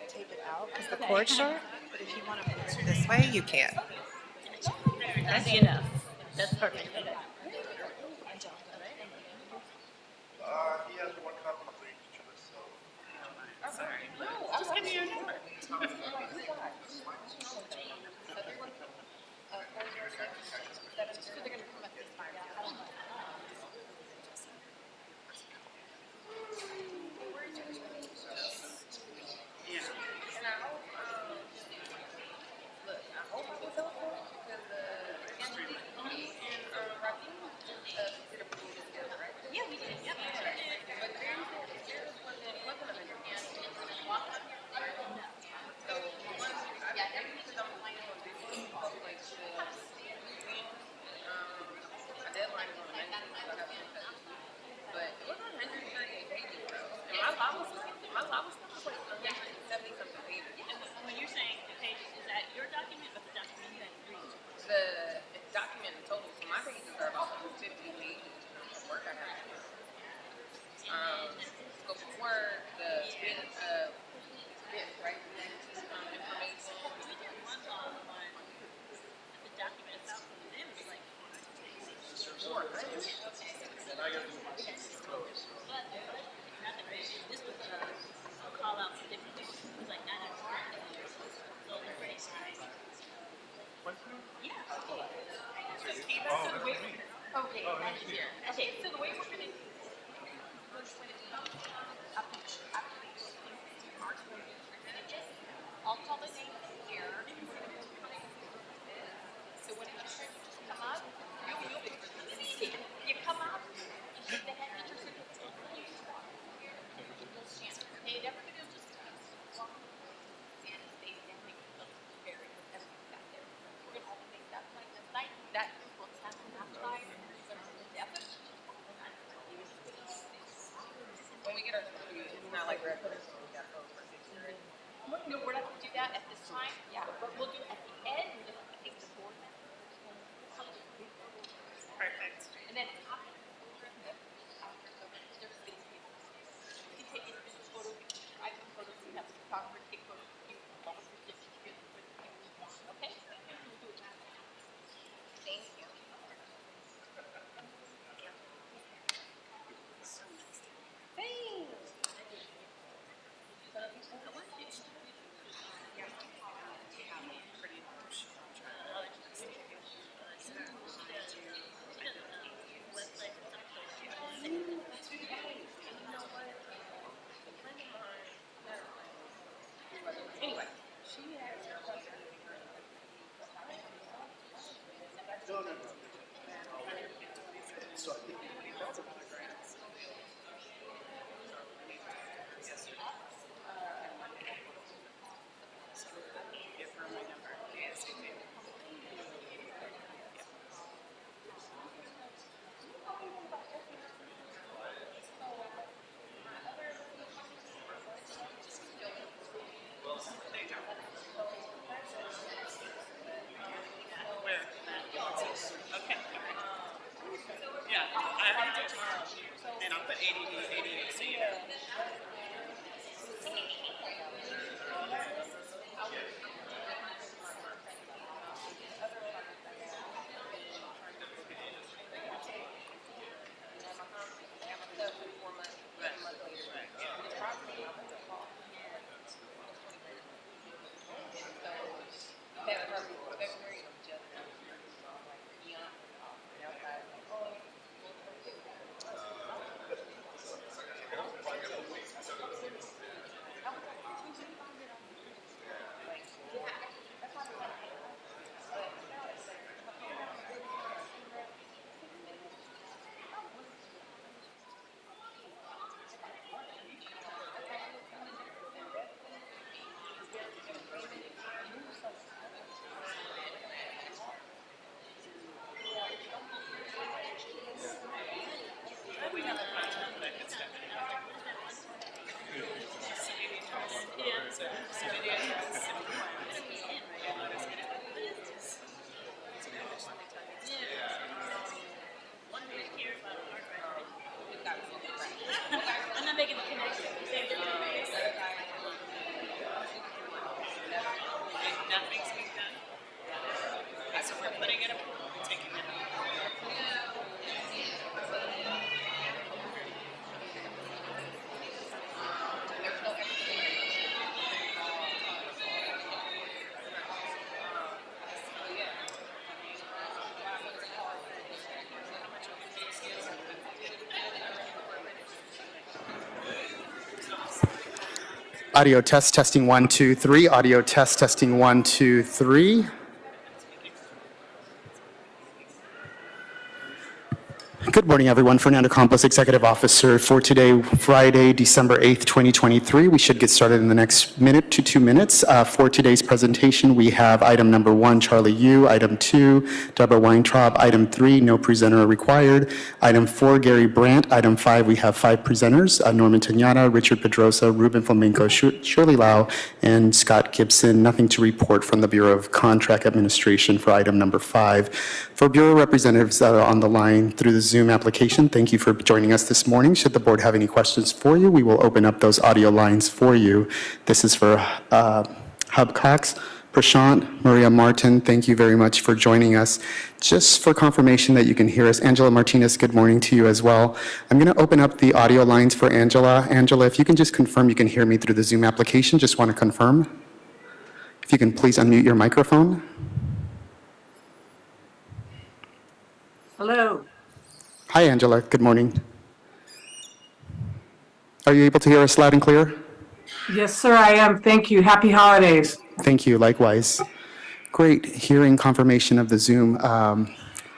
take it out because the cord's short. But if you want to put it this way, you can. Easy enough. That's perfect. Okay. He has one copy for each of us, so. Sorry. Just give me your number. When you're saying the pages, is that your document or the document that reads? One on the document itself from them is like 4 pages. But not the pages. This was call out for different things. It was like 900 pages. So they're pretty nice. Yeah. Okay. So the way. Okay. Okay. So the way we're gonna do I'll call the name here. So when you come up, you come up, you shake the hand, get your certificate, and you walk. You'll stand. And everybody will just walk and stay standing. Very good. Everything back there. We're gonna all make that like this night. That will happen outside. When we get our certificate, it's not like we're at no, we're not gonna do that at this time. Yeah, but we'll do it at the end. I think the board members. Perfect. And then after there's things you can take individual photos, you can drive the photos, you have the photographer take photos of you, all the certificates with you. Okay? We'll do it that way. Thank you. Website Audio test, testing 1, 2, 3. Audio test, testing 1, 2, 3. Good morning, everyone. Fernando Campos, Executive Officer for today, Friday, December 8th, 2023. We should get started in the next minute to 2 minutes. For today's presentation, we have item number 1, Charlie Yu. Item 2, Deborah Weintraub. Item 3, no presenter required. Item 4, Gary Brandt. Item 5, we have 5 presenters, Norman Tanyana, Richard Pedrosa, Ruben Flamenco, Shirley Lau, and Scott Gibson. Nothing to report from the Bureau of Contract Administration for item number 5. For Bureau representatives that are on the line through the Zoom application, thank you for joining us this morning. Should the board have any questions for you, we will open up those audio lines for you. This is for Hub Cox, Prashant, Maria Martin, thank you very much for joining us. Just for confirmation that you can hear us, Angela Martinez, good morning to you as well. I'm going to open up the audio lines for Angela. Angela, if you can just confirm you can hear me through the Zoom application, just want to confirm. If you can please unmute your microphone. Hello. Hi, Angela. Good morning. Are you able to hear us loud and clear? Yes, sir, I am. Thank you. Happy holidays. Thank you. Likewise. Great hearing confirmation of the Zoom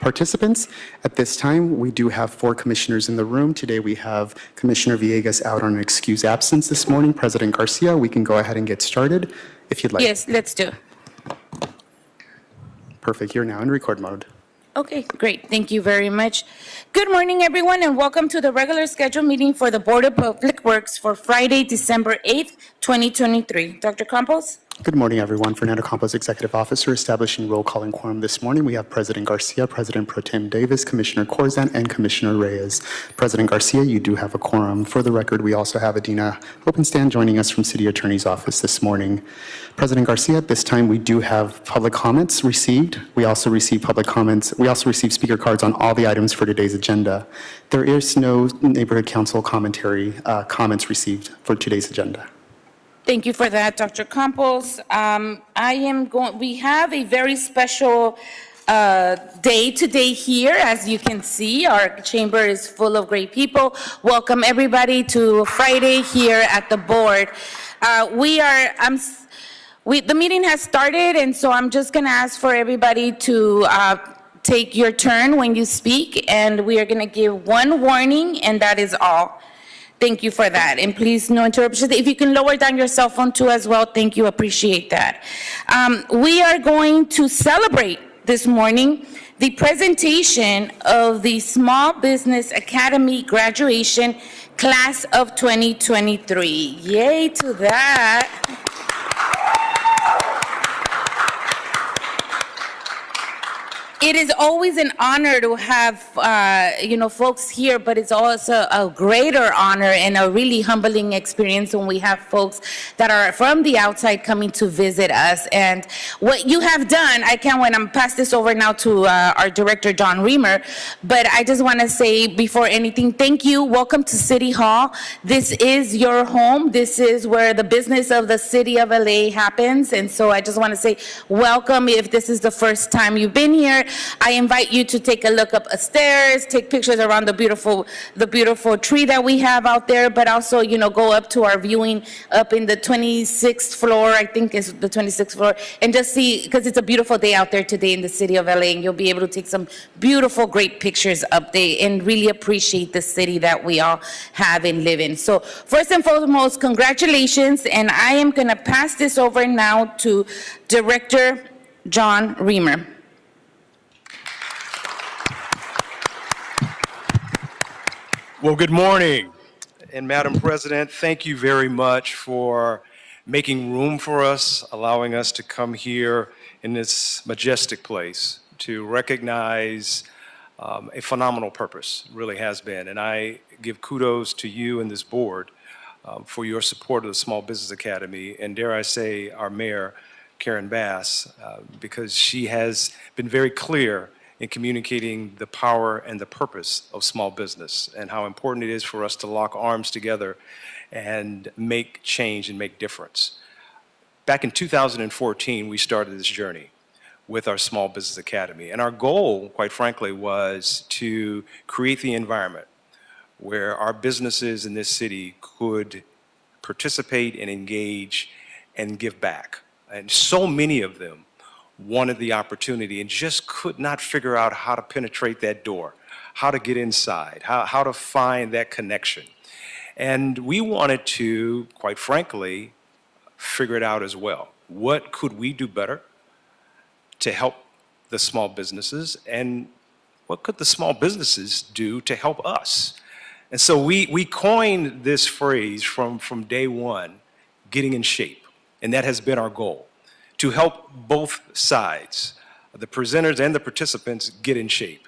participants. At this time, we do have 4 commissioners in the room. Today, we have Commissioner Villegas out on an excused absence this morning. President Garcia, we can go ahead and get started if you'd like. Yes, let's do. Perfect. You're now in record mode. Okay, great. Thank you very much. Good morning, everyone, and welcome to the regular scheduled meeting for the Board of Public Works for Friday, December 8th, 2023. Dr. Campos? Good morning, everyone. Fernando Campos, Executive Officer, establishing roll call and quorum this morning. We have President Garcia, President Pro Tem Davis, Commissioner Corzan, and Commissioner Reyes. President Garcia, you do have a quorum. For the record, we also have Adina Openstand joining us from City Attorney's Office this morning. President Garcia, at this time, we do have public comments received. We also received public comments. We also received speaker cards on all the items for today's agenda. There is no Neighborhood Council commentary comments received for today's agenda. Thank you for that, Dr. Campos. We have a very special day today here. As you can see, our chamber is full of great people. Welcome everybody to Friday here at the board. The meeting has started, and so I'm just gonna ask for everybody to take your turn when you speak, and we are gonna give 1 warning, and that is all. Thank you for that, and please no interruptions. If you can lower down your cell phone too as well, thank you, appreciate that. We are going to celebrate this morning the presentation of the Small Business Academy graduation class of 2023. Yay to that. It is always an honor to have, folks here, but it's also a greater honor and a really humbling experience when we have folks that are from the outside coming to visit us. And what you have done, I can't wait, I'm pass this over now to our director, John Reamer, but I just want to say before anything, thank you. Welcome to City Hall. This is your home. This is where the business of the city of LA happens. And so I just want to say welcome if this is the first time you've been here. I invite you to take a look up stairs, take pictures around the beautiful tree that we have out there, but also, go up to our viewing up in the 26th floor, I think is the 26th floor, and just see, because it's a beautiful day out there today in the city of LA, and you'll be able to take some beautiful, great pictures up there and really appreciate the city that we all have and live in. So first and foremost, congratulations, and I am going to pass this over now to Director John Reamer. Well, good morning. And Madam President, thank you very much for making room for us, allowing us to come here in this majestic place to recognize a phenomenal purpose, really has been. And I give kudos to you and this board for your support of the Small Business Academy, and dare I say, our mayor, Karen Bass, because she has been very clear in communicating the power and the purpose of small business and how important it is for us to lock arms together and make change and make difference. Back in 2014, we started this journey with our Small Business Academy. And our goal, quite frankly, was to create the environment where our businesses in this city could participate and engage and give back. And so many of them wanted the opportunity and just could not figure out how to penetrate that door, how to get inside, how to find that connection. And we wanted to, quite frankly, figure it out as well. What could we do better to help the small businesses, and what could the small businesses do to help us? And so we coined this phrase from day one, getting in shape. And that has been our goal, to help both sides, the presenters and the participants, get in shape.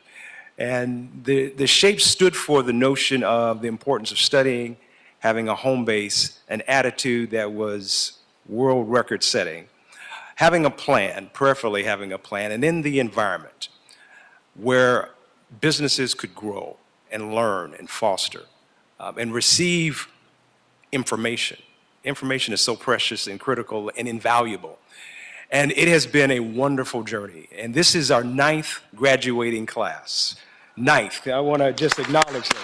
And the shape stood for the notion of the importance of studying, having a home base, an attitude that was world record setting, having a plan, prayerfully having a plan, and then the environment where businesses could grow and learn and foster and receive information. Information is so precious and critical and invaluable. And it has been a wonderful journey. And this is our 9th graduating class. 9th. I want to just acknowledge them.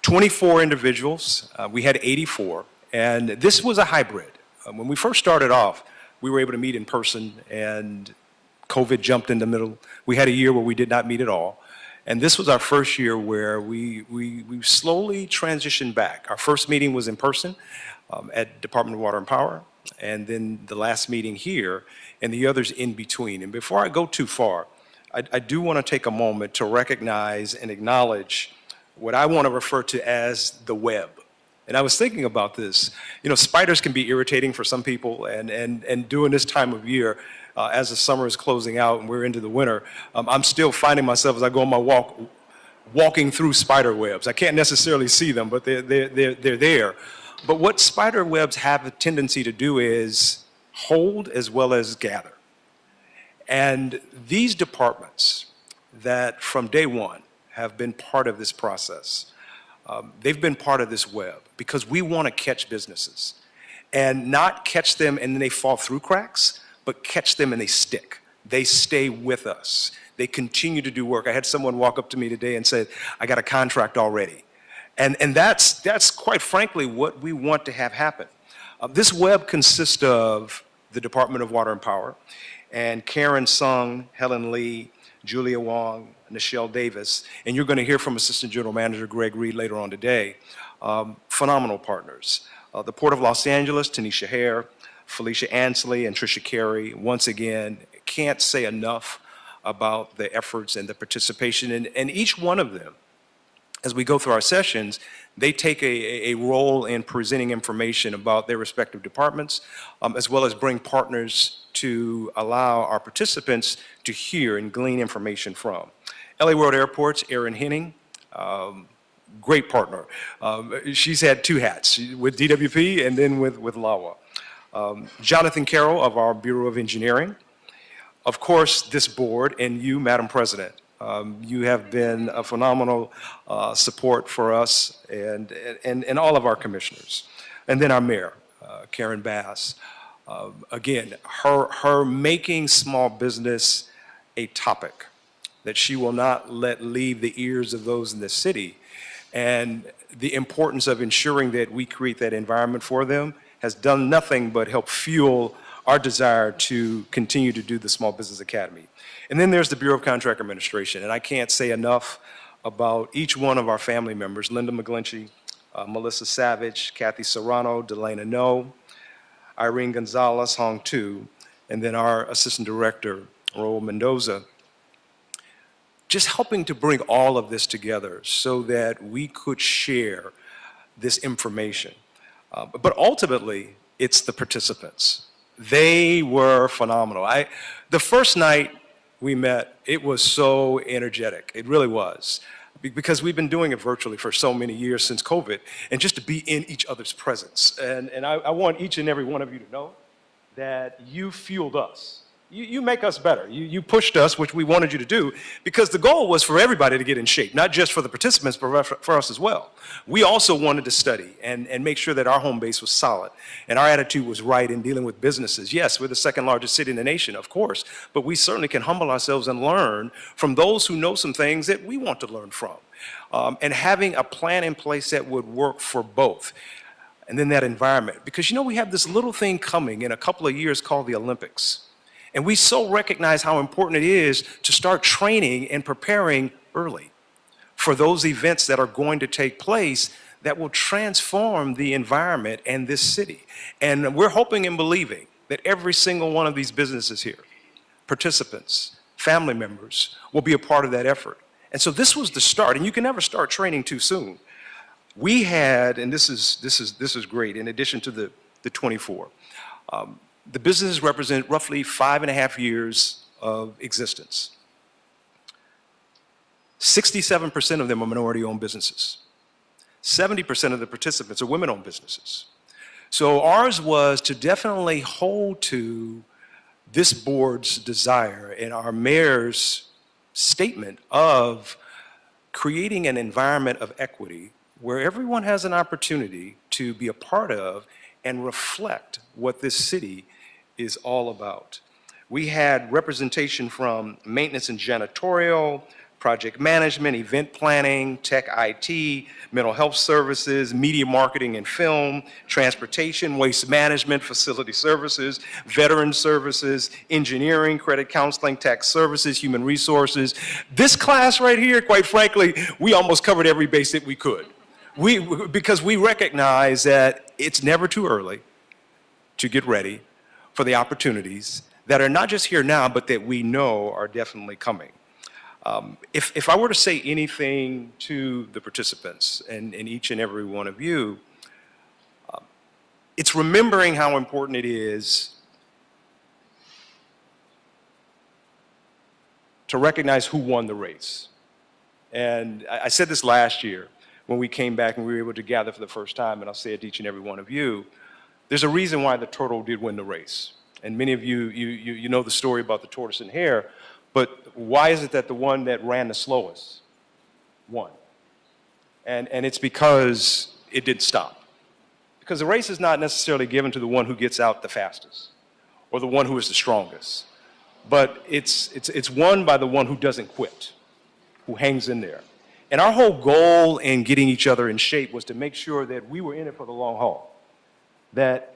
"24 individuals. We had 84. And this was a hybrid. When we first started off, we were able to meet in person, and COVID jumped in the middle. We had a year where we did not meet at all. And this was our first year where we slowly transitioned back. Our first meeting was in person at Department of Water and Power, and then the last meeting here, and the others in between. And before I go too far, I do want to take a moment to recognize and acknowledge what I want to refer to as the web. And I was thinking about this. You know, spiders can be irritating for some people, and during this time of year, as the summer is closing out and we're into the winter, I'm still finding myself as I go on my walk, walking through spider webs. I can't necessarily see them, but they're there. But what spider webs have a tendency to do is hold as well as gather. And these departments that from day one have been part of this process, they've been part of this web because we want to catch businesses and not catch them and then they fall through cracks, but catch them and they stick. They stay with us. They continue to do work. I had someone walk up to me today and said, I got a contract already. And that's quite frankly what we want to have happen. This web consists of the Department of Water and Power, and Karen Sung, Helen Lee, Julia Wong, Nichelle Davis, and you're going to hear from Assistant General Manager Greg Reed later on today. Phenomenal partners. The Port of Los Angeles, Tanisha Hare, Felicia Ansley, and Tricia Carey. Once again, can't say enough about the efforts and the participation, and each one of them, as we go through our sessions, they take a role in presenting information about their respective departments, as well as bring partners to allow our participants to hear and glean information from. LA World Airports, Erin Henning, great partner. She's had 2 hats, with DWP and then with LAWA. Jonathan Carroll of our Bureau of Engineering. Of course, this board and you, Madam President. You have been a phenomenal support for us and all of our commissioners. And then our mayor, Karen Bass. Again, her making small business a topic that she will not let leave the ears of those in the city. And the importance of ensuring that we create that environment for them has done nothing but help fuel our desire to continue to do the Small Business Academy. And then there's the Bureau of Contract Administration, and I can't say enough about each one of our family members, Linda McGlinchey, Melissa Savage, Kathy Serrano, Delana No, Irene Gonzalez, Hong Tu, and then our Assistant Director, Raul Mendoza, just helping to bring all of this together so that we could share this information. But ultimately, it's the participants. They were phenomenal. The first night we met, it was so energetic. It really was. Because we've been doing it virtually for so many years since COVID, and just to be in each other's presence. And I want each and every one of you to know that you fueled us You make us better. You pushed us, which we wanted you to do, because the goal was for everybody to get in shape, not just for the participants, but for us as well. We also wanted to study and make sure that our home base was solid and our attitude was right in dealing with businesses. Yes, we're the second largest city in the nation, of course, but we certainly can humble ourselves and learn from those who know some things that we want to learn from. And having a plan in place that would work for both. And then that environment. Because we have this little thing coming in a couple of years called the Olympics. And we so recognize how important it is to start training and preparing early for those events that are going to take place that will transform the environment and this city. And we're hoping and believing that every single one of these businesses here, participants, family members, will be a part of that effort. And so this was the start, and you can never start training too soon. We had, and this is great, in addition to the 24, the businesses represent roughly 5.5 years of existence. 67% of them are minority-owned businesses. 70% of the participants are women-owned businesses. So ours was to definitely hold to this board's desire and our mayor's statement of creating an environment of equity where everyone has an opportunity to be a part of and reflect what this city is all about. We had representation from maintenance and janitorial, project management, event planning, tech IT, mental health services, media marketing and film, transportation, waste management, facility services, veteran services, engineering, credit counseling, tax services, human resources. This class right here, quite frankly, we almost covered every base that we could. Because we recognize that it's never too early to get ready for the opportunities that are not just here now, but that we know are definitely coming. If I were to say anything to the participants and each and every one of you, it's remembering how important it is to recognize who won the race. And I said this last year when we came back and we were able to gather for the first time, and I'll say it to each and every one of you, there's a reason why the turtle did win the race. And many of you know the story about the tortoise and hare, but why is it that the one that ran the slowest won? And it's because it didn't stop. Because the race is not necessarily given to the one who gets out the fastest or the one who is the strongest, but it's won by the one who doesn't quit, who hangs in there. And our whole goal in getting each other in shape was to make sure that we were in it for the long haul, that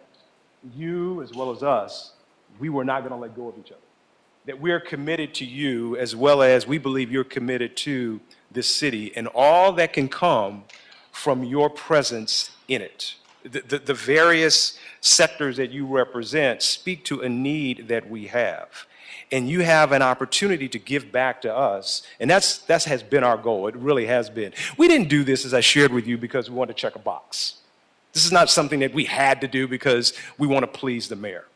you as well as us, we were not going to let go of each other, that we're committed to you as well as we believe you're committed to this city and all that can come from your presence in it. The various sectors that you represent speak to a need that we have. And you have an opportunity to give back to us. And that has been our goal. It really has been. We didn't do this, as I shared with you, because we wanted to check a box. This is not something that we had to do because we want to please the mayor.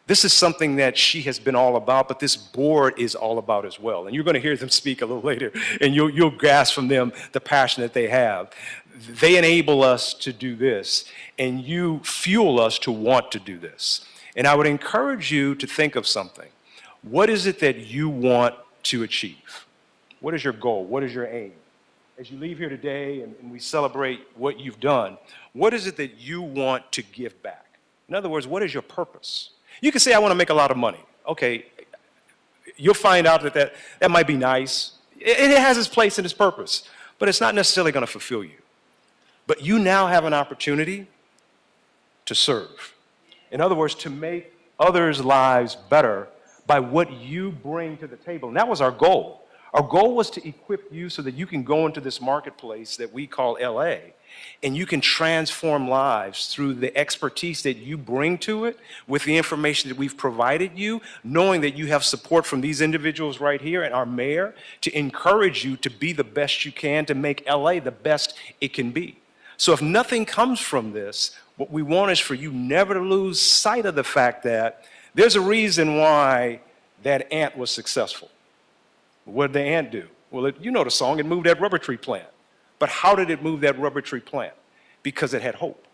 This is something that she has been all about, but this board is all about as well. And you're going to hear them speak a little later, and you'll grasp from them the passion that they have. They enable us to do this, and you fuel us to want to do this. And I would encourage you to think of something. What is it that you want to achieve? What is your goal? What is your aim? As you leave here today and we celebrate what you've done, what is it that you want to give back? In other words, what is your purpose? You can say, I want to make a lot of money. Okay, you'll find out that might be nice. It has its place and its purpose, but it's not necessarily going to fulfill you. But you now have an opportunity to serve. In other words, to make others' lives better by what you bring to the table. And that was our goal. Our goal was to equip you so that you can go into this marketplace that we call LA, and you can transform lives through the expertise that you bring to it with the information that we've provided you, knowing that you have support from these individuals right here and our mayor to encourage you to be the best you can, to make LA the best it can be. So if nothing comes from this, what we want is for you never to lose sight of the fact that there's a reason why that ant was successful. What did the ant do? Well, you know the song, it moved that rubber tree plant. But how did it move that rubber tree plant? Because it had hope.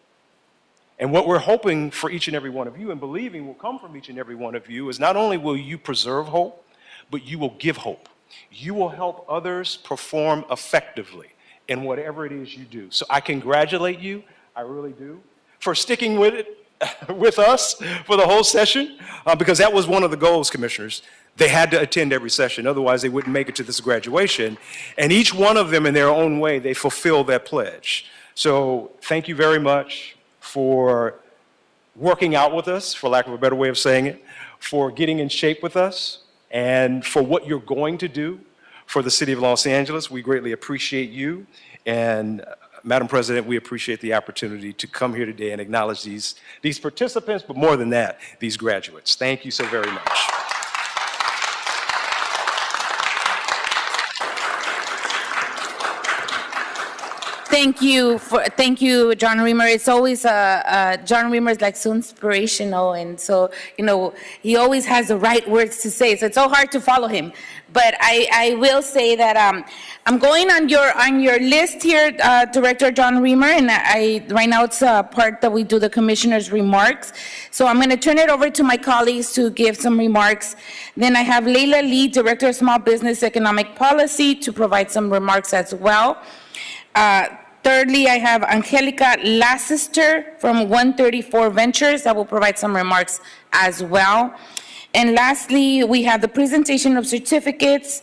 And what we're hoping for each and every one of you and believing will come from each and every one of you is not only will you preserve hope, but you will give hope. You will help others perform effectively in whatever it is you do. So I congratulate you, I really do, for sticking with it, with us for the whole session, because that was one of the goals, commissioners. They had to attend every session, otherwise they wouldn't make it to this graduation. And each one of them in their own way, they fulfill that pledge. So thank you very much for working out with us, for lack of a better way of saying it, for getting in shape with us, and for what you're going to do for the city of Los Angeles. We greatly appreciate you. And Madam President, we appreciate the opportunity to come here today and acknowledge these participants, but more than that, these graduates. Thank you so very much. Thank you, John Reamer. It's always, John Reamer is like so inspirational, and so, he always has the right words to say, so it's so hard to follow him. But I will say that I'm going on your list here, Director John Reamer, and right now it's a part that we do the commissioner's remarks. So I'm going to turn it over to my colleagues to give some remarks. Then I have Leila Lee, Director of Small Business Economic Policy, to provide some remarks as well. Thirdly, I have Angelica Lassester from 134 Ventures that will provide some remarks as well. And lastly, we have the presentation of certificates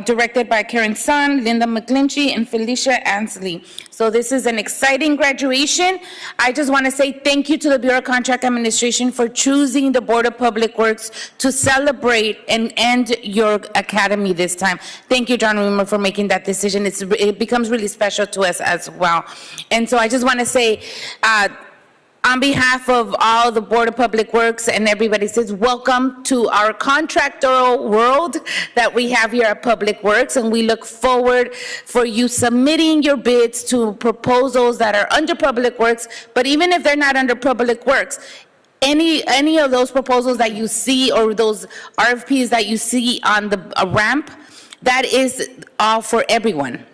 directed by Karen Sun, Linda McClinchy, and Felicia Ansley. So this is an exciting graduation. I just want to say thank you to the Bureau of Contract Administration for choosing the Board of Public Works to celebrate and end your academy this time. Thank you, John Reamer, for making that decision. It becomes really special to us as well. And so I just want to say, on behalf of all the Board of Public Works and everybody, says welcome to our contractorial world that we have here at Public Works, and we look forward for you submitting your bids to proposals that are under Public Works. But even if they're not under Public Works, any of those proposals that you see or those RFPs that you see on the ramp, that is all for everyone.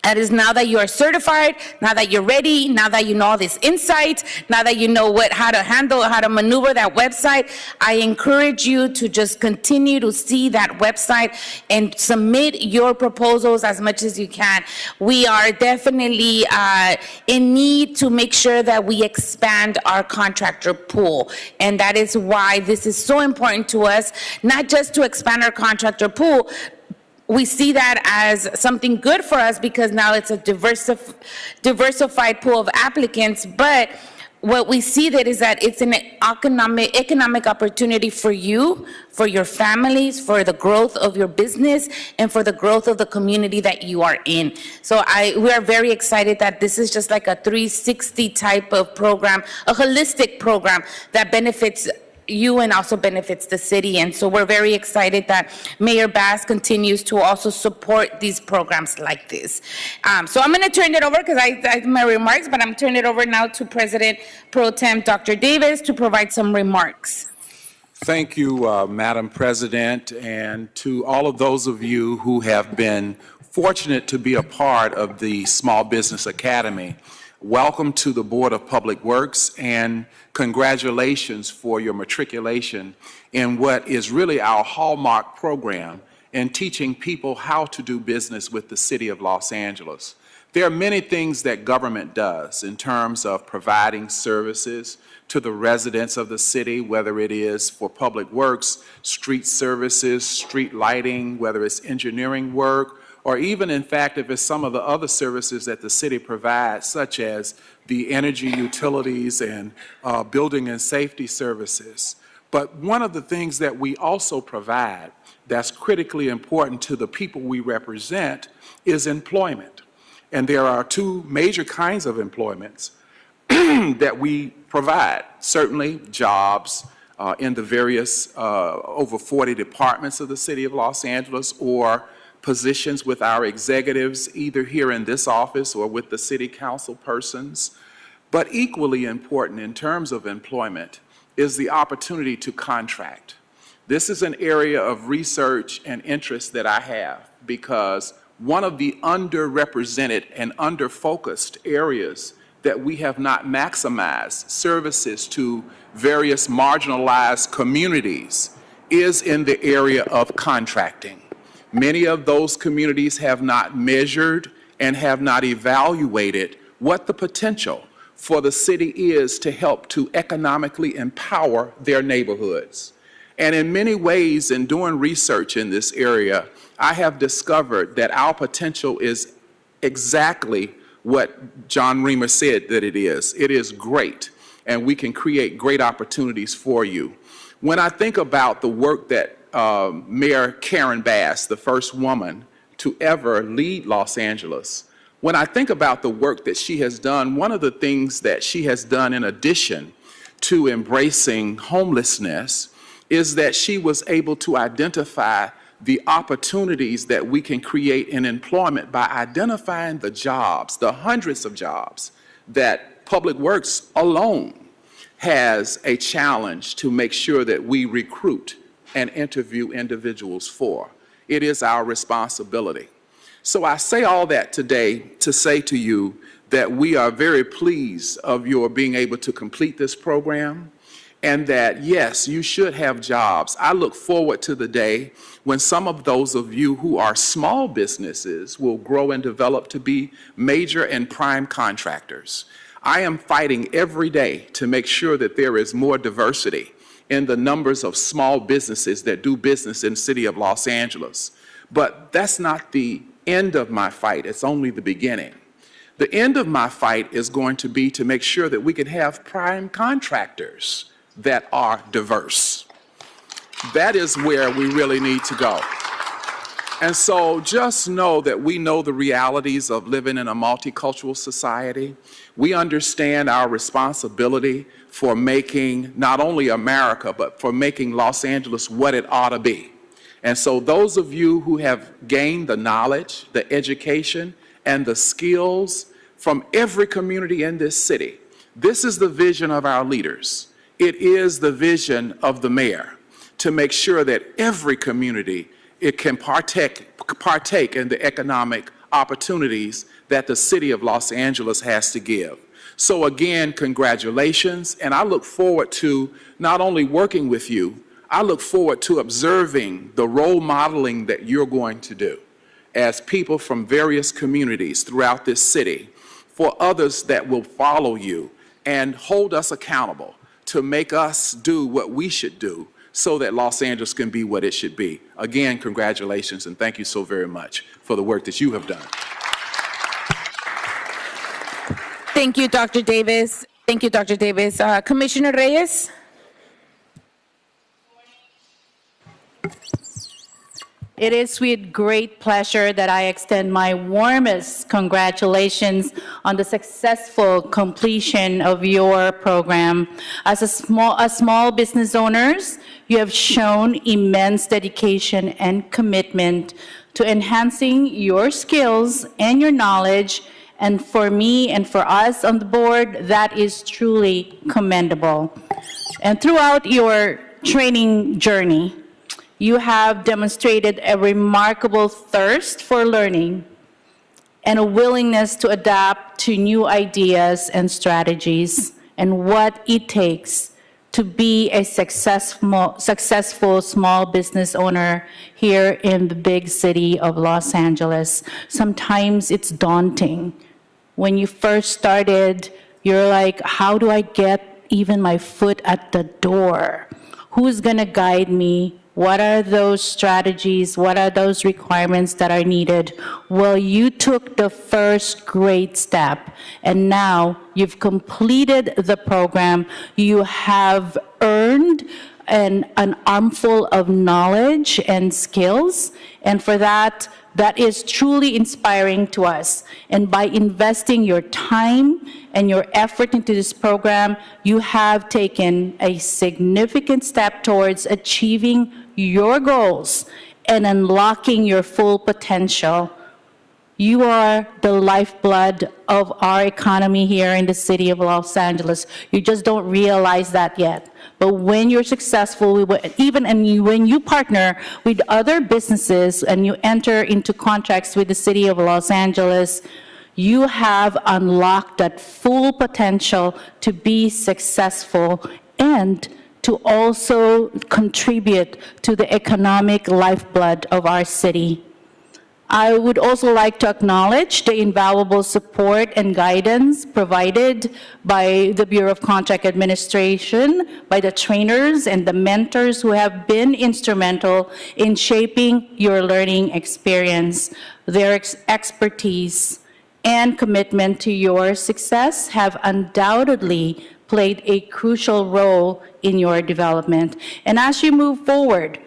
That is, now that you are certified, now that you're ready, now that you know all this insight, now that you know how to maneuver that website, I encourage you to just continue to see that website and submit your proposals as much as you can. We are definitely in need to make sure that we expand our contractor pool. And that is why this is so important to us, not just to expand our contractor pool. We see that as something good for us because now it's a diversified pool of applicants, but what we see that is that it's an economic opportunity for you, for your families, for the growth of your business, and for the growth of the community that you are in. So we are very excited that this is just like a 360 type of program, a holistic program that benefits you and also benefits the city. And so we're very excited that Mayor Bass continues to also support these programs like this. So I'm going to turn it over because I have my remarks, but I'm turning it over now to President Pro Tem Dr. Davis to provide some remarks. Thank you, Madam President, and to all of those of you who have been fortunate to be a part of the Small Business Academy. Welcome to the Board of Public Works, and congratulations for your matriculation in what is really our hallmark program in teaching people how to do business with the City of Los Angeles. There are many things that government does in terms of providing services to the residents of the city, whether it is for public works, street services, street lighting, whether it's engineering work, or even, in fact, if it's some of the other services that the city provides, such as the energy utilities and building and safety services. But one of the things that we also provide that's critically important to the people we represent is employment. And there are two major kinds of employments that we provide. Certainly jobs in the various over 40 departments of the City of Los Angeles, or positions with our executives, either here in this office or with the city council persons. But equally important in terms of employment is the opportunity to contract. This is an area of research and interest that I have, because one of the underrepresented and underfocused areas that we have not maximized services to various marginalized communities is in the area of contracting. Many of those communities have not measured and have not evaluated what the potential for the city is to help to economically empower their neighborhoods. And in many ways, in doing research in this area, I have discovered that our potential is exactly what John Reamer said that it is. It is great, and we can create great opportunities for you. When I think about the work that Mayor Karen Bass, the first woman to ever lead Los Angeles, when I think about the work that she has done, one of the things that she has done in addition to embracing homelessness is that she was able to identify the opportunities that we can create in employment by identifying the jobs, the hundreds of jobs that Public Works alone has a challenge to make sure that we recruit and interview individuals for. It is our responsibility. So I say all that today to say to you that we are very pleased of your being able to complete this program, and that, yes, you should have jobs. I look forward to the day when some of those of you who are small businesses will grow and develop to be major and prime contractors. I am fighting every day to make sure that there is more diversity in the numbers of small businesses that do business in the city of Los Angeles. But that's not the end of my fight, it's only the beginning. The end of my fight is going to be to make sure that we can have prime contractors that are diverse. That is where we really need to go. And so just know that we know the realities of living in a multicultural society. We understand our responsibility for making not only America, but for making Los Angeles what it ought to be. And so those of you who have gained the knowledge, the education, and the skills from every community in this city, this is the vision of our leaders. It is the vision of the mayor to make sure that every community it can partake in the economic opportunities that the city of Los Angeles has to give. So again, congratulations, and I look forward to not only working with you, I look forward to observing the role modeling that you're going to do as people from various communities throughout this city, for others that will follow you and hold us accountable to make us do what we should do so that Los Angeles can be what it should be. Again, congratulations, and thank you so very much for the work that you have done. Thank you, Dr. Davis. Thank you, Dr. Davis. Commissioner Reyes? It is with great pleasure that I extend my warmest congratulations on the successful completion of your program. As small business owners, you have shown immense dedication and commitment to enhancing your skills and your knowledge. And for me and for us on the board, that is truly commendable. And throughout your training journey, you have demonstrated a remarkable thirst for learning and a willingness to adapt to new ideas and strategies and what it takes to be a successful small business owner here in the big city of Los Angeles. Sometimes it's daunting. When you first started, you're like, how do I get even my foot at the door? Who's gonna guide me? What are those strategies? What are those requirements that are needed? Well, you took the first great step, and now you've completed the program. You have earned an armful of knowledge and skills, and for that, that is truly inspiring to us. And by investing your time and your effort into this program, you have taken a significant step towards achieving your goals and unlocking your full potential. You are the lifeblood of our economy here in the city of Los Angeles. You just don't realize that yet. But when you're successful, when you partner with other businesses and you enter into contracts with the city of Los Angeles, You have unlocked that full potential to be successful and to also contribute to the economic lifeblood of our city. I would also like to acknowledge the invaluable support and guidance provided by the Bureau of Contract Administration, by the trainers and the mentors who have been instrumental in shaping your learning experience. Their expertise and commitment to your success have undoubtedly played a crucial role in your development. And as you move forward,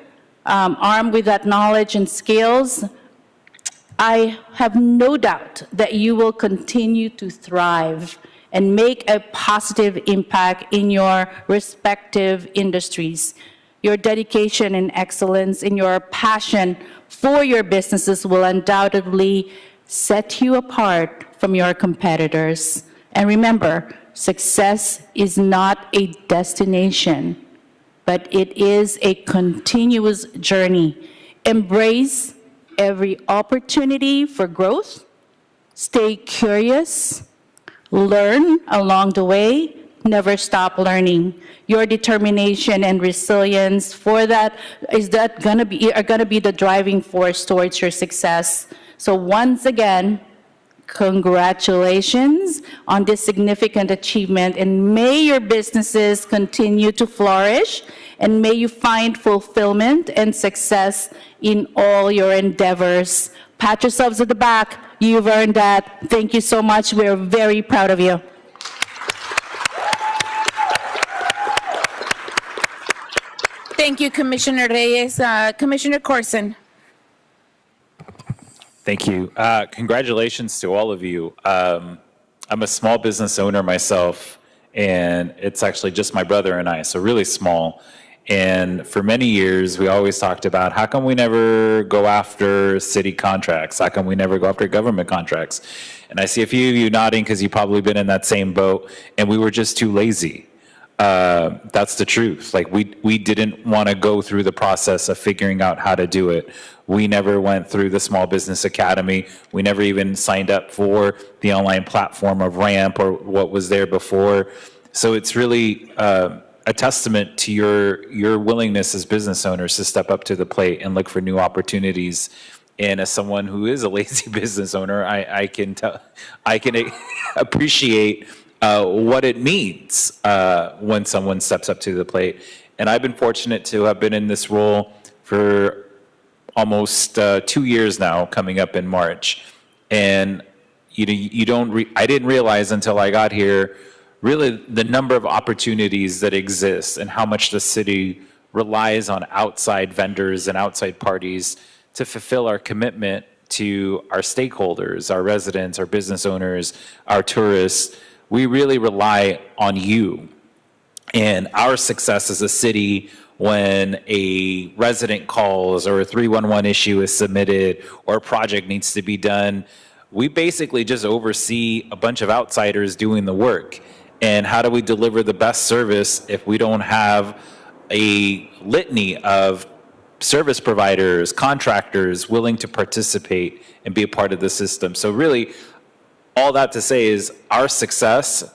armed with that knowledge and skills, I have no doubt that you will continue to thrive and make a positive impact in your respective industries. Your dedication and excellence and your passion for your businesses will undoubtedly set you apart from your competitors. And remember, success is not a destination, but it is a continuous journey. Embrace every opportunity for growth, stay curious, learn along the way, never stop learning. Your determination and resilience are gonna be the driving force towards your success. So once again, congratulations on this significant achievement, and may your businesses continue to flourish, and may you find fulfillment and success in all your endeavors. Pat yourselves at the back. You've earned that. Thank you so much. We're very proud of you. Thank you, Commissioner Reyes. Commissioner Corson. Thank you. Congratulations to all of you. I'm a small business owner myself, and it's actually just my brother and I, so really small. And for many years, we always talked about how come we never go after city contracts? How come we never go after government contracts? And I see a few of you nodding because you've probably been in that same boat, and we were just too lazy. That's the truth. Like we didn't want to go through the process of figuring out how to do it. We never went through the Small Business Academy. We never even signed up for the online platform of RAMP or what was there before. So it's really a testament to your willingness as business owners to step up to the plate and look for new opportunities. And as someone who is a lazy business owner, I can appreciate what it means when someone steps up to the plate. And I've been fortunate to have been in this role for almost 2 years now, coming up in March. And I didn't realize until I got here really the number of opportunities that exist and how much the city relies on outside vendors and outside parties to fulfill our commitment to our stakeholders, our residents, our business owners, our tourists. We really rely on you and our success as a city. When a resident calls or a 311 issue is submitted or a project needs to be done, we basically just oversee a bunch of outsiders doing the work. And how do we deliver the best service if we don't have a litany of service providers, contractors willing to participate and be a part of the system? So really, all that to say is our success,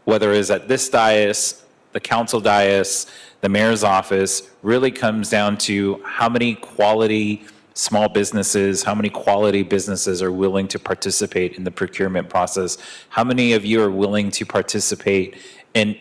whether it's at this dais, the council dais, the mayor's office, really comes down to how many quality small businesses, how many quality businesses are willing to participate in the procurement process. How many of you are willing to participate and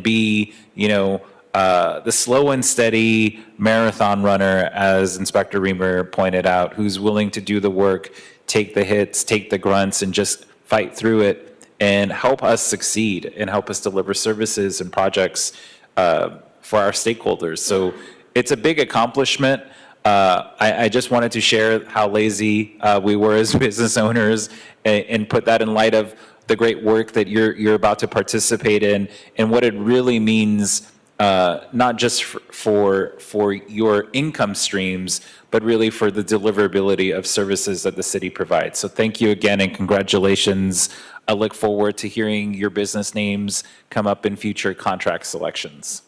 be, the slow and steady marathon runner, as Inspector Reamer pointed out, who's willing to do the work, take the hits, take the grunts, and just fight through it and help us succeed and help us deliver services and projects for our stakeholders. So it's a big accomplishment. I just wanted to share how lazy we were as business owners and put that in light of the great work that you're about to participate in and what it really means, not just for your income streams, but really for the deliverability of services that the city provides. So thank you again and congratulations. I look forward to hearing your business names come up in future contract selections.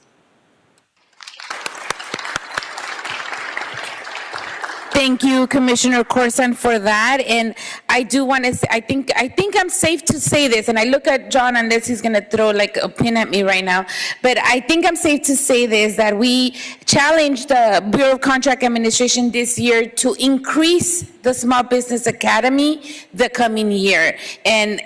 Thank you, Commissioner Corson, for that. And I do want to say, I think I'm safe to say this, and I look at John unless he's going to throw like a pin at me right now. But I think I'm safe to say this, that we challenged the Bureau of Contract Administration this year to increase the Small Business Academy the coming year. And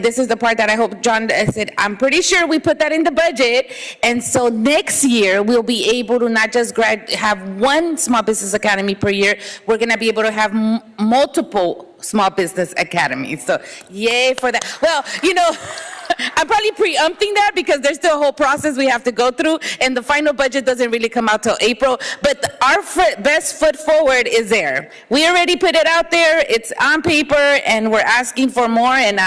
this is the part that I hope John said, I'm pretty sure we put that in the budget. And so next year, we'll be able to not just have one Small Business Academy per year, we're gonna be able to have multiple Small Business Academies. So yay for that. Well, I'm probably preempting that because there's still a whole process we have to go through, and the final budget doesn't really come out till April, but our best foot forward is there. We already put it out there, it's on paper, and we're asking for more, and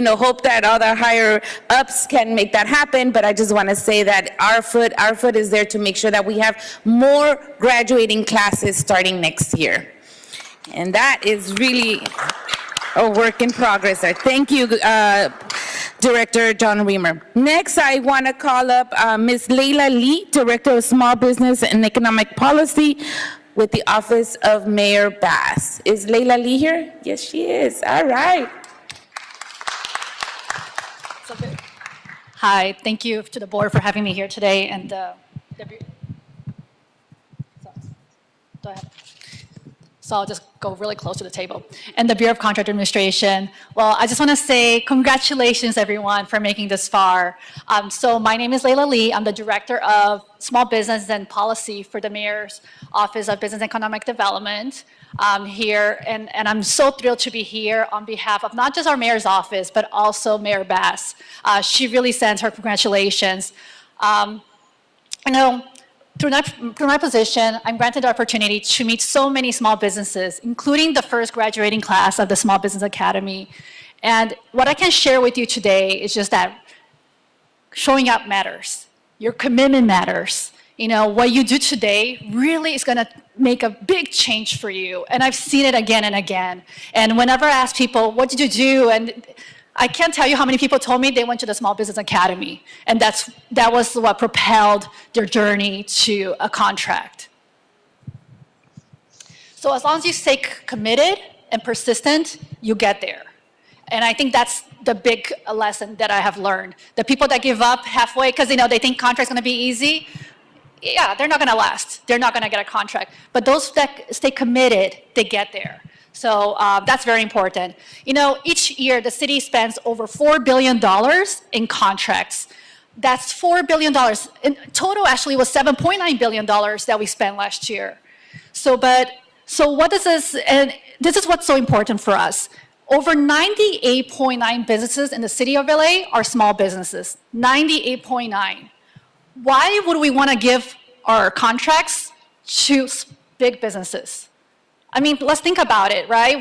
hope that all the higher ups can make that happen, but I just want to say that our foot is there to make sure that we have more graduating classes starting next year. And that is really a work in progress. Thank you, Director John Reamer. Next, I want to call up Ms. Leila Lee, Director of Small Business and Economic Policy with the Office of Mayor Bass. Is Leila Lee here? Yes, she is. All right. Hi, thank you to the board for having me here today, and so I'll just go really close to the table. And the Bureau of Contract Administration, well, I just want to say congratulations, everyone, for making this far. So my name is Leila Lee. I'm the Director of Small Business and Policy for the Mayor's Office of Business and Economic Development here. And I'm so thrilled to be here on behalf of not just our Mayor's Office, but also Mayor Bass. She really sends her congratulations. Through my position, I'm granted the opportunity to meet so many small businesses, including the first graduating class of the Small Business Academy. And what I can share with you today is just that showing up matters. Your commitment matters. What you do today really is going to make a big change for you. And I've seen it again and again. And whenever I ask people, what did you do? And I can't tell you how many people told me they went to the Small Business Academy, and that was what propelled their journey to a contract. So as long as you stay committed and persistent, you get there. And I think that's the big lesson that I have learned. The people that give up halfway because they think contract's going to be easy, yeah, they're not going to last. They're not going to get a contract. But those that stay committed, they get there. So that's very important. Each year the city spends over $4 billion in contracts. That's $4 billion. In total, actually, was $7.9 billion that we spent last year. So what is this? And this is what's so important for us. Over 98.9 businesses in the city of LA are small businesses. 98.9. Why would we want to give our contracts to big businesses? I mean, let's think about it, right?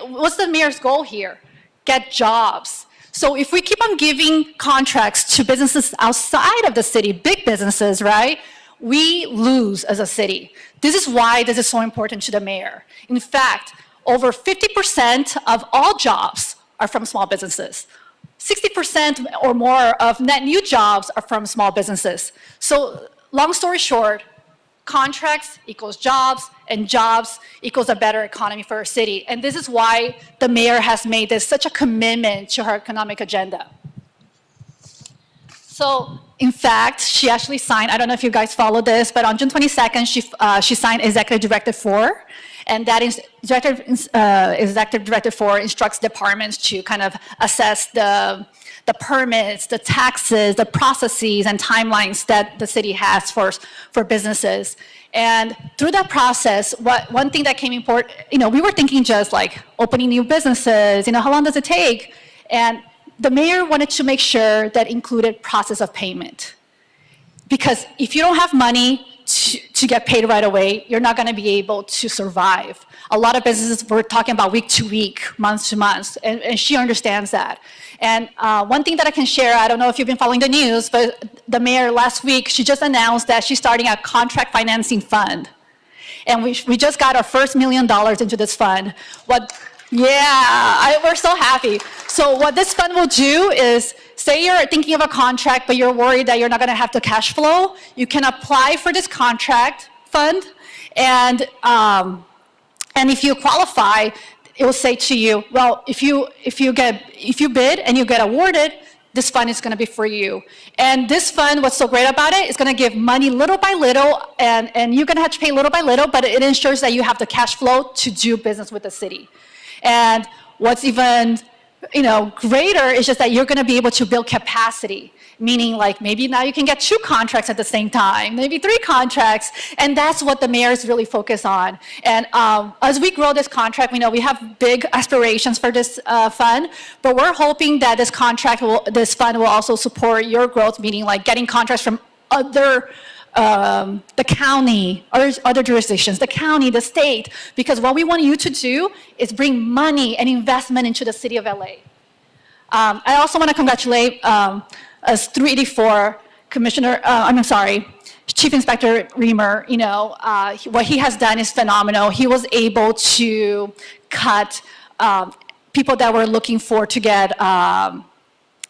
What's the mayor's goal here? Get jobs. So if we keep on giving contracts to businesses outside of the city, big businesses, right, we lose as a city. This is why this is so important to the mayor. In fact, over 50% of all jobs are from small businesses. 60% or more of net new jobs are from small businesses. So long story short, contracts equals jobs, and jobs equals a better economy for our city. And this is why the mayor has made this such a commitment to her economic agenda. So, in fact, she actually signed, I don't know if you guys follow this, but on June 22nd, she signed Executive Directive 4. And that is Executive Directive 4 instructs departments to kind of assess the permits, the taxes, the processes, and timelines that the city has for businesses. And through that process, one thing that came important, we were thinking just like opening new businesses, how long does it take? And the mayor wanted to make sure that included process of payment. Because if you don't have money to get paid right away, you're not going to be able to survive. A lot of businesses, we're talking about week to week, month to month, and she understands that. And one thing that I can share, I don't know if you've been following the news, but the mayor last week, she just announced that she's starting a contract financing fund. And we just got our first $1 million into this fund. We're so happy. So what this fund will do is, say you're thinking of a contract, but you're worried that you're not going to have the cash flow, you can apply for this contract fund, and And if you qualify, it will say to you, well, if you bid and you get awarded, this fund is going to be for you. And this fund, what's so great about it, is going to give money little by little, and you're going to have to pay little by little, but it ensures that you have the cash flow to do business with the city. And what's even greater is just that you're going to be able to build capacity, meaning like maybe now you can get 2 contracts at the same time, maybe 3 contracts, and that's what the mayor is really focused on. And as we grow this contract, we know we have big aspirations for this fund, but we're hoping that this fund will also support your growth, meaning like getting contracts from other the county, other jurisdictions, the county, the state, because what we want you to do is bring money and investment into the city of LA. I also want to congratulate as 384 Chief Inspector Reamer. What he has done is phenomenal. He was able to cut people that were looking to get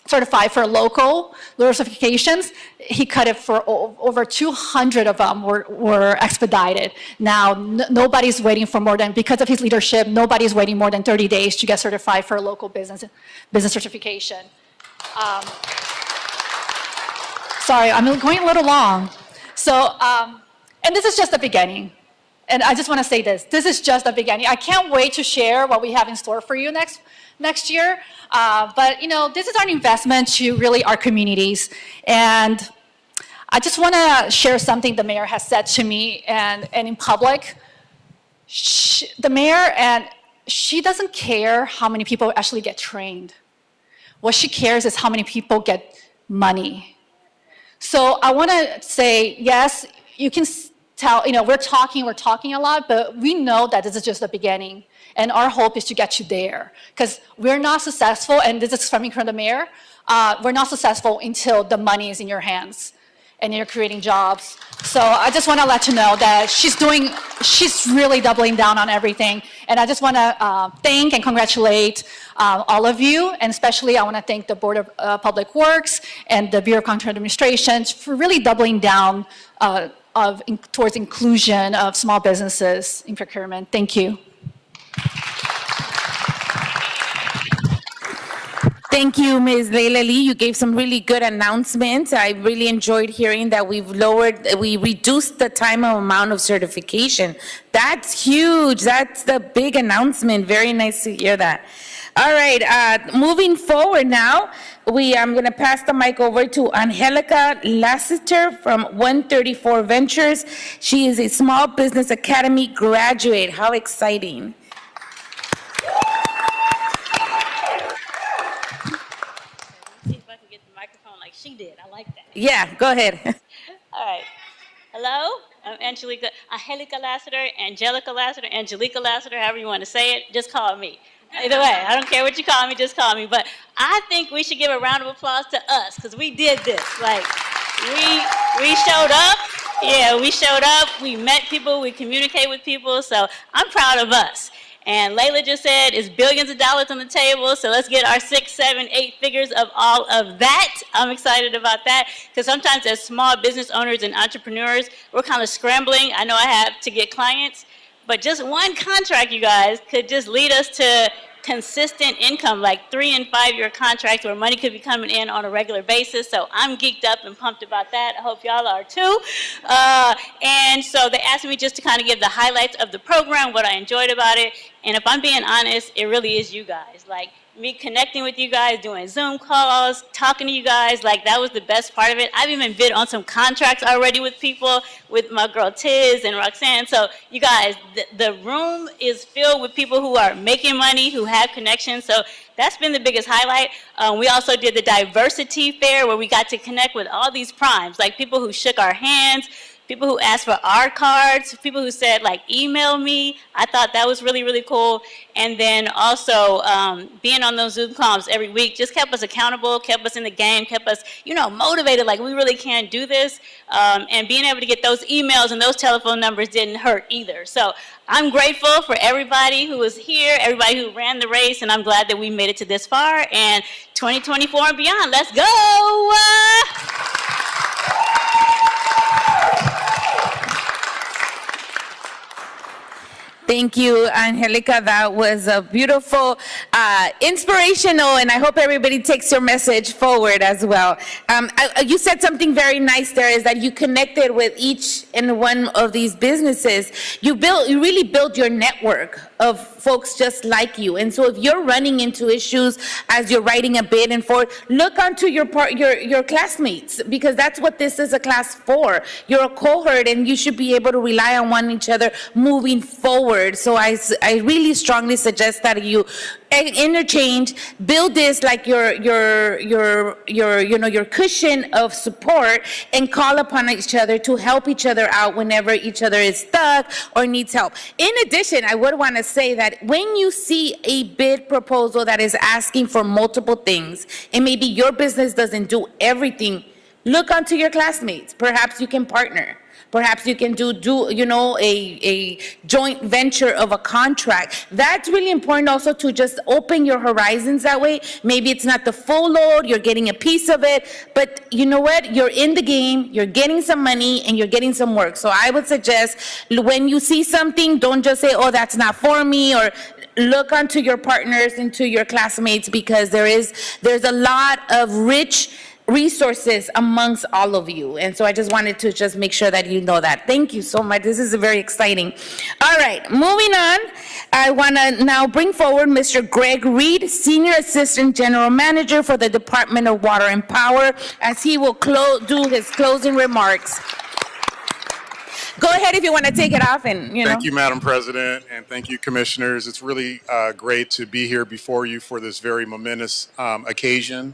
certified for local certifications. He cut it for over 200 of them were expedited. Now, nobody's waiting for more than, because of his leadership, nobody's waiting more than 30 days to get certified for a local business certification. Sorry, I'm going a little long. So, and this is just the beginning. And I just want to say this is just the beginning. I can't wait to share what we have in store for you next year. But this is our investment to really our communities. And I just want to share something the mayor has said to me and in public. The mayor, and she doesn't care how many people actually get trained. What she cares is how many people get money. So I want to say, yes, you can tell, we're talking a lot, but we know that this is just the beginning. And our hope is to get you there. Because we're not successful, and this is coming from the mayor, we're not successful until the money is in your hands and you're creating jobs. So I just want to let you know that she's really doubling down on everything. And I just want to thank and congratulate all of you. And especially I want to thank the Board of Public Works and the Bureau of Contract Administration for really doubling down towards inclusion of small businesses in procurement. Thank you. Thank you, Ms. Leila Lee. You gave some really good announcements. I really enjoyed hearing that we reduced the time amount of certification. That's huge. That's the big announcement. Very nice to hear that. All right, moving forward now, I'm going to pass the mic over to Angelica Lassiter from 134 Ventures. She is a Small Business Academy graduate. How exciting. She did. I like that. Yeah, go ahead. All right. Hello, I'm Angelica Lassiter, however you want to say it. Just call me. Either way, I don't care what you call me, just call me. But I think we should give a round of applause to us because we did this. Like, we showed up. Yeah, we showed up. We met people. We communicate with people. So I'm proud of us. And Layla just said it's billions of dollars on the table, so let's get our 6, 7, 8 figures of all of that. I'm excited about that because sometimes as small business owners and entrepreneurs, we're kind of scrambling. I know I have to get clients, but just one contract, you guys, could just lead us to consistent income, like 3- and 5-year contracts where money could be coming in on a regular basis. So I'm geeked up and pumped about that. I hope y'all are too. And so they asked me just to kind of give the highlights of the program, what I enjoyed about it. And if I'm being honest, it really is you guys. Like me connecting with you guys, doing Zoom calls, talking to you guys, like that was the best part of it. I've even bid on some contracts already with people, with my girl Tiz and Roxanne. So you guys, the room is filled with people who are making money, who have connections. So that's been the biggest highlight. We also did the diversity fair where we got to connect with all these primes, like people who shook our hands, people who asked for our cards, people who said, like, email me. I thought that was really, really cool. And then also being on those Zoom calls every week just kept us accountable, kept us in the game, kept us, motivated, like we really can do this. And being able to get those emails and those telephone numbers didn't hurt either. So I'm grateful for everybody who was here, everybody who ran the race, and I'm glad that we made it to this far. And 2024 and beyond, let's go! Thank you, Angelica. That was a beautiful, inspirational, and I hope everybody takes your message forward as well. You said something very nice there, is that you connected with each and one of these businesses. You really built your network of folks just like you. And so if you're running into issues as you're writing a bid and for, look onto your classmates, because that's what this is a class for. You're a cohort and you should be able to rely on one each other moving forward. So I really strongly suggest that you interchange, build this like your cushion of support, and call upon each other to help each other out whenever each other is stuck or needs help. In addition, I would want to say that when you see a bid proposal that is asking for multiple things, and maybe your business doesn't do everything, look onto your classmates. Perhaps you can partner. Perhaps you can do a joint venture of a contract. That's really important also, to just open your horizons that way. Maybe it's not the full load, you're getting a piece of it, but you know what? You're in the game, you're getting some money, and you're getting some work. So I would suggest when you see something, don't just say, oh, that's not for me, or look onto your partners and to your classmates, because there's a lot of rich resources amongst all of you. And so I just wanted to just make sure that you know that. Thank you so much. This is very exciting. All right, moving on. I want to now bring forward Mr. Greg Reed, Senior Assistant General Manager for the Department of Water and Power, as he will do his closing remarks. Go ahead if you want to take it off and, Thank you, Madam President, and thank you, Commissioners. It's really great to be here before you for this very momentous occasion.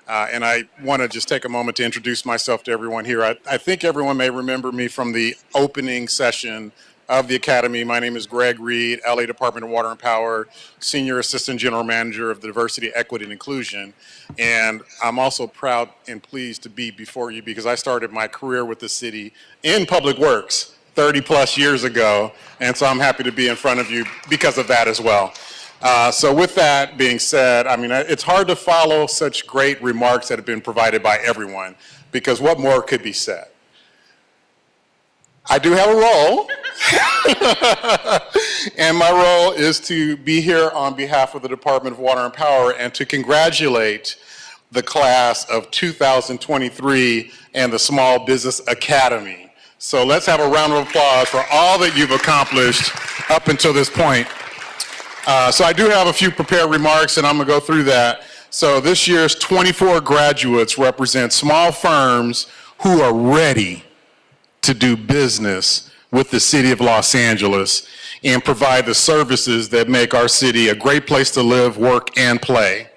And I want to just take a moment to introduce myself to everyone here. I think everyone may remember me from the opening session of the Academy. My name is Greg Reed, LA Department of Water and Power, Senior Assistant General Manager of the Diversity, Equity, and Inclusion. And I'm also proud and pleased to be before you because I started my career with the city in Public Works 30 plus years ago. And so I'm happy to be in front of you because of that as well. So with that being said, I mean, it's hard to follow such great remarks that have been provided by everyone, because what more could be said? I do have a role, and my role is to be here on behalf of the Department of Water and Power and to congratulate the class of 2023 and the Small Business Academy. So let's have a round of applause for all that you've accomplished up until this point. So I do have a few prepared remarks, and I'm going to go through that. So this year's 24 graduates represent small firms who are ready to do business with the city of Los Angeles and provide the services that make our city a great place to live, work, and play.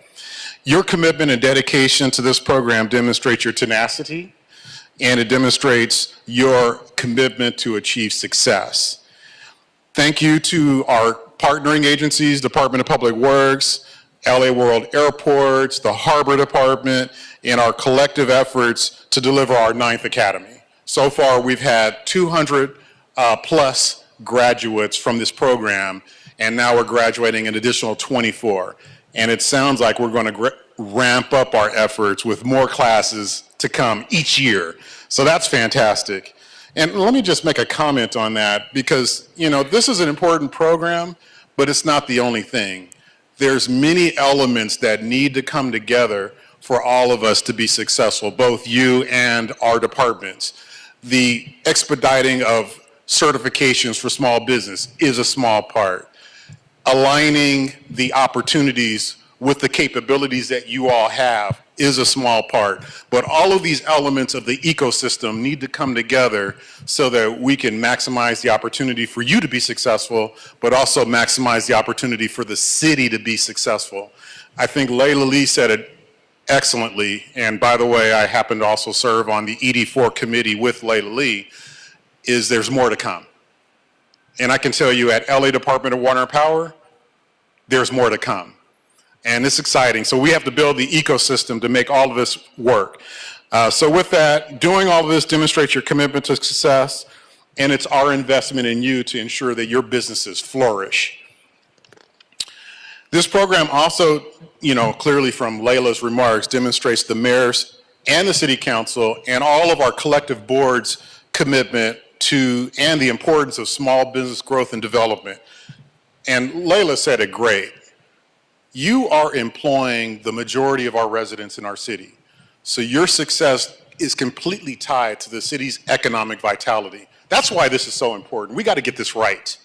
Your commitment and dedication to this program demonstrates your tenacity, and it demonstrates your commitment to achieve success. Thank you to our partnering agencies, Department of Public Works, LA World Airports, the Harbor Department, and our collective efforts to deliver our 9th Academy. So far, we've had 200 plus graduates from this program, and now we're graduating an additional 24. And it sounds like we're going to ramp up our efforts with more classes to come each year. So that's fantastic. And let me just make a comment on that, because, you know, this is an important program, but it's not the only thing. There's many elements that need to come together for all of us to be successful, both you and our departments. The expediting of certifications for small business is a small part. Aligning the opportunities with the capabilities that you all have is a small part. But all of these elements of the ecosystem need to come together so that we can maximize the opportunity for you to be successful, but also maximize the opportunity for the city to be successful. I think Layla Lee said it excellently, and by the way, I happen to also serve on the ED4 committee with Layla Lee, is there's more to come. And I can tell you at LA Department of Water and Power, there's more to come. And it's exciting. So we have to build the ecosystem to make all of this work. So with that, doing all of this demonstrates your commitment to success, and it's our investment in you to ensure that your businesses flourish. This program also, you know, clearly from Layla's remarks, demonstrates the mayor's and the city council and all of our collective boards' commitment to and the importance of small business growth and development. And Layla said it great. You are employing the majority of our residents in our city. So your success is completely tied to the city's economic vitality. That's why this is so important. We got to get this right.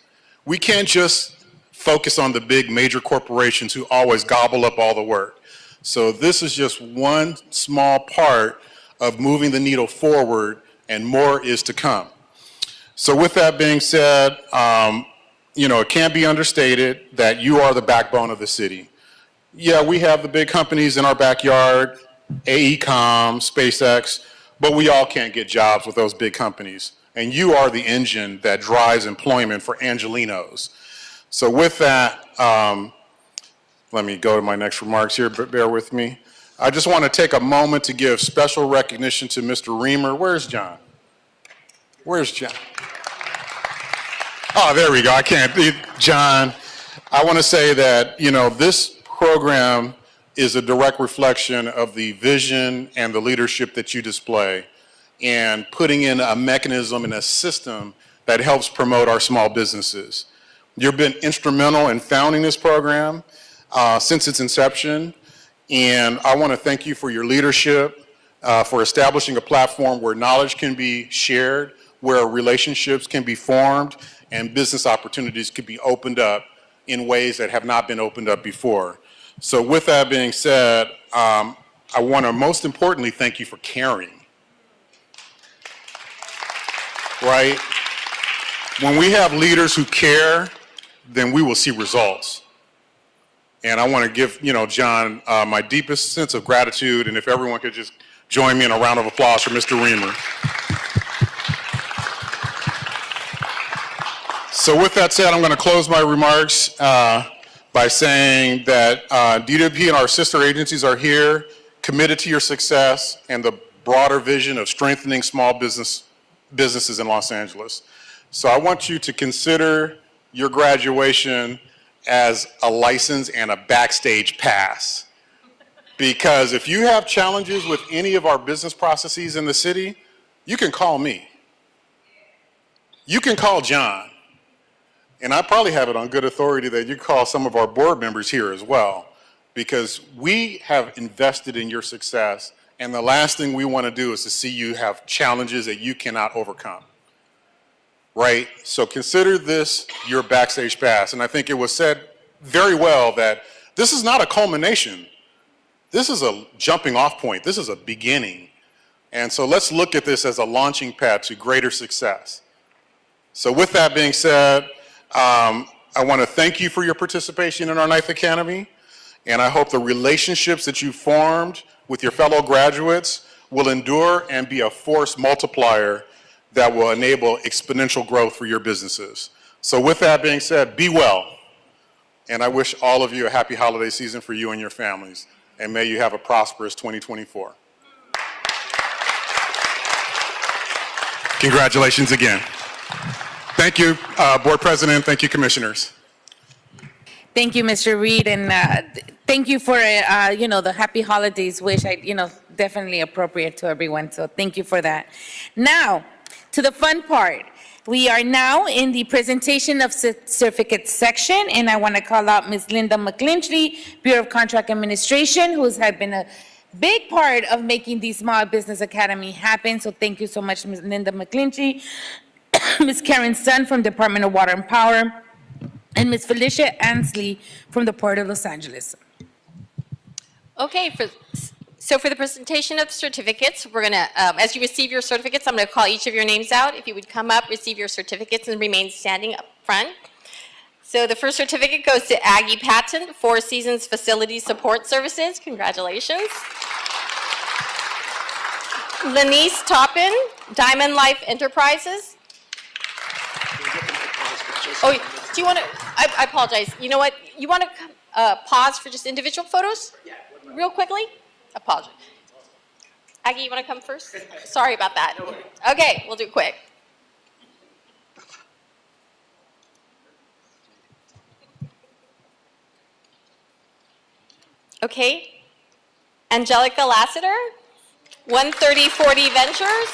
We can't just focus on the big major corporations who always gobble up all the work. So this is just one small part of moving the needle forward, and more is to come. So with that being said, it can't be understated that you are the backbone of the city. Yeah, we have the big companies in our backyard, AECOM, SpaceX, but we all can't get jobs with those big companies. And you are the engine that drives employment for Angelinos. So with that, let me go to my next remarks here, but bear with me. I just want to take a moment to give special recognition to Mr. Reamer. Where's John? Where's John? Oh, there we go. I can't. John, I want to say that, this program is a direct reflection of the vision and the leadership that you display, and putting in a mechanism and a system that helps promote our small businesses. You've been instrumental in founding this program since its inception, and I want to thank you for your leadership, for establishing a platform where knowledge can be shared, where relationships can be formed, and business opportunities could be opened up in ways that have not been opened up before. So with that being said, I want to most importantly thank you for caring. Right? When we have leaders who care, then we will see results. And I want to give, John, my deepest sense of gratitude, and if everyone could just join me in a round of applause for Mr. Reamer. So with that said, I'm going to close my remarks by saying that DWP and our sister agencies are here, committed to your success and the broader vision of strengthening small businesses in Los Angeles. So I want you to consider your graduation as a license and a backstage pass. Because if you have challenges with any of our business processes in the city, you can call me. You can call John. And I probably have it on good authority that you call some of our board members here as well, because we have invested in your success, and the last thing we want to do is to see you have challenges that you cannot overcome, right? So consider this your backstage pass, and I think it was said very well that this is not a culmination. This is a jumping off point. This is a beginning. And so let's look at this as a launching pad to greater success. So with that being said, I want to thank you for your participation in our Ninth Academy, and I hope the relationships that you formed with your fellow graduates will endure and be a force multiplier that will enable exponential growth for your businesses. So with that being said, be well, and I wish all of you a happy holiday season for you and your families, and may you have a prosperous 2024. Congratulations again. Thank you, Board President. Thank you, Commissioners. Thank you, Mr. Reed, and thank you for, the happy holidays wish. Definitely appropriate to everyone, so thank you for that. Now, to the fun part. We are now in the presentation of certificates section, and I want to call out Ms. Linda McClinchy, Bureau of Contract Administration, who's had been a big part of making the Small Business Academy happen, so thank you so much, Ms. Linda McClinchy. Ms. Karen Sun from Department of Water and Power, and Ms. Felicia Ansley from the Port of Los Angeles. Okay, so for the presentation of certificates, we're going to, as you receive your certificates, I'm going to call each of your names out. If you would come up, receive your certificates, and remain standing up front. So the first certificate goes to Aggie Patton, Four Seasons Facility Support Services. Congratulations. Lenise Toppin, Diamond Life Enterprises. Oh, do you want to, I apologize. You know what? You want to pause for just individual photos? Yeah. Real quickly? Apologize. Aggie, you want to come first? Sorry about that. Okay, we'll do it quick. Okay. Angelica Lassiter, 13040 Ventures.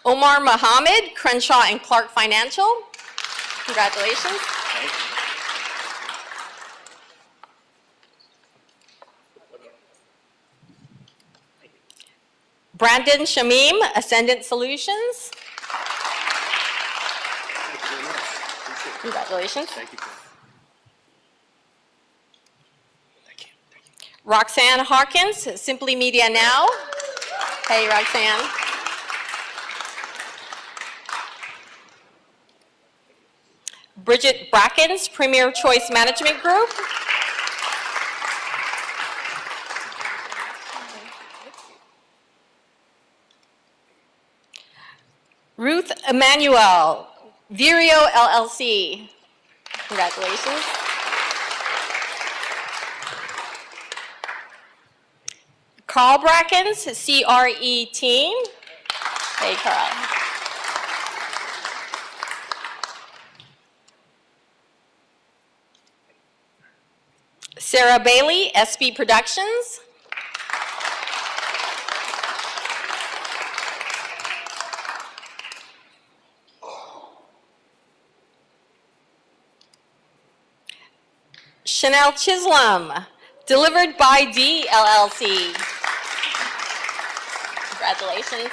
Omar Mohammed, Crenshaw and Clark Financial. Congratulations. Brandon Shamim, Ascendant Solutions. Congratulations. Roxanne Hawkins, Simply Media Now. Hey, Roxanne. Bridget Brackens, Premier Choice Management Group. Ruth Emanuel, Vireo LLC. Congratulations. Carl Brackens, CRE Team. Hey, Carl. Sarah Bailey, SB Productions. Chanel Chisholm, Delivered by D LLC. Congratulations.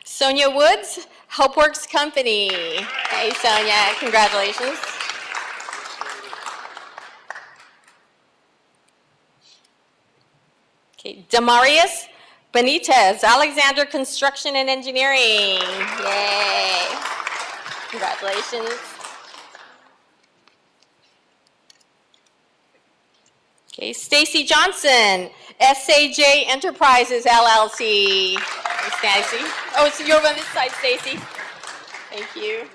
Sonia Woods, HelpWorks Company. Hey, Sonia, congratulations. Okay, Damarius Benitez, Alexander Construction and Engineering. Yay. Congratulations. Okay, Stacy Johnson, SAJ Enterprises LLC. Hey, Stacy. Oh, so you're on this side, Stacy. Thank you.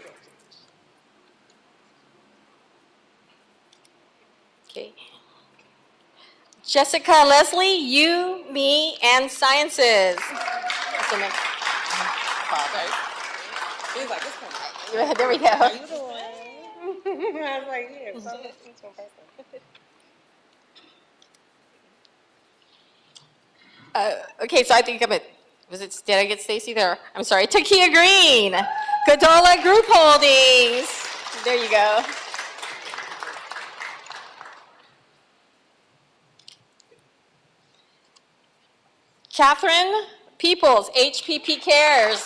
Okay. Jessica Leslie, You, Me, and Sciences. There we go. Okay, so I think I'm did I get Stacy there? I'm sorry. Takia Green, Godola Group Holdings. There you go. Catherine Peoples, HPP Cares.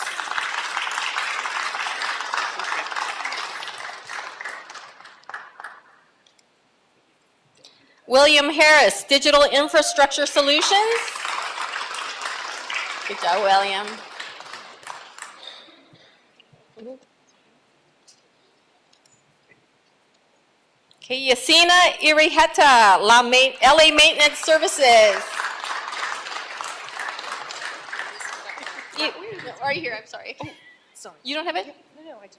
William Harris, Digital Infrastructure Solutions. Good job, William. Okay, Yasina Iriheta, LA Maintenance Services. Are you here? I'm sorry. Sorry. You don't have it? No, I do.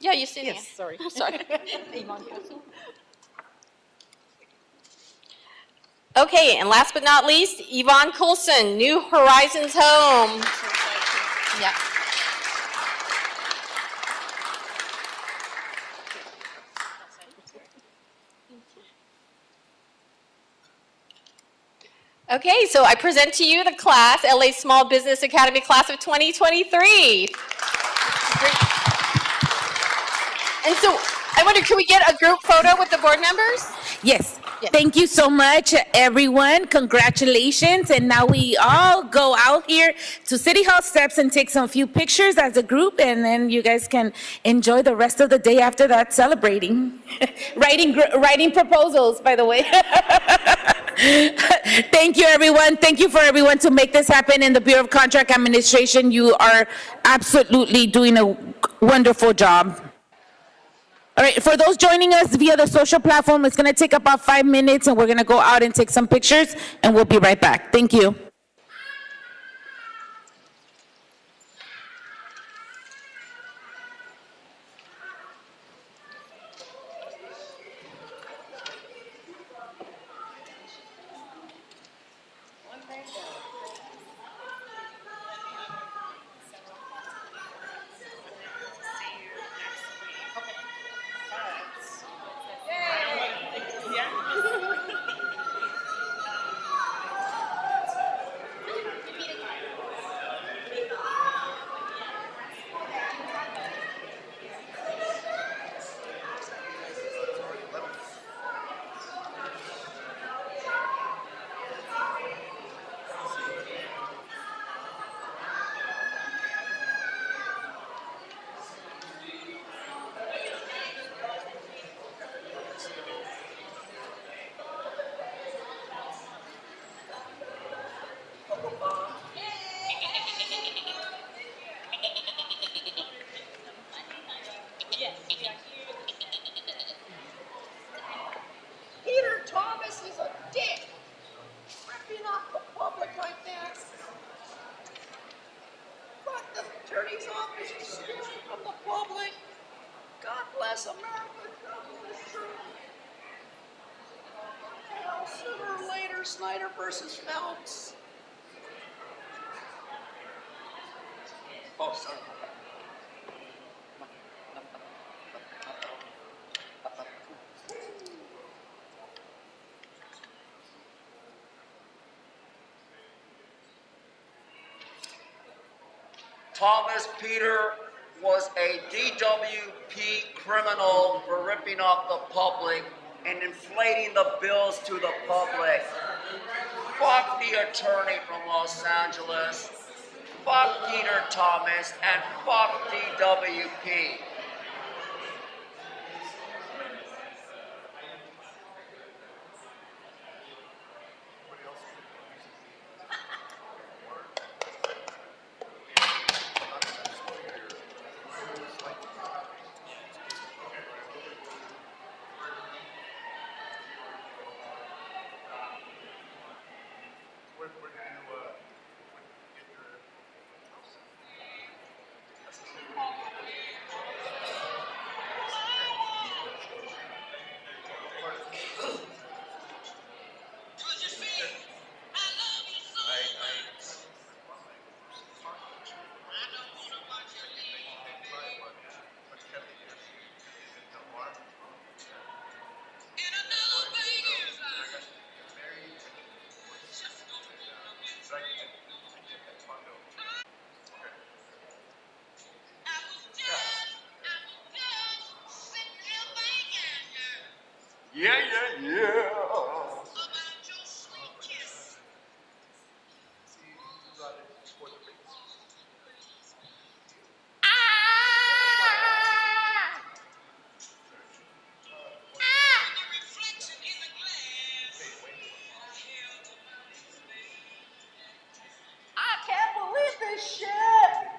Yeah, you sit Yes, sorry. I'm sorry. Okay, and last but not least, Yvonne Coulson, New Horizons Home. Yeah. Okay, so I present to you the class, LA Small Business Academy class of 2023. And so I wonder, can we get a group photo with the board members? Yes. Thank you so much, everyone. Congratulations. And now we all go out here to City Hall steps and take some few pictures as a group, and then you guys can enjoy the rest of the day after that celebrating. writing proposals, by the way. Thank you, everyone. Thank you for everyone to make this happen in the Bureau of Contract Administration. You are absolutely doing a wonderful job. All right, for those joining us via the social platform, it's going to take about 5 minutes, and we're going to go out and take some pictures, and we'll be right back. Thank you. Attorney's Office is stealing from the public. God bless America. God bless Trump. Now, sooner or later, Snyder versus Phelps. Oh, sorry. Thomas Peter was a DWP criminal for ripping off the public and inflating the bills to the public. Fuck the attorney from Los Angeles. Fuck Peter Thomas and fuck DWP. Yeah, yeah, yeah. I can't believe this shit.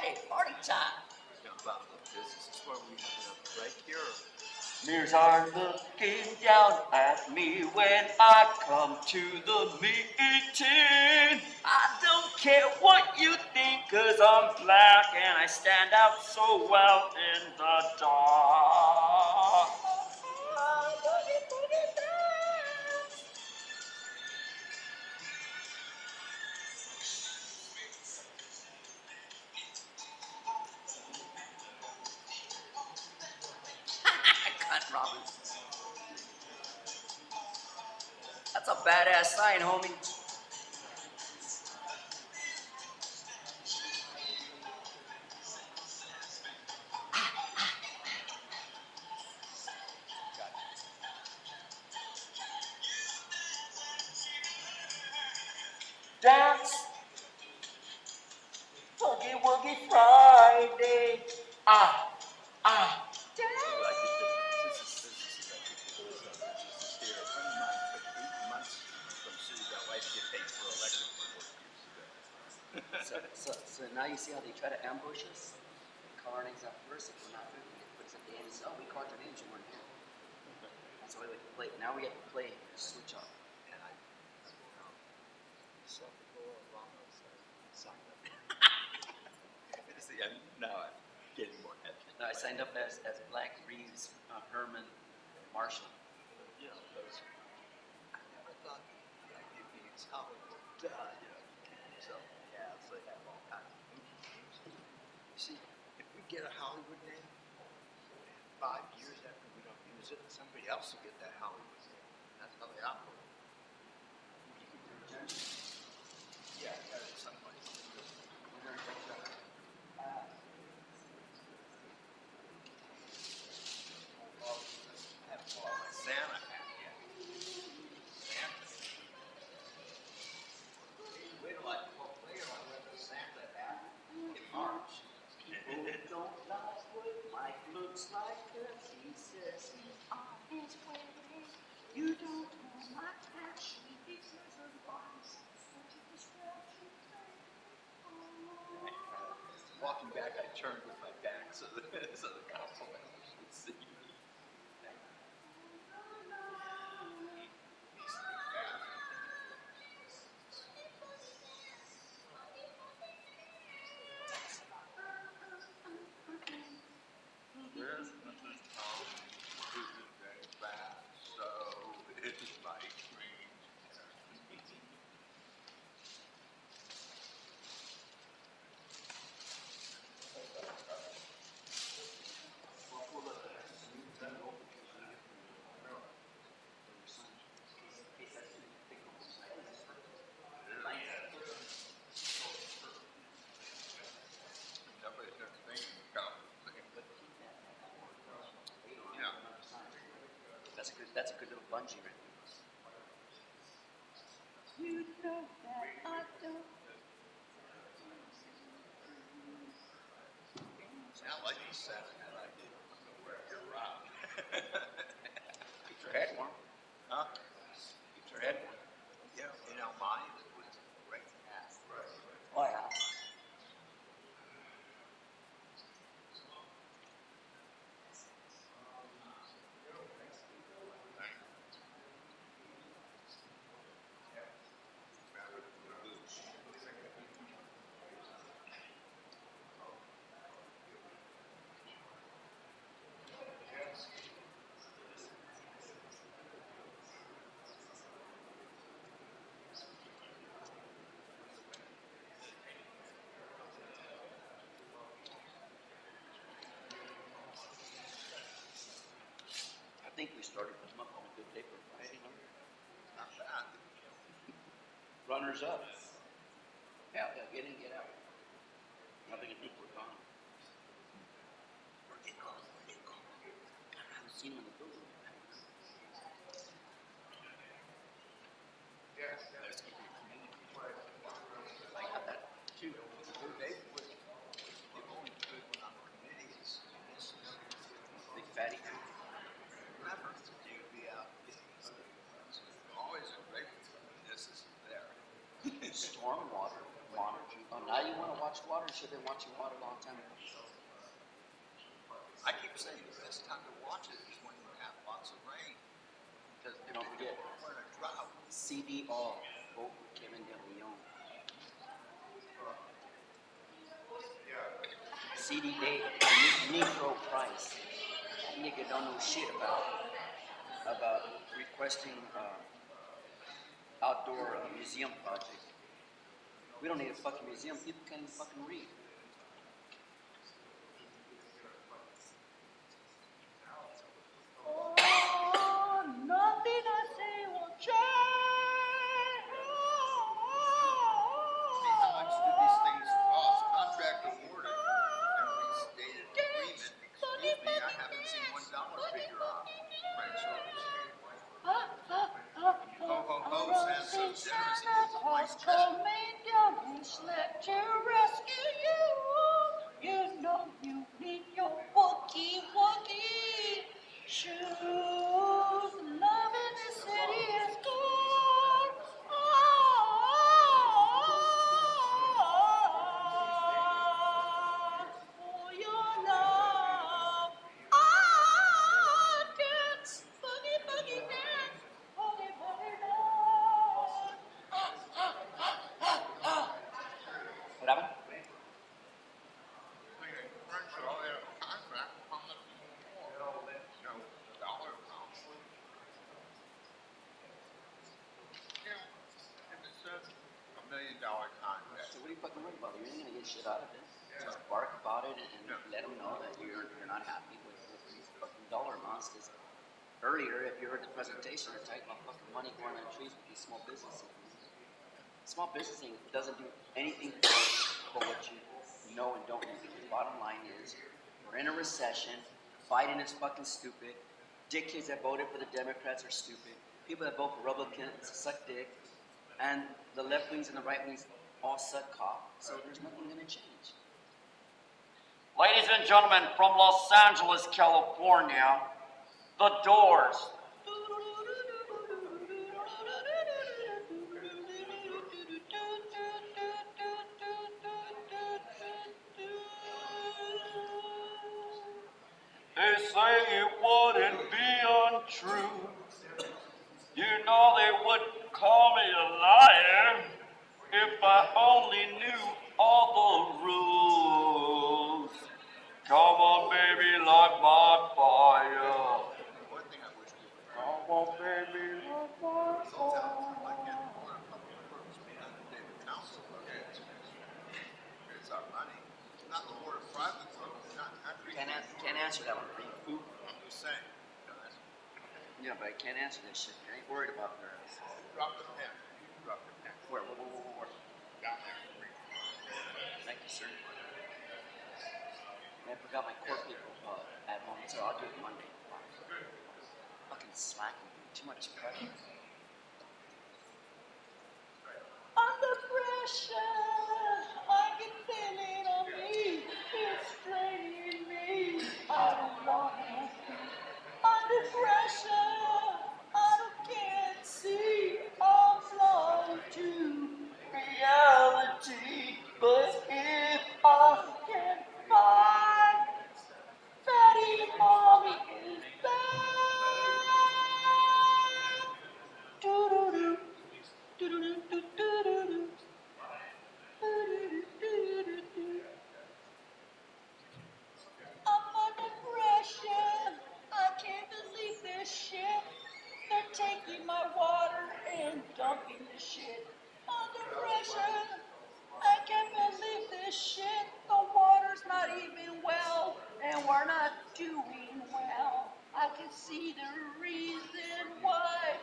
party, party time. About the business is where we have it right here. Mirrors are looking down at me when I come to the meeting. I don't care what you think, 'cause I'm black and I stand out so well in the dark. Boogie, boogie, dance. Cut Robbins. That's a badass sign, homie. Dance. Boogie Woogie Friday. Ah, ah. So now you see how they try to ambush us? They call our names out first. If we're not here, we get put us at the end. So, oh, we called your names, you weren't here. That's the way we can play. Now we have to play switch up. See, now I'm getting more heavy. No, I signed up as Black Reeves Herman Marshall. You know, those. I never thought the idea being Hollywood. You know, so yeah, so they have all kinds of names. You see, if we get a Hollywood name, 5 years after we don't use it, somebody else will get that Hollywood name. That's how they operate. Yeah, something like that. Santa hat yet. Santa. Wait till I play on with the Santa hat in March. People don't like what Mike looks like, 'cause he says he's on his way. You don't know my passion because of wise. Walking back, I turned with my back so the council members would see me. Christmas is coming, isn't very fast, so it's my dream. Nobody's ever thinking about it. Yeah. That's a good little bungee right there. You know that I don't. See, I like the Santa hat I did where you're around. Keep your head warm. Huh? Keep your head warm. Yeah, you know, mine was a great hat. Oh yeah. I think we started putting them up on a good paper. Not bad. Runners up. Yeah, get in, get out. I think people are gone. Where'd they go? Where'd they go? I haven't seen them in the building. Let's keep your community. I got that too. They was the only good one on the committee is Big fatty. remember you'd be out. Always a great one. This is there. Stormwater. Water. Oh, now you want to watch water should have been watching water a long time ago. I keep saying the best time to watch it is when you have lots of rain. Because if Don't forget. we're in a drought. CDR, vote for Kevin De Leon. CD Dave, Negro Price. That nigga don't know shit about requesting outdoor museum project. We don't need a fucking museum. People can't even fucking read. Nothing I say will change. How much do these things cost? Contract awarded and restated agreement. Excuse me, I haven't seen $1 figure out. French Ho ho ho, Santa's so generous he gives a blank check. Coming down his sled to rescue you. You know you need your boogie woogie shoes. Love in the city is gone. For your love, dance, boogie boogie dance, boogie boogie dance. What happened? Crenshaw had a contract, how much more? No, dollar amount. Yeah, if it says $1 million contract. So what are you fucking worried about? You ain't gonna get shit out of it. Just bark about it and let them know that you're not happy with these fucking dollar amounts. Because earlier, if you heard the presentation, they're talking about fucking money going on trees with these small businesses. Small businessing doesn't do anything for what you know and don't know. Because bottom line is, we're in a recession. Biden is fucking stupid. Dickheads that voted for the Democrats are stupid. People that vote for Republicans suck dick. And the left wings and the right wings all suck cock. So there's nothing gonna change. Ladies and gentlemen, from Los Angeles, California, The Doors. They say it wouldn't be untrue. You know they would call me a liar if I only knew all the rules. Come on, baby, light my fire. One thing I wish we would Come on, baby, light my fire. like in Florida Public Works, we had a David Council, okay? It's our money. It's not the board of private roads, it's not country. Can't answer that one. I'm just saying. Yeah, but I can't answer this shit. I ain't worried about their Drop the pen. Drop the pen. Where? Down there. Thank you, sir. I forgot my court people at home, so I'll do it Monday. Fucking slacking. Too much pressure. Under pressure, I can feel it on me. It's straining me. I don't want to. Under pressure, I can't see. I'm blind to reality. But if I can find Fatty Mommy is back. Do-do-do. Do-do-do-do-do-do. Do-do-do-do-do-do. I'm under pressure. I can't believe this shit. They're taking my water and dumping the shit. Under pressure. I can't believe this shit. The water's not even well, and we're not doing well. I can see the reason why.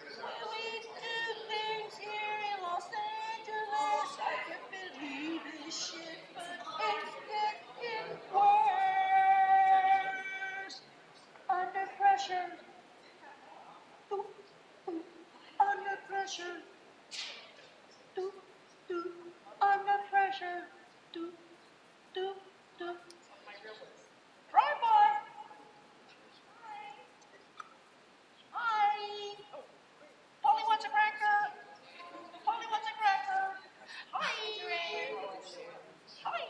We do things here in Los Angeles. I can't believe this shit, but it's getting worse. Under pressure. Ooh, ooh. Under pressure. Ooh, ooh. Under pressure. Do, do, do. Drive by. Hi. Polly wants a cracker. Polly wants a cracker. Hi. Hi.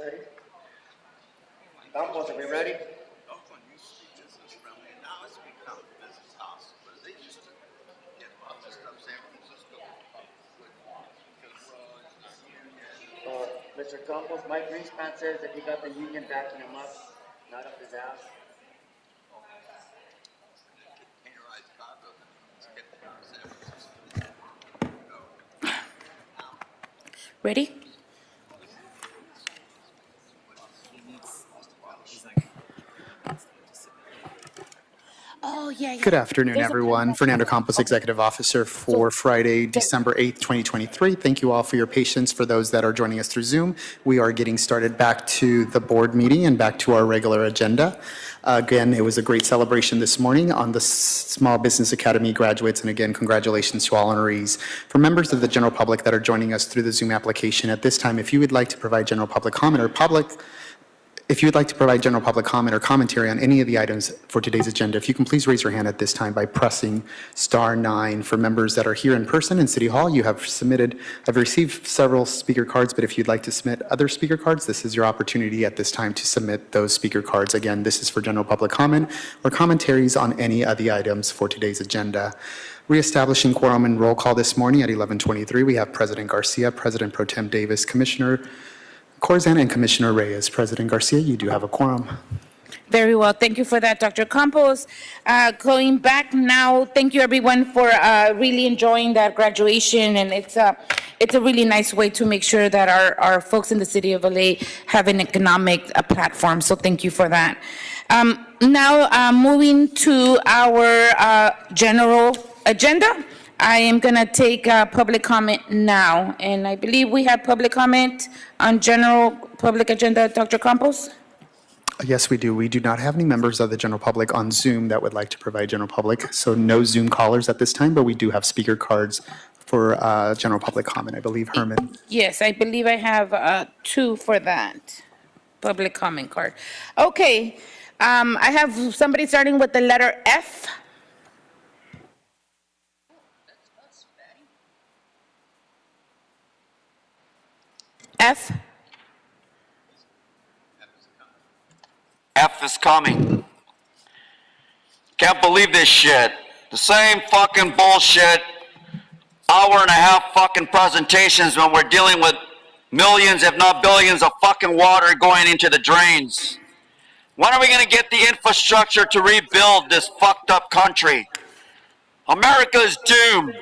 Ready? Campos, are we ready? Oakland used to be business friendly, and now it's become a business hospital. They used to get most of San Francisco because roads, union. Mr. Campos, Mike Greenspan says that he got the union backing him up, not up his ass. Containerized condos and get San Francisco. Ready? Oh, yeah, yeah. Good afternoon, There's a- everyone. Fernando Campos, Executive Officer for Friday, December 8th, 2023. Thank you all for your patience. For those that are joining us through Zoom, we are getting started back to the board meeting and back to our regular agenda. Again, it was a great celebration this morning on the Small Business Academy graduates, and again, congratulations to all honorees. For members of the general public that are joining us through the Zoom application, at this time, if you would like to provide general public comment or if you would like to provide general public comment or commentary on any of the items for today's agenda, if you can please raise your hand at this time by pressing *9. For members that are here in person in City Hall, I've received several speaker cards, but if you'd like to submit other speaker cards, this is your opportunity at this time to submit those speaker cards. Again, this is for general public comment or commentaries on any of the items for today's agenda. Reestablishing quorum and roll call this morning at 11:23, we have President Garcia, President Pro Tem Davis, Commissioner Corzine, and Commissioner Reyes. President Garcia, you do have a quorum. Very well. Thank you for that, Dr. Campos. Going back now, thank you everyone for really enjoying that graduation. And it's a really nice way to make sure that our folks in the city of LA have an economic platform. So thank you for that. Now, moving to our general agenda. I am going to take public comment now, and I believe we have public comment on general public agenda. Dr. Campos? Yes, we do. We do not have any members of the general public on Zoom that would like to provide general public, so no Zoom callers at this time, but we do have speaker cards for general public comment. I believe Herman. Yes, I believe I have 2 for that public comment card. Okay, I have somebody starting with the letter F. F. F is coming. Can't believe this shit. The same fucking bullshit. Hour and a half fucking presentations when we're dealing with millions, if not billions, of fucking water going into the drains. When are we gonna get the infrastructure to rebuild this fucked up country? America is doomed.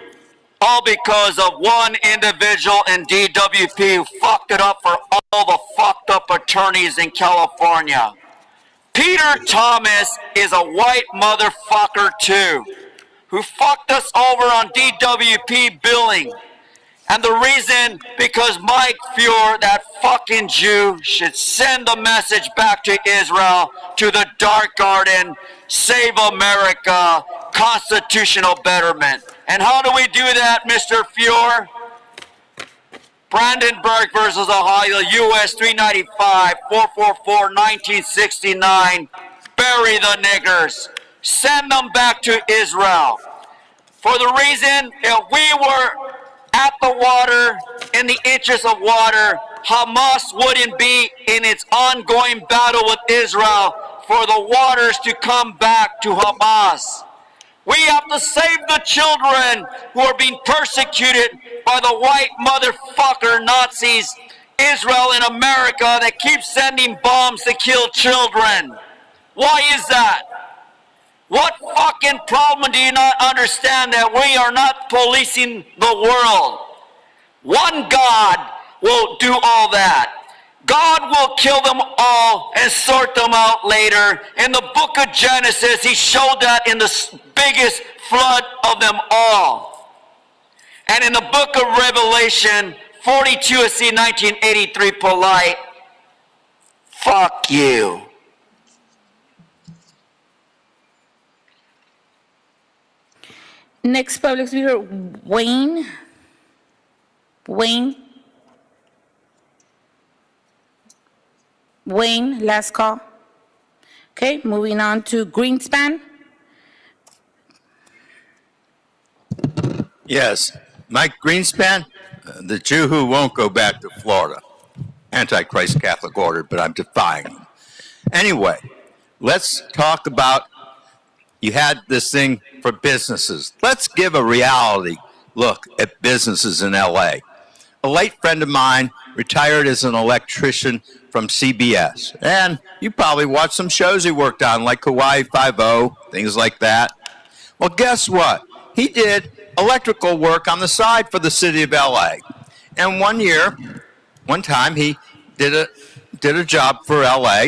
All because of one individual in DWP who fucked it up for all the fucked up attorneys in California. Peter Thomas is a white motherfucker too, who fucked us over on DWP billing. And the reason, because Mike Fuhr, that fucking Jew, should send a message back to Israel, to the Dark Garden, Save America, constitutional betterment. And how do we do that, Mr. Fuhr? Brandenburg versus Ohio, US 395, 444, 1969. Bury the niggers. Send them back to Israel. For the reason, if we were at the water, in the interest of water, Hamas wouldn't be in its ongoing battle with Israel for the waters to come back to Hamas. We have to save the children who are being persecuted by the white motherfucker Nazis, Israel and America, that keep sending bombs to kill children. Why is that? What fucking problem do you not understand that we are not policing the world? One God will do all that. God will kill them all and sort them out later. In the book of Genesis, he showed that in the biggest flood of them all. And in the book of Revelation, 42 USC 1983 polite, fuck you. Next public speaker, Wayne. Wayne, last call. Okay, moving on to Greenspan. Yes, Mike Greenspan, the Jew who won't go back to Florida. Antichrist Catholic order, but I'm defying them. Anyway, let's talk about, you had this thing for businesses. Let's give a reality look at businesses in LA. A late friend of mine retired as an electrician from CBS. And you probably watched some shows he worked on, like Hawaii Five-0, things like that. Well, guess what? He did electrical work on the side for the city of LA. And one time, he did a job for LA,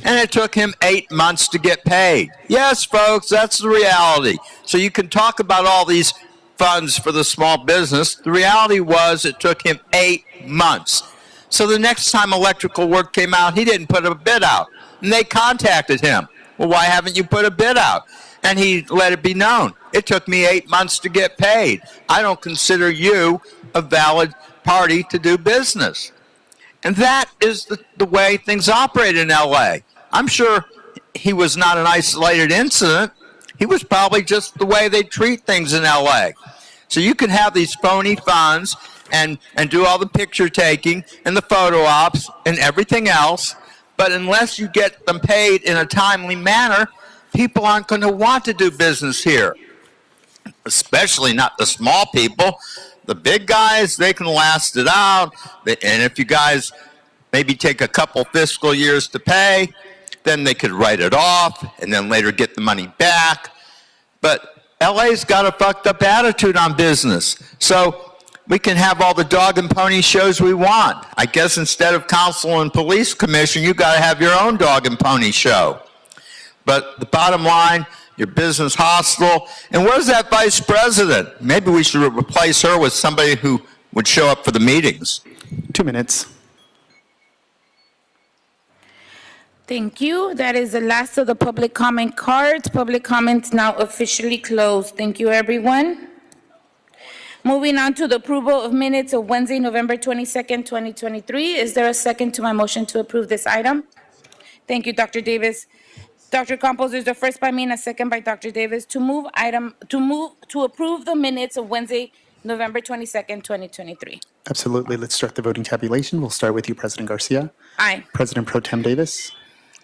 and it took him 8 months to get paid. Yes, folks, that's the reality. So you can talk about all these funds for the small business. The reality was it took him 8 months. So the next time electrical work came out, he didn't put a bid out. And they contacted him. Well, why haven't you put a bid out? And he let it be known. It took me 8 months to get paid. I don't consider you a valid party to do business. And that is the way things operate in LA. I'm sure he was not an isolated incident. He was probably just the way they treat things in LA. So you can have these phony funds and do all the picture taking and the photo ops and everything else, but unless you get them paid in a timely manner, people aren't going to want to do business here, especially not the small people. The big guys, they can last it out, and if you guys maybe take a couple fiscal years to pay, then they could write it off and then later get the money back. But LA's got a fucked up attitude on business. So we can have all the dog and pony shows we want. I guess instead of council and police commission, you got to have your own dog and pony show. But the bottom line, your business hostile. And where's that vice president? Maybe we should replace her with somebody who would show up for the meetings. 2 minutes. Thank you. That is the last of the public comment cards. Public comments now officially closed. Thank you, everyone. Moving on to the approval of minutes of Wednesday, November 22nd, 2023. Is there a second to my motion to approve this item? Thank you, Dr. Davis. Dr. Campos, there's a first by me and a second by Dr. Davis to approve the minutes of Wednesday, November 22nd, 2023. Absolutely. Let's start the voting tabulation. We'll start with you, President Garcia. Aye. President Pro Tem Davis.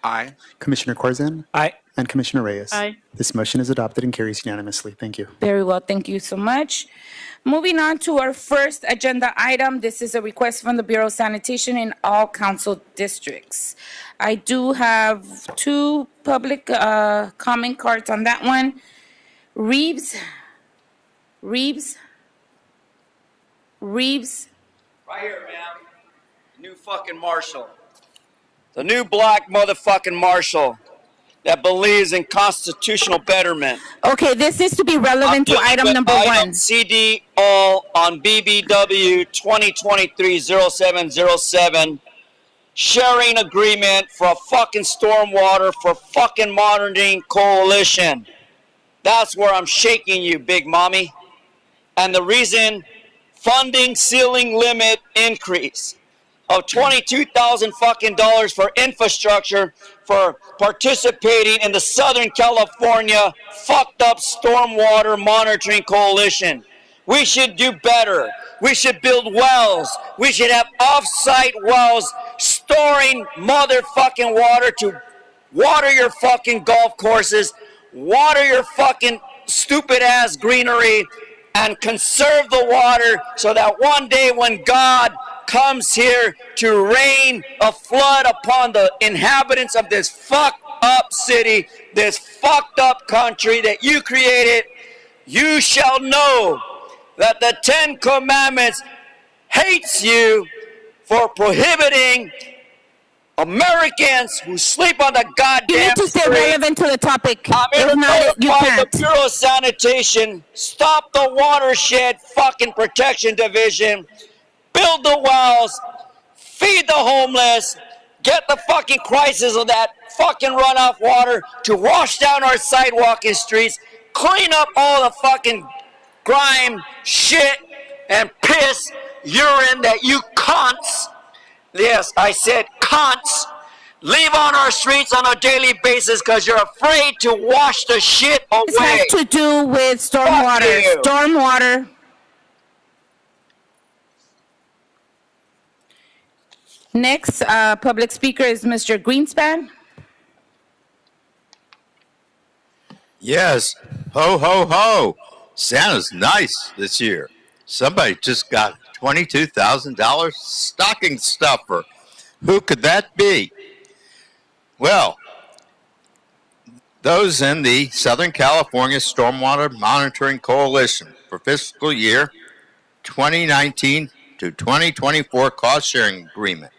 Aye. Commissioner Corzine. Aye. And Commissioner Reyes. Aye. This motion is adopted and carries unanimously. Thank you. Very well, thank you so much. Moving on to our first agenda item, this is a request from the Bureau of Sanitation in all council districts. I do have two public comment cards on that one. Reeves. Right here, ma'am. New fucking marshal. The new black motherfucking marshal that believes in constitutional betterment. Okay, this is to be relevant to item number one. CD all on BBW 2023-0707. Sharing agreement for a fucking stormwater for fucking monitoring coalition. That's where I'm shaking you, big mommy. And the reason, funding ceiling limit increase of $22,000 fucking dollars for infrastructure for participating in the Southern California fucked up stormwater monitoring coalition. We should do better. We should build wells. We should have off-site wells storing motherfucking water to water your fucking golf courses, water your fucking stupid ass greenery, and conserve the water so that one day when God comes here to rain a flood upon the inhabitants of this fucked up city, this fucked up country that you created, you shall know that the 10 Commandments hates you for prohibiting Americans who sleep on the goddamn You need to stay street. relevant to the topic. I'm If here not, to you notify the can't. Bureau of Sanitation, stop the watershed fucking protection division, build the wells, feed the homeless, get the fucking crisis of that fucking runoff water to wash down our sidewalk and streets, clean up all the fucking grime, shit, and piss, urine that you cunts, yes, I said cunts, leave on our streets on a daily basis because you're afraid to wash the shit away. This has to do with stormwater. you. Stormwater. Next, public speaker is Mr. Greenspan. Yes. Ho, ho, ho. Santa's nice this year. Somebody just got $22,000 stocking stuffer. Who could that be? Well, those in the Southern California Stormwater Monitoring Coalition for fiscal year 2019 to 2024 cost sharing agreement.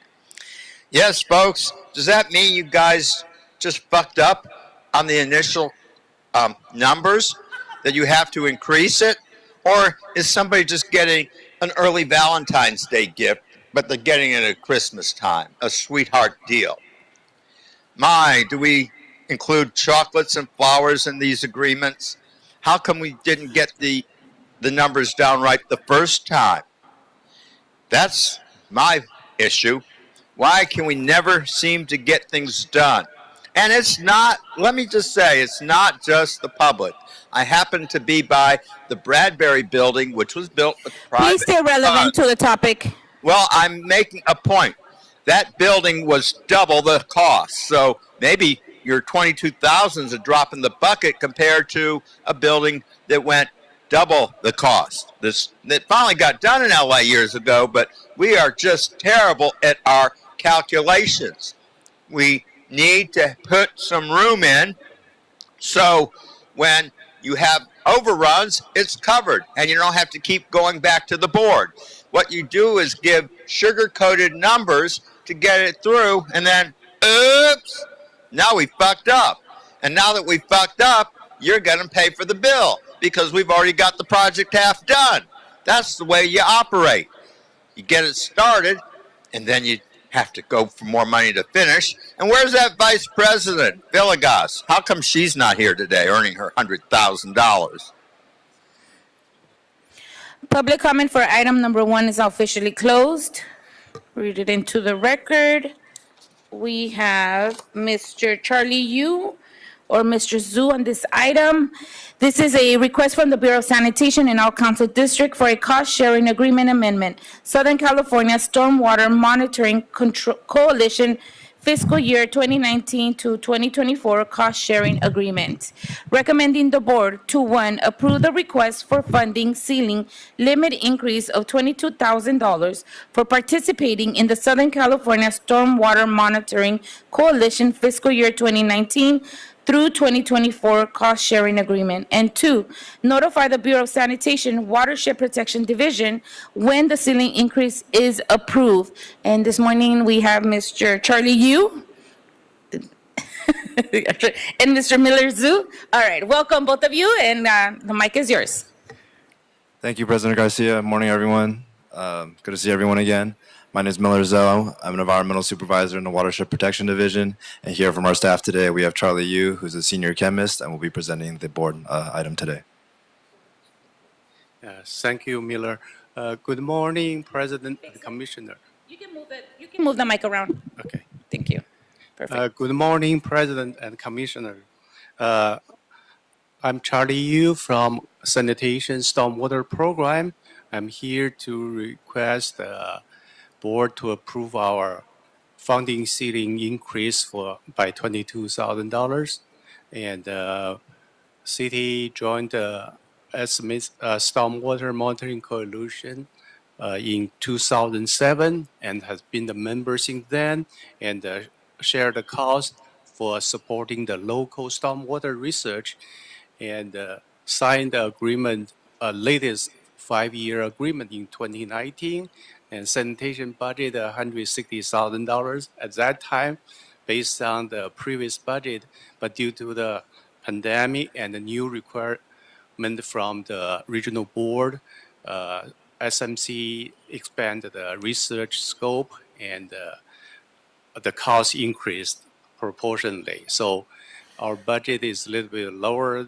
Yes, folks, does that mean you guys just fucked up on the initial numbers, that you have to increase it? Or is somebody just getting an early Valentine's Day gift, but they're getting it at Christmas time, a sweetheart deal? My, do we include chocolates and flowers in these agreements? How come we didn't get the numbers down right the first time? That's my issue. Why can we never seem to get things done? And it's not, let me just say, it's not just the public. I happen to be by the Bradbury building, which was built with private Please stay relevant to the topic. Well, I'm making a point. That building was double the cost. So maybe your 22,000 is a drop in the bucket compared to a building that went double the cost. That finally got done in LA years ago, but we are just terrible at our calculations. We need to put some room in so when you have overruns, it's covered and you don't have to keep going back to the board. What you do is give sugar-coated numbers to get it through, and then, oops, now we fucked up. And now that we fucked up, you're going to pay for the bill because we've already got the project half done. That's the way you operate. You get it started, and then you have to go for more money to finish. And where's that Vice President, Villegas? How come she's not here today earning her $100,000? Public comment for item number 1 is officially closed. Read it into the record. We have Mr. Charlie Yu or Mr. Zhu on this item. This is a request from the Bureau of Sanitation in all council district for a cost-sharing agreement amendment. Southern California Stormwater Monitoring Coalition fiscal year 2019 to 2024 cost-sharing agreement. Recommending the board to, 1, approve the request for funding ceiling limit increase of $22,000 for participating in the Southern California Stormwater Monitoring Coalition fiscal year 2019 through 2024 cost-sharing agreement. And 2, notify the Bureau of Sanitation Watershed Protection Division when the ceiling increase is approved. And this morning, we have Mr. Charlie Yu and Mr. Miller Zhu. All right, welcome both of you, and the mic is yours. Thank you, President Garcia. Morning, everyone. Good to see everyone again. My name is Miller Zhou. I'm an environmental supervisor in the Watershed Protection Division. And here from our staff today, we have Charlie Yu, who's a senior chemist, and will be presenting the board item today. Yes, thank you, Miller. Good morning, President and Commissioner. You can move it. You can move the mic around. Okay. Thank you. Perfect. Good morning, President and Commissioner. I'm Charlie Yu from Sanitation Stormwater Program. I'm here to request the board to approve our funding ceiling increase by $22,000. And city joined the Stormwater Monitoring Coalition in 2007 and has been a member since then, and shared the cost for supporting the local stormwater research, and signed the agreement, latest 5-year agreement in 2019, and sanitation budget $160,000 at that time based on the previous budget, but due to the pandemic and the new requirement from the regional board, SMC expanded the research scope, and the cost increased proportionally. So our budget is a little bit lower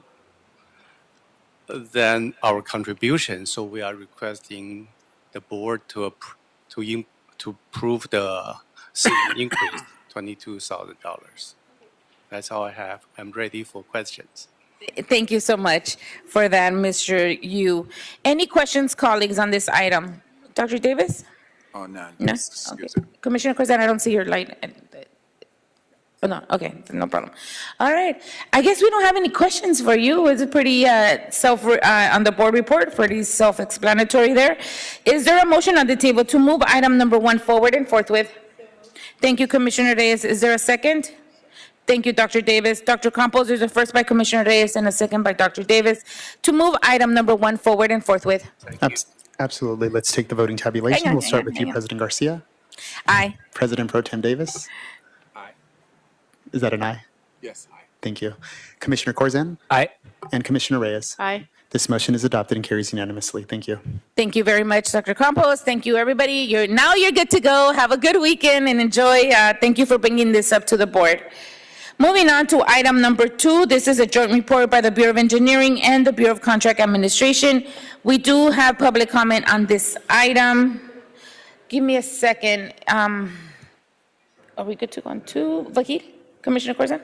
than our contribution. So we are requesting the board to approve the ceiling increase, $22,000. That's all I have. I'm ready for questions. Thank you so much for that, Mr. Yu. Any questions, colleagues, on this item? Dr. Davis? Oh, none. No? Excuse Okay. me. Commissioner Corzine, I don't see your light. Oh, no, okay, no problem. All right, I guess we don't have any questions for you. It's a pretty on the board report, pretty self-explanatory there. Is there a motion on the table to move item number 1 forward and forthwith? Thank you, Commissioner Reyes. Is there a second? Thank you, Dr. Davis. Dr. Campos, there's a first by Commissioner Reyes and a second by Dr. Davis to move item number 1 forward and forthwith. Absolutely. Let's take the voting tabulation. Hang on, We'll start hang on, with you, hang on. President Garcia. Aye. President Pro Tem Davis. Aye. Is that an aye? Yes, aye. Thank you. Commissioner Corzine Aye. and Commissioner Reyes. Aye. This motion is adopted and carries unanimously. Thank you. Thank you very much, Dr. Campos. Thank you, everybody. Now you're good to go. Have a good weekend and enjoy. Thank you for bringing this up to the board. Moving on to item number 2, this is a joint report by the Bureau of Engineering and the Bureau of Contract Administration. We do have public comment on this item. Give me a second. Are we good to go on 2, Vahid? Commissioner Corzine?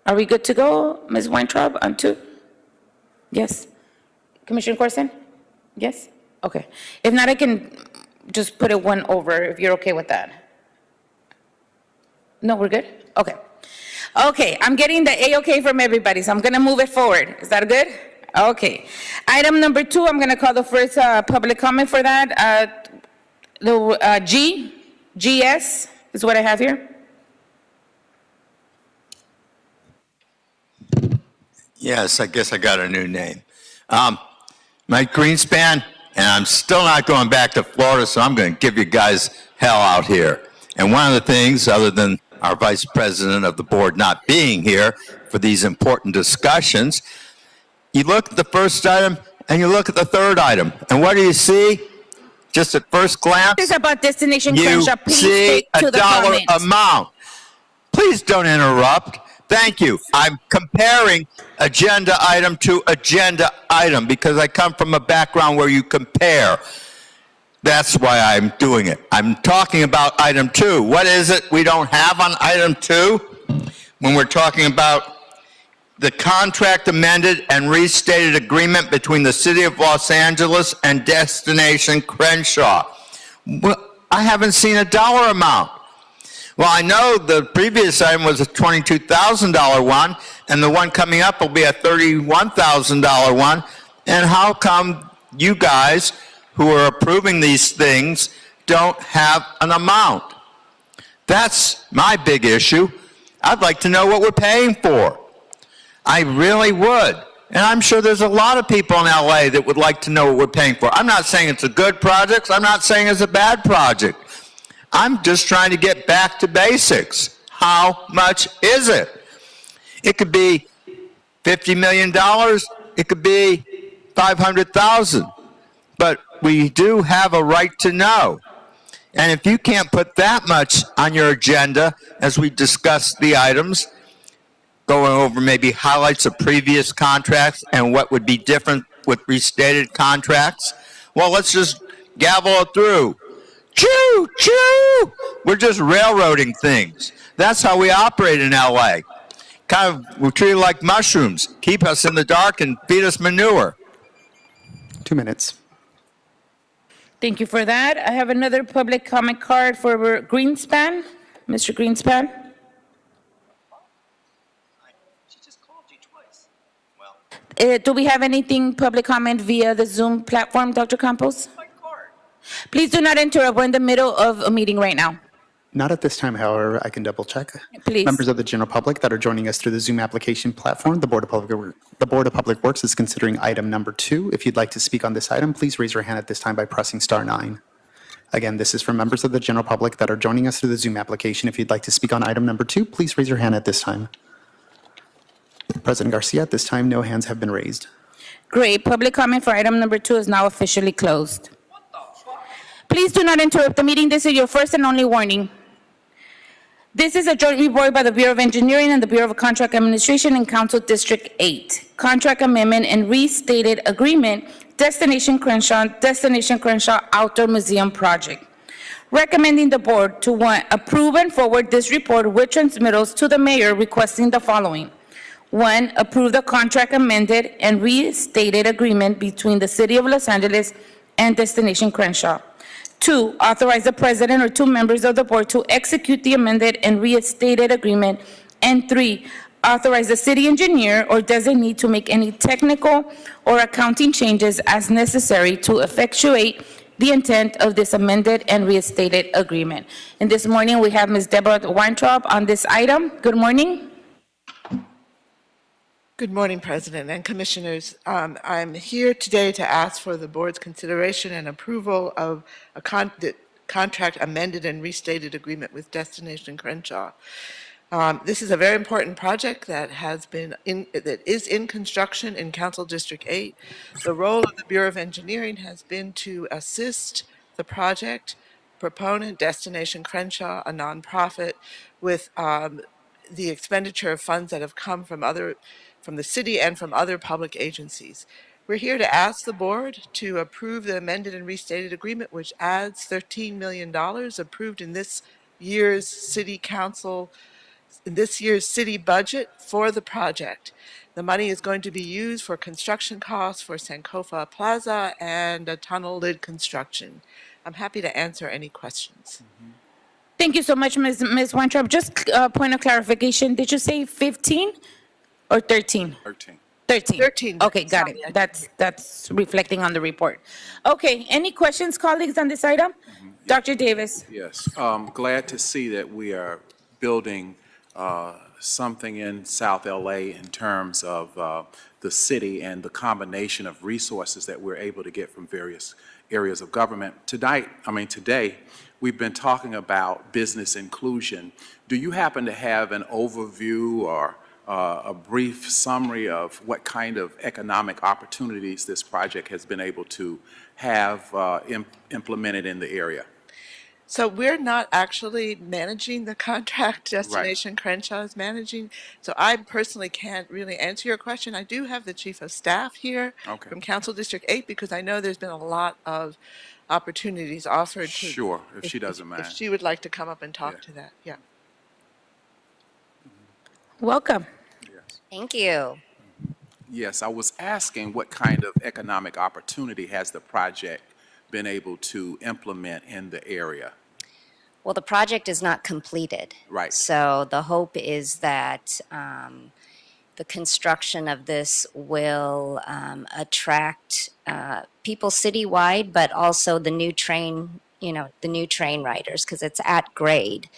Are we good to go, Ms. Weintraub, on 2? Yes. Commissioner Corzine? Yes? Okay. If not, I can just put it 1 over, if you're okay with that. No, we're good? Okay. Okay, I'm getting the A-okay from everybody, so I'm going to move it forward. Is that good? Okay. Item number 2, I'm going to call the first public comment for that. GS is what I have here. Yes, I guess I got a new name. Mike Greenspan, and I'm still not going back to Florida, so I'm going to give you guys hell out here. And one of the things, other than our vice president of the board not being here for these important discussions, you look at the first item and you look at the third item, and what do you see? Just at first glance, This is about Destination you Crenshaw. Please see stick to a the dollar comments. amount. Please don't interrupt. Thank you. I'm comparing agenda item to agenda item because I come from a background where you compare. That's why I'm doing it. I'm talking about item 2. What is it we don't have on item 2? When we're talking about the contract amended and restated agreement between the City of Los Angeles and Destination Crenshaw. Well, I haven't seen a dollar amount. Well, I know the previous item was a $22,000 one, and the one coming up will be a $31,000 one. And how come you guys who are approving these things don't have an amount? That's my big issue. I'd like to know what we're paying for. I really would. And I'm sure there's a lot of people in LA that would like to know what we're paying for. I'm not saying it's a good project. I'm not saying it's a bad project. I'm just trying to get back to basics. How much is it? It could be $50 million. It could be $500,000. But we do have a right to know. And if you can't put that much on your agenda as we discuss the items, going over maybe highlights of previous contracts and what would be different with restated contracts, well, let's just gavel it through. Choo, choo! We're just railroading things. That's how we operate in LA. We're treated like mushrooms. Keep us in the dark and feed us manure. 2 minutes. Thank you for that. I have another public comment card for Greenspan. Mr. Greenspan? She just called you twice. Well, Do we have anything public comment via the Zoom platform, Dr. Campos? my card. Please do not interrupt. We're in the middle of a meeting right now. Not at this time, however, I can double check. Please. Members of the general public that are joining us through the Zoom application platform, the Board of Public Works is considering item number 2. If you'd like to speak on this item, please raise your hand at this time by pressing *9. Again, this is for members of the general public that are joining us through the Zoom application. If you'd like to speak on item number 2, please raise your hand at this time. President Garcia, at this time, no hands have been raised. Great. Public comment for item number 2 is now officially closed. Please do not interrupt the meeting. This is your first and only warning. This is a joint report by the Bureau of Engineering and the Bureau of Contract Administration and Council District 8. Contract amendment and restated agreement, Destination Crenshaw Outdoor Museum Project. Recommending the board to 1, approve and forward this report with transmittals to the mayor requesting the following. 1, approve the contract amended and restated agreement between the City of Los Angeles and Destination Crenshaw. 2, authorize the president or 2 members of the board to execute the amended and restated agreement. And 3, authorize the city engineer or designee to make any technical or accounting changes as necessary to effectuate the intent of this amended and restated agreement. And this morning, we have Ms. Deborah Weintraub on this item. Good morning. Good morning, President and Commissioners. I'm here today to ask for the board's consideration and approval of the contract amended and restated agreement with Destination Crenshaw. This is a very important project that is in construction in Council District 8. The role of the Bureau of Engineering has been to assist the project proponent, Destination Crenshaw, a nonprofit, with the expenditure of funds that have come from the city and from other public agencies. We're here to ask the board to approve the amended and restated agreement, which adds $13 million approved in this year's city budget for the project. The money is going to be used for construction costs for Sankofa Plaza and a tunnel lid construction. I'm happy to answer any questions. Thank you so much, Ms. Weintraub. Just a point of clarification. Did you say 15 or 13? 13. 13. 13. Okay, got it. That's reflecting on the report. Okay, any questions, colleagues, on this item? Dr. Davis. Yes, glad to see that we are building something in South LA in terms of the city and the combination of resources that we're able to get from various areas of government. Today, we've been talking about business inclusion. Do you happen to have an overview or a brief summary of what kind of economic opportunities this project has been able to have implemented in the area? So we're not actually managing the contract. Destination Crenshaw is managing. So I personally can't really answer your question. I do have the Chief of Staff here from Council District 8 because I know there's been a lot of opportunities offered. Sure, if she doesn't mind. If she would like to come up and talk to that, yeah. Welcome. Thank you. Yes, I was asking what kind of economic opportunity has the project been able to implement in the area? Well, the project is not completed. Right. So the hope is that the construction of this will attract people citywide, but also the new train, the new train riders, because it's at grade,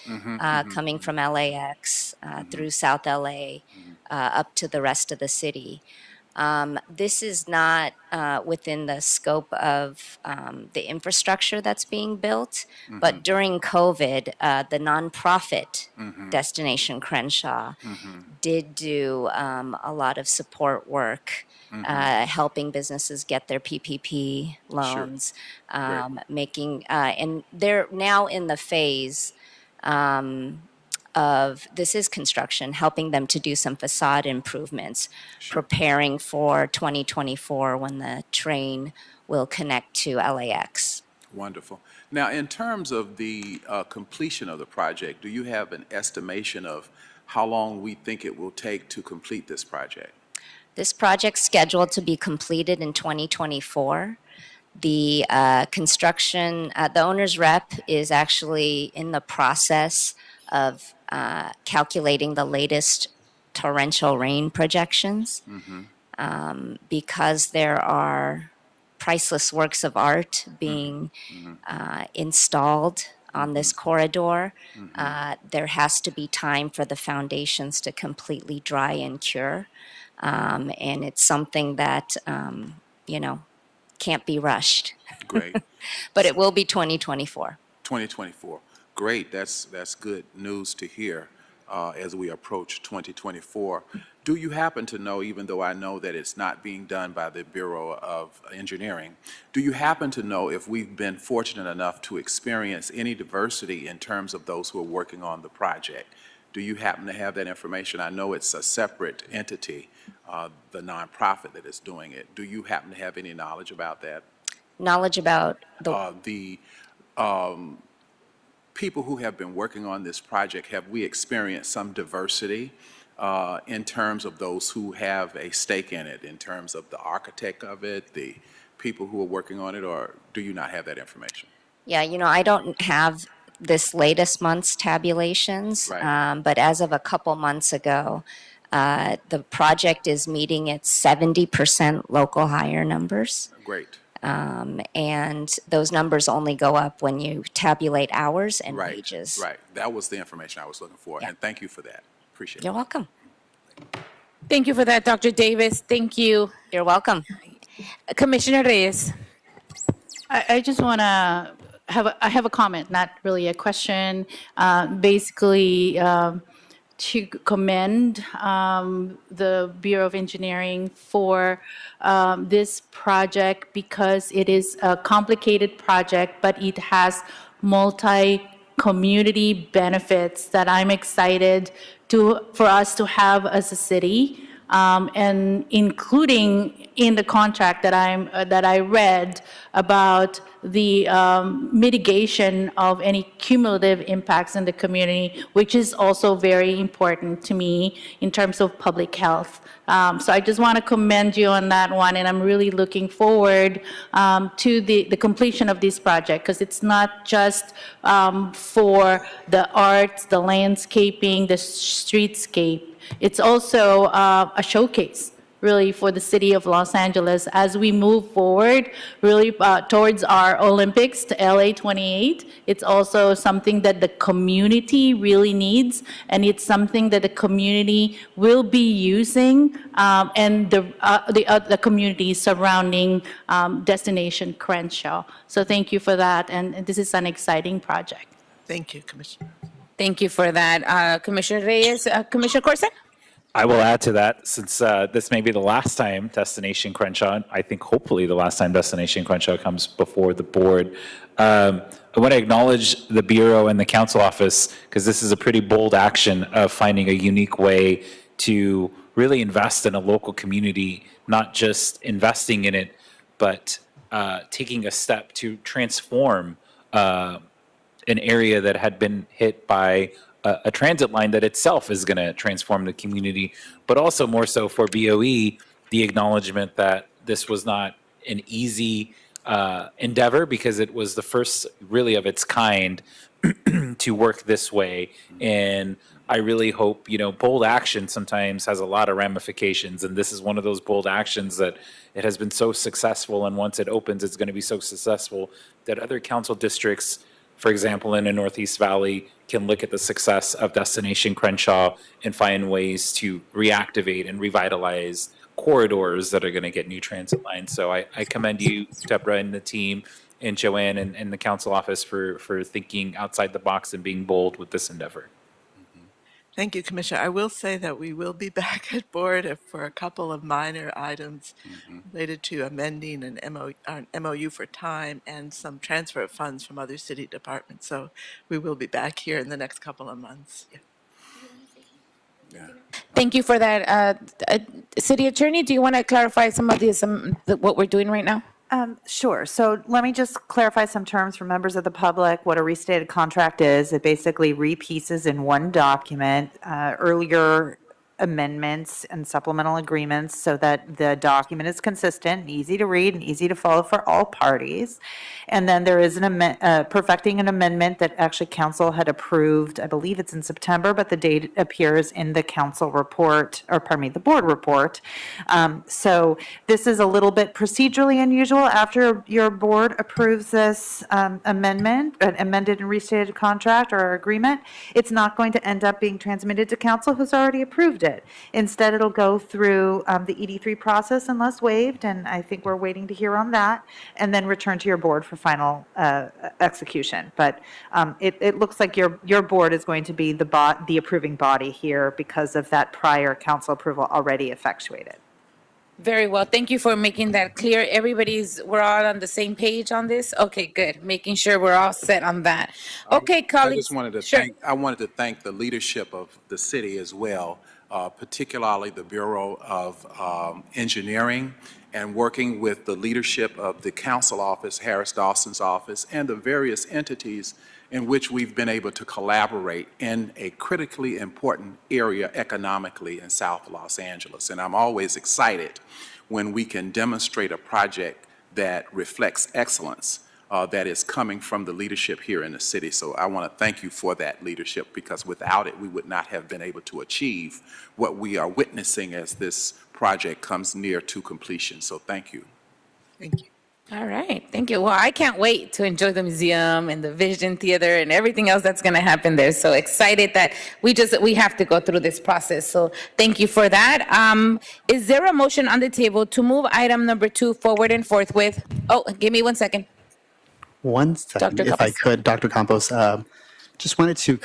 coming from LAX through South LA up to the rest of the city. This is not within the scope of the infrastructure that's being built, but during COVID, the nonprofit Destination Crenshaw did do a lot of support work, helping businesses get their PPP loans, and they're now in the phase of this is construction, helping them to do some facade improvements, preparing for 2024 when the train will connect to LAX. Wonderful. Now, in terms of the completion of the project, do you have an estimation of how long we think it will take to complete this project? This project's scheduled to be completed in 2024. The construction, the owner's rep is actually in the process of calculating the latest torrential rain projections because there are priceless works of art being installed on this corridor. There has to be time for the foundations to completely dry and cure. And it's something that, can't be rushed. Great. But it will be 2024. 2024. Great. That's good news to hear as we approach 2024. Do you happen to know, even though I know that it's not being done by the Bureau of Engineering, do you happen to know if we've been fortunate enough to experience any diversity in terms of those who are working on the project? Do you happen to have that information? I know it's a separate entity, the nonprofit that is doing it. Do you happen to have any knowledge about that? Knowledge about the people who have been working on this project, have we experienced some diversity in terms of those who have a stake in it, in terms of the architect of it, the people who are working on it, or do you not have that information? Yeah, I don't have this latest month's tabulations, Right. but as of a couple months ago, the project is meeting its 70% local hire numbers. Great. And those numbers only go up when you tabulate hours and Right. wages. Right. That was the information I was looking for, and thank you for that. Appreciate You're it. welcome. Thank you for that, Dr. Davis. Thank you. You're welcome. Commissioner Reyes. I just want to I have a comment, not really a question. Basically, to commend the Bureau of Engineering for this project because it is a complicated project, but it has multi-community benefits that I'm excited for us to have as a city. And including in the contract that I read about the mitigation of any cumulative impacts in the community, which is also very important to me in terms of public health. So I just want to commend you on that one, and I'm really looking forward to the completion of this project, because it's not just for the arts, the landscaping, the streetscape. It's also a showcase, really, for the city of Los Angeles as we move forward, really towards our Olympics to LA 28. It's also something that the community really needs, and it's something that the community will be using, and the community surrounding Destination Crenshaw. So thank you for that, and this is an exciting project. Thank you, Commissioner. Thank you for that, Commissioner Reyes. Commissioner Corson? I will add to that, since this may be the last time Destination Crenshaw, I think hopefully the last time Destination Crenshaw comes before the board. I want to acknowledge the Bureau and the Council Office, because this is a pretty bold action of finding a unique way to really invest in a local community, not just investing in it, but taking a step to transform an area that had been hit by a transit line that itself is going to transform the community, but also more so for BOE, the acknowledgement that this was not an easy endeavor, because it was the first really of its kind to work this way. And I really hope, bold action sometimes has a lot of ramifications, and this is one of those bold actions that it has been so successful, and once it opens, it's going to be so successful that other council districts, for example, in the Northeast Valley, can look at the success of Destination Crenshaw and find ways to reactivate and revitalize corridors that are going to get new transit lines. So I commend you, Deborah, and the team, and Joanne and the council office for thinking outside the box and being bold with this endeavor. Thank you, Commissioner. I will say that we will be back at board for a couple of minor items related to amending an MOU for time and some transfer of funds from other city departments. So we will be back here in the next couple of months. Yeah. Thank you for that. City Attorney, do you want to clarify some of this, what we're doing right now? Sure. So let me just clarify some terms for members of the public, what a restated contract is. It basically repieces in one document earlier amendments and supplemental agreements so that the document is consistent, and easy to read, and easy to follow for all parties. And then there is perfecting an amendment that actually council had approved. I believe it's in September, but the date appears in the council report, or pardon me, the board report. So this is a little bit procedurally unusual. After your board approves this amendment, an amended and restated contract or agreement, it's not going to end up being transmitted to council who's already approved it. Instead, it'll go through the ED3 process unless waived, and I think we're waiting to hear on that, and then return to your board for final execution. But it looks like your board is going to be the approving body here because of that prior council approval already effectuated. Very well. Thank you for making that clear. We're all on the same page on this? Okay, good. Making sure we're all set on that. Okay, colleagues. I wanted to thank the leadership of the city as well, particularly the Bureau of Engineering, and working with the leadership of the council office, Harris Dawson's office, and the various entities in which we've been able to collaborate in a critically important area economically in South Los Angeles. And I'm always excited when we can demonstrate a project that reflects excellence that is coming from the leadership here in the city. So I want to thank you for that leadership, because without it, we would not have been able to achieve what we are witnessing as this project comes near to completion. So thank you. Thank you. All right, thank you. Well, I can't wait to enjoy the museum and the Vision Theater and everything else that's going to happen there. So excited that we have to go through this process. So thank you for that. Is there a motion on the table to move item number 2 forward and forthwith? Oh, give me 1 second. 1 second, Dr. if I Campos. could, Dr. Campos. Just wanted to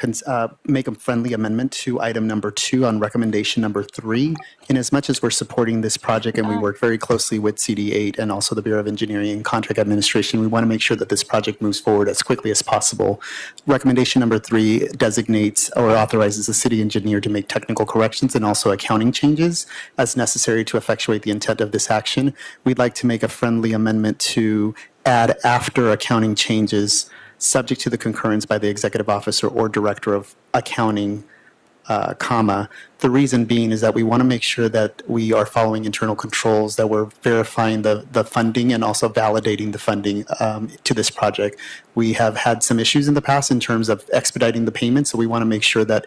make a friendly amendment to item number 2 on recommendation number 3. In as much as we're supporting this project and we work very closely with CD8 and also the Bureau of Engineering and Contract Administration, we want to make sure that this project moves forward as quickly as possible. Recommendation number 3 designates or authorizes the city engineer to make technical corrections and also accounting changes as necessary to effectuate the intent of this action. We'd like to make a friendly amendment to add after accounting changes, subject to the concurrence by the executive officer or director of accounting, comma. The reason being is that we want to make sure that we are following internal controls, that we're verifying the funding and also validating the funding to this project. We have had some issues in the past in terms of expediting the payments, so we want to make sure that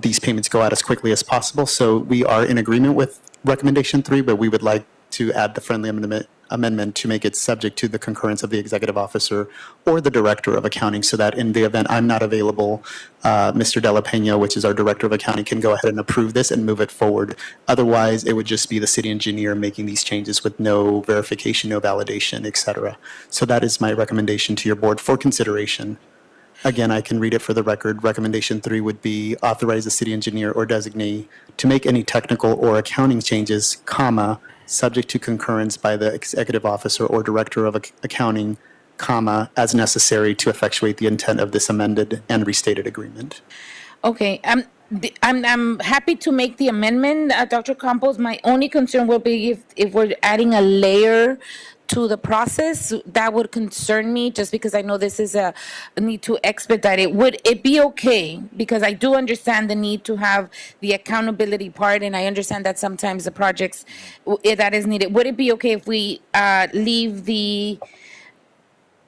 these payments go out as quickly as possible. So we are in agreement with recommendation 3, but we would like to add the friendly amendment to make it subject to the concurrence of the executive officer or the director of accounting, so that in the event I'm not available, Mr. De La Pena, which is our director of accounting, can go ahead and approve this and move it forward. Otherwise, it would just be the city engineer making these changes with no verification, no validation, et cetera. So that is my recommendation to your board for consideration. Again, I can read it for the record. Recommendation 3 would be authorize the city engineer or designee to make any technical or accounting changes, comma, subject to concurrence by the executive officer or director of accounting, comma, as necessary to effectuate the intent of this amended and restated agreement. Okay, I'm happy to make the amendment, Dr. Campos. My only concern will be if we're adding a layer to the process, that would concern me, just because I know this is a need to expedite it. Would it be okay, because I do understand the need to have the accountability part, and I understand that sometimes the projects that is needed. Would it be okay if we leave the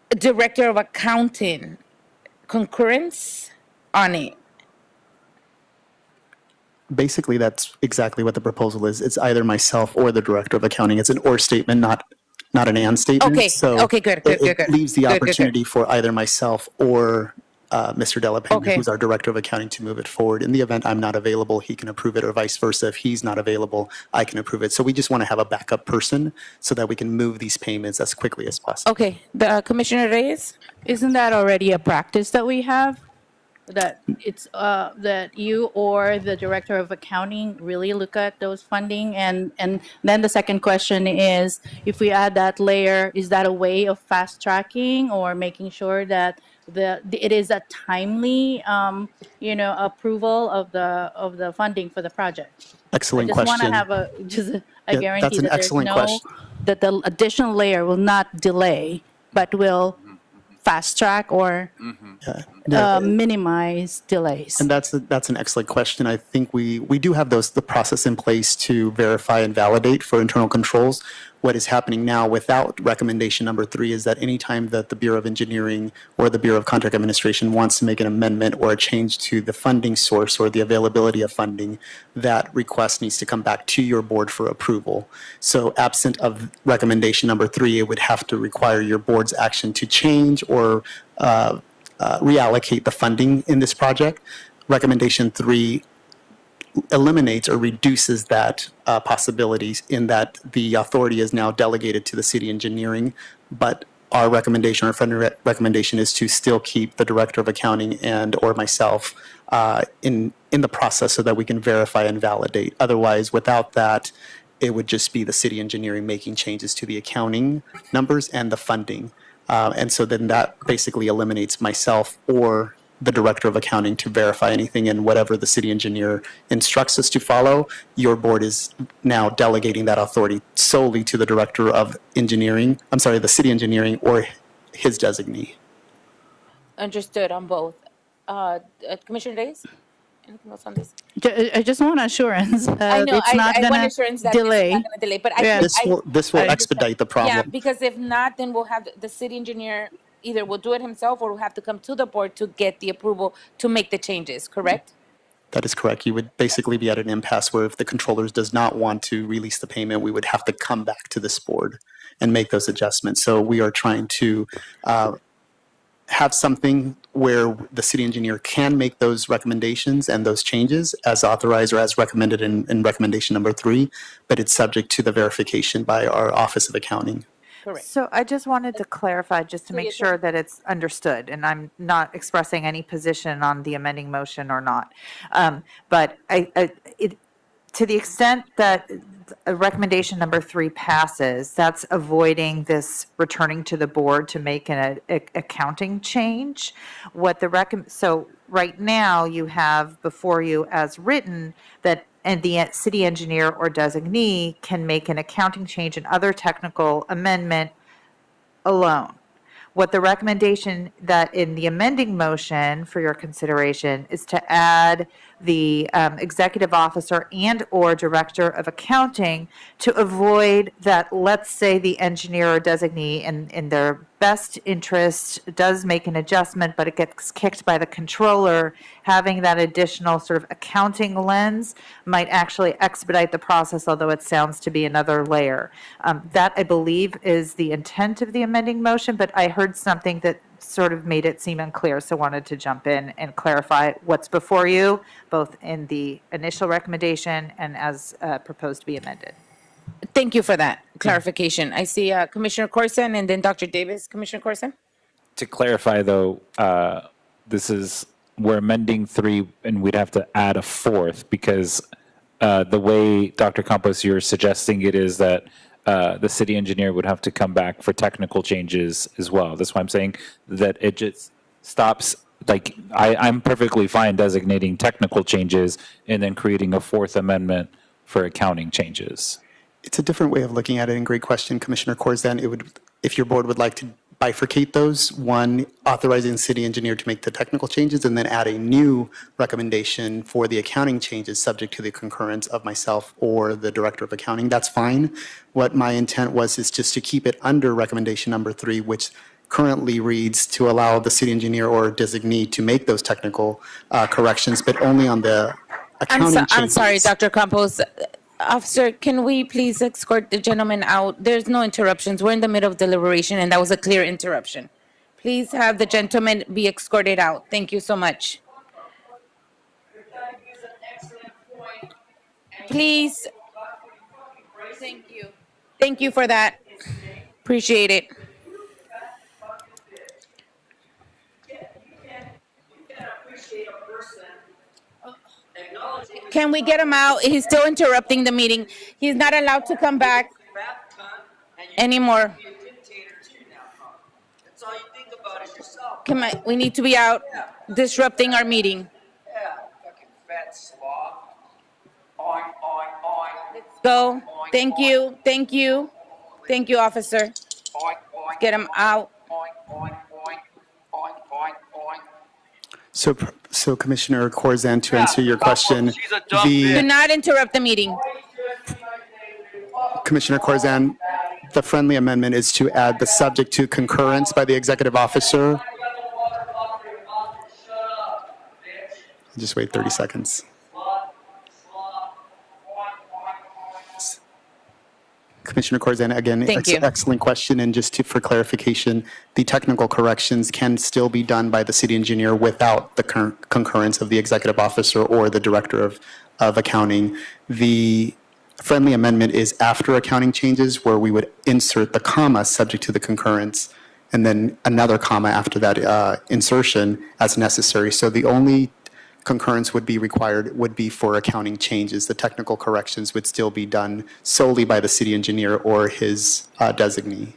director of accounting concurrence on it? Basically, that's exactly what the proposal is. It's either myself or the director of accounting. It's an or statement, not an and statement. Okay, So okay, good. it leaves the Good. opportunity for either myself or Mr. De La Pena, Okay. who's our director of accounting, to move it forward. In the event I'm not available, he can approve it, or vice versa. If he's not available, I can approve it. So we just want to have a backup person so that we can move these payments as quickly as possible. Okay, the Commissioner Reyes? Isn't that already a practice that we have? That it's, that you or the director of accounting really look at those funding? And then the second question is, if we add that layer, is that a way of fast tracking or making sure that it is a timely, approval of the funding for the project? Excellent I just want to question. have a Yeah, guarantee that's an that there's excellent no, question. that the additional layer will not delay, but will fast track or minimize delays. And that's an excellent question. I think we do have the process in place to verify and validate for internal controls. What is happening now without recommendation number 3 is that anytime that the Bureau of Engineering or the Bureau of Contract Administration wants to make an amendment or a change to the funding source or the availability of funding, that request needs to come back to your board for approval. So absent of recommendation number 3, it would have to require your board's action to change or reallocate the funding in this project. Recommendation 3 eliminates or reduces that possibilities, in that the authority is now delegated to the city engineering, but our recommendation, our friendly recommendation, is to still keep the director of accounting and or myself in the process so that we can verify and validate. Otherwise, without that, it would just be the city engineering making changes to the accounting numbers and the funding. And so then that basically eliminates myself or the director of accounting to verify anything, and whatever the city engineer instructs us to follow, your board is now delegating that authority solely to the director of engineering, the city engineering or his designee. Understood on both. Commissioner Reyes? Anything else on this? I just want assurance I that know, it's not I want going assurance to that this is delay. not gonna delay, but I. Yeah. This will I- expedite the Yeah, problem. because if not, then we'll have, the city engineer either will do it himself or will have to come to the board to get the approval to make the changes, correct? That is correct. You would basically be at an impasse where if the controllers does not want to release the payment, we would have to come back to this board and make those adjustments. So we are trying to have something where the city engineer can make those recommendations and those changes as authorized or as recommended in recommendation number 3, but it's subject to the verification by our Office of Accounting. Correct. So I just wanted to clarify, just to make sure that it's understood, and I'm not expressing any position on the amending motion or not. But to the extent that recommendation number 3 passes, that's avoiding this returning to the board to make an accounting change. So right now, you have before you as written that and the city engineer or designee can make an accounting change and other technical amendment alone. What the recommendation that in the amending motion for your consideration is to add the executive officer and/or director of accounting to avoid that, let's say the engineer or designee in their best interest does make an adjustment, but it gets kicked by the controller, having that additional sort of accounting lens might actually expedite the process, although it sounds to be another layer. That, I believe, is the intent of the amending motion, but I heard something that sort of made it seem unclear, so wanted to jump in and clarify what's before you, both in the initial recommendation and as proposed to be amended. Thank you for that clarification. I see Commissioner Corson and then Dr. Davis. Commissioner Corson? To clarify, though, we're amending 3, and we'd have to add a 4th, because the way, Dr. Campos, you're suggesting it is that the city engineer would have to come back for technical changes as well. That's why I'm saying that it just stops, like, I'm perfectly fine designating technical changes and then creating a 4th amendment for accounting changes. It's a different way of looking at it, and great question, Commissioner Corzan. It would, if your board would like to bifurcate those, one, authorizing the city engineer to make the technical changes, and then add a new recommendation for the accounting changes subject to the concurrence of myself or the director of accounting, that's fine. What my intent was is just to keep it under recommendation number 3, which currently reads to allow the city engineer or designee to make those technical corrections, but only on the accounting changes. I'm sorry, Dr. Campos. Officer, can we please escort the gentleman out? There's no interruptions. We're in the middle of deliberation, and that was a clear interruption. Please have the gentleman be escorted out. Thank you so much. Please. Thank you. Thank you for that. Appreciate it. Can we get him out? He's still interrupting the meeting. He's not allowed to come back anymore. That's all you think about is yourself. Come on, we need to be out disrupting our meeting. Yeah, fucking fat slob. Oink, oink, oink. Let's go. Thank you, thank you. Thank you, officer. Oink, oink. Get him out. Oink, oink, oink. Oink, oink, oink. So Commissioner Corzan, to answer your question, Do not interrupt the meeting. Commissioner Corzan, the friendly amendment is to add the subject to concurrence by the executive officer. Just wait 30 seconds. Commissioner Corzan, again, Thank you. excellent question. And just for clarification, the technical corrections can still be done by the city engineer without the concurrence of the executive officer or the director of accounting. The friendly amendment is after accounting changes, where we would insert the comma subject to the concurrence, and then another comma after that insertion as necessary. So the only concurrence would be required would be for accounting changes. The technical corrections would still be done solely by the city engineer or his designee.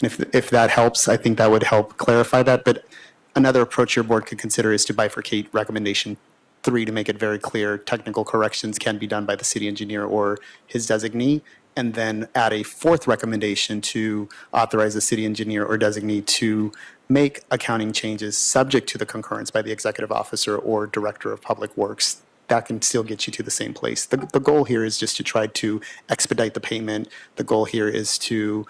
And if that helps, I think that would help clarify that. But another approach your board could consider is to bifurcate recommendation 3 to make it very clear technical corrections can be done by the city engineer or his designee, and then add a 4th recommendation to authorize the city engineer or designee to make accounting changes subject to the concurrence by the executive officer or director of public works, that can still get you to the same place. The goal here is just to try to expedite the payment. The goal here is to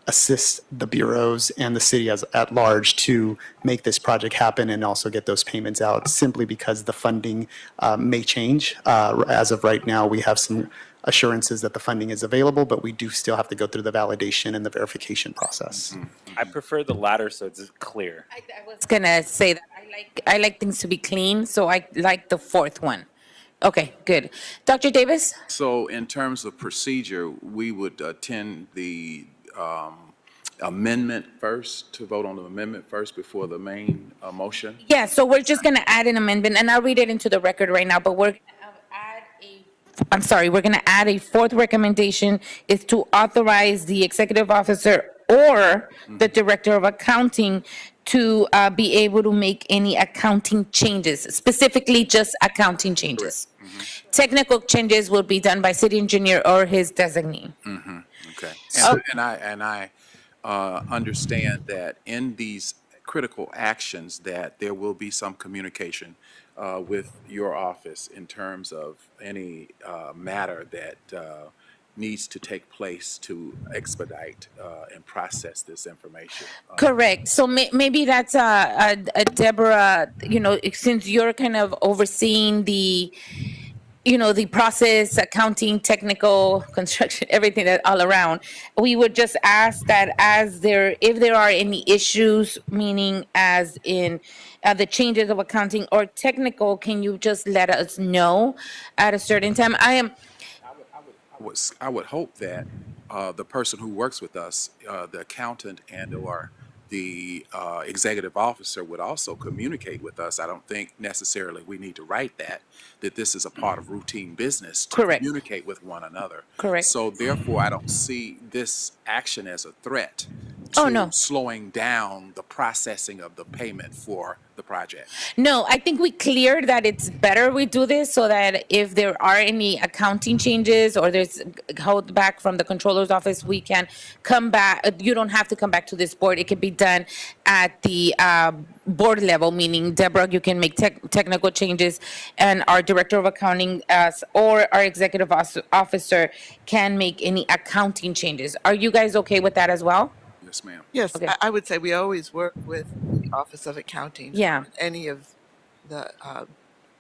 assist the bureaus and the city at large to make this project happen and also get those payments out, simply because the funding may change. As of right now, we have some assurances that the funding is available, but we do still have to go through the validation and the verification process. I prefer the latter, so it's clear. I was gonna say that I like things to be clean, so I like the fourth one. Okay, good. Dr. Davis? So in terms of procedure, we would attend the amendment first, to vote on the amendment first before the main motion? Yeah, so we're just gonna add an amendment, and I'll read it into the record right now, but we're gonna add a fourth recommendation is to authorize the executive officer or the director of accounting to be able to make any accounting changes, specifically just accounting changes. Technical changes will be done by city engineer or his designee. Okay. And I understand that in these critical actions that there will be some communication with your office in terms of any matter that needs to take place to expedite and process this information. Correct. So maybe that's Deborah, since you're kind of overseeing the the process, accounting, technical, construction, everything that all around, we would just ask that if there are any issues, meaning as in the changes of accounting or technical, can you just let us know at a certain time? I would hope that the person who works with us, the accountant and/or the executive officer, would also communicate with us. I don't think necessarily we need to write that this is a part of routine business to Correct. communicate with one another. Correct. So therefore, I don't see this action as a threat Oh, to no. slowing down the processing of the payment for the project. No, I think we cleared that it's better we do this so that if there are any accounting changes or there's held back from the controller's office, we can come back. You don't have to come back to this board. It can be done at the board level, meaning Deborah, you can make technical changes, and our director of accounting or our executive officer can make any accounting changes. Are you guys okay with that as well? Yes, ma'am. Yes, Okay. I would say we always work with the Office of Accounting. Yeah. on any of the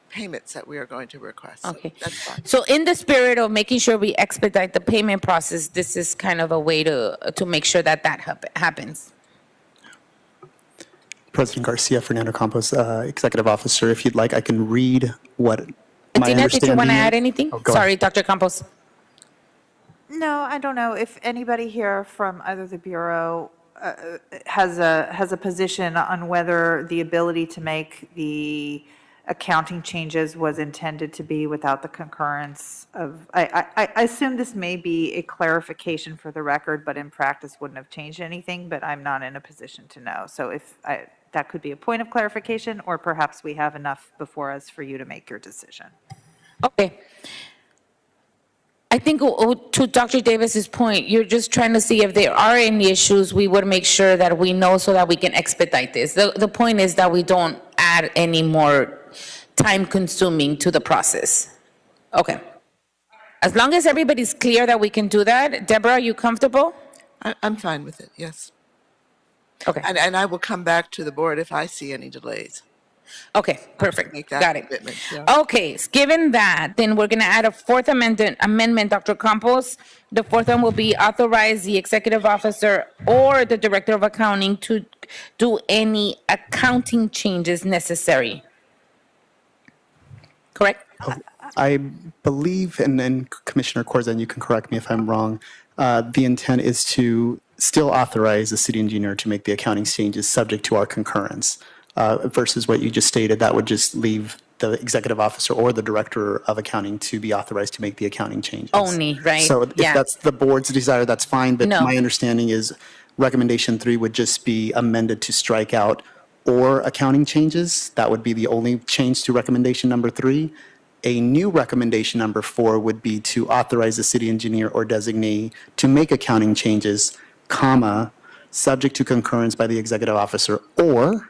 payments that we are going to request. So Okay. That's fine. So in the spirit of making sure we expedite the payment process, this is kind of a way to make sure that happens. President Garcia, Fernando Campos, Executive Officer, if you'd like, I can read what my Dina, did you want to understanding add is. anything? Oh, go ahead. Sorry, Dr. Campos. No, I don't know if anybody here from either the Bureau has a position on whether the ability to make the accounting changes was intended to be without the concurrence of, I assume this may be a clarification for the record, but in practice wouldn't have changed anything, but I'm not in a position to know. So that could be a point of clarification, or perhaps we have enough before us for you to make your decision. Okay. I think to Dr. Davis's point, you're just trying to see if there are any issues, we would make sure that we know so that we can expedite this. The point is that we don't add any more time consuming to the process. Okay. As long as everybody's clear that we can do that, Deborah, are you comfortable? I'm fine with it, yes. Okay. And I will come back to the board if I see any delays. Okay, perfect. Make that Got it. commitment, yeah. Okay, given that, then we're going to add a fourth amendment, Dr. Campos. The fourth one will be authorize the executive officer or the director of accounting to do any accounting changes necessary. Correct? I believe, and then Commissioner Corzine, you can correct me if I'm wrong, the intent is to still authorize the city engineer to make the accounting changes subject to our concurrence. Versus what you just stated, that would just leave the executive officer or the director of accounting to be authorized to make the accounting changes. Only, right? So if Yeah. that's the board's desire, that's fine, but No. my understanding is recommendation 3 would just be amended to strike out or accounting changes. That would be the only change to recommendation number 3. A new recommendation number 4 would be to authorize the city engineer or designee to make accounting changes, comma, subject to concurrence by the executive officer or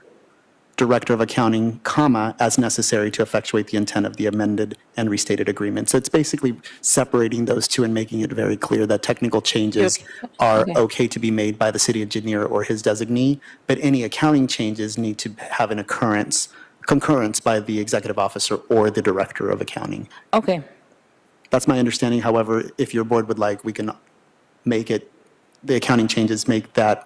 director of accounting, comma, as necessary to effectuate the intent of the amended and restated agreement. So it's basically separating those two and making it very clear that technical changes are okay to be made by the city engineer or his designee, but any accounting changes need to have an concurrence by the executive officer or the director of accounting. Okay. That's my understanding. However, if your board would like, we can make it, the accounting changes make that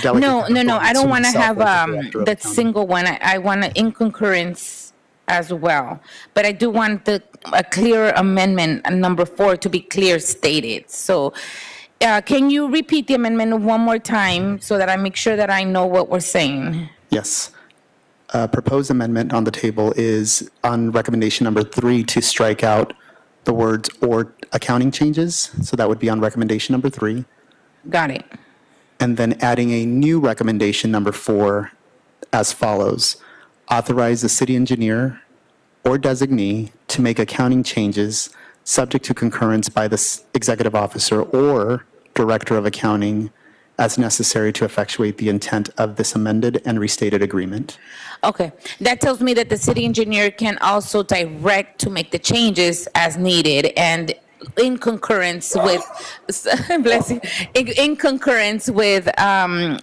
delegate. No, I don't want to have that that single one. I want it in concurrence as well. But I do want a clear amendment, number 4, to be clear stated. So can you repeat the amendment one more time so that I make sure that I know what we're saying? Yes. Proposed amendment on the table is on recommendation number 3 to strike out the words "or accounting changes." So that would be on recommendation number 3. Got it. And then adding a new recommendation number 4 as follows. Authorize the city engineer or designee to make accounting changes subject to concurrence by the executive officer or director of accounting as necessary to effectuate the intent of this amended and restated agreement. Okay, that tells me that the city engineer can also direct to make the changes as needed and in concurrence with, bless you, in concurrence with the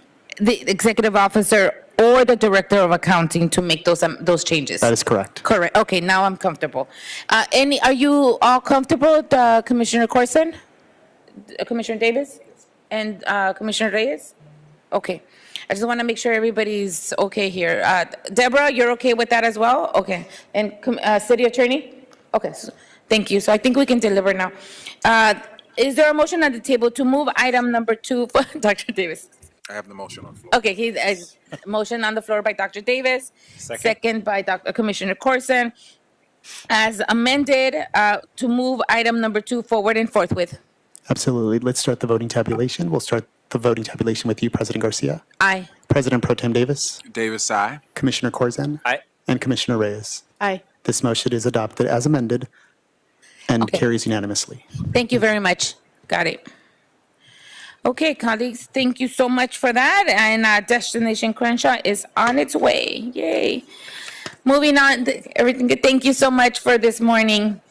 executive officer or the director of accounting to make those changes. That is correct. Correct. Okay, now I'm comfortable. Are you all comfortable, Commissioner Corson, Commissioner Davis, and Commissioner Reyes? Okay. I just want to make sure everybody's okay here. Deborah, you're okay with that as well? Okay. And City Attorney? Okay. Thank you. So I think we can deliver now. Is there a motion on the table to move item number 2 for Dr. Davis? I have the motion on the floor. Okay, motion on the floor by Dr. Davis, second by Commissioner Corson, as amended to move item number 2 forward and forthwith. Absolutely. Let's start the voting tabulation. We'll start the voting tabulation with you, President Garcia. Aye. President Pro Tem Davis. Davis, aye. Commissioner Corzine. Aye. And Commissioner Reyes. Aye. This motion is adopted as amended and carries unanimously. Thank you very much. Got it. Okay, colleagues, thank you so much for that. And Destination Crenshaw is on its way. Yay. Moving on, everything good. Thank you so much for this morning.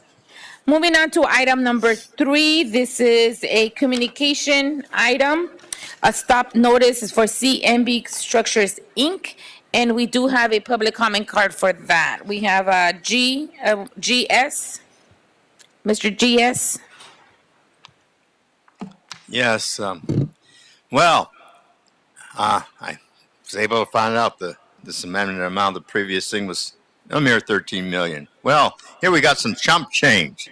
Moving on to item number 3. This is a communication item. A stop notice is for CMB Structures, Inc., and we do have a public comment card for that. We have GS. Mr. GS. Yes. Well, I was able to find out this amendment amount of the previous thing was a mere $13 million. Well, here we got some chump change,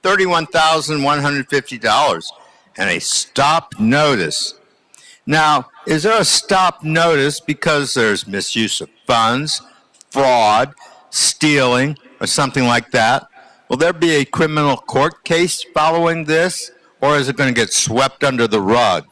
$31,150, and a stop notice. Now, is there a stop notice because there's misuse of funds, fraud, stealing, or something like that? Will there be a criminal court case following this, or is it going to get swept under the rug?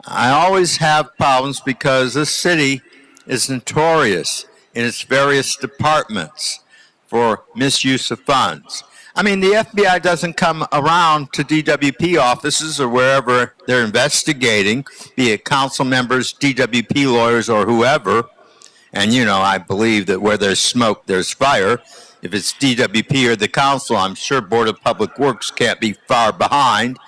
I always have problems because this city is notorious in its various departments for misuse of funds. I mean, the FBI doesn't come around to DWP offices or wherever they're investigating, be it council members, DWP lawyers, or whoever. And, you know, I believe that where there's smoke, there's fire. If it's DWP or the council, I'm sure Board of Public Works can't be far behind.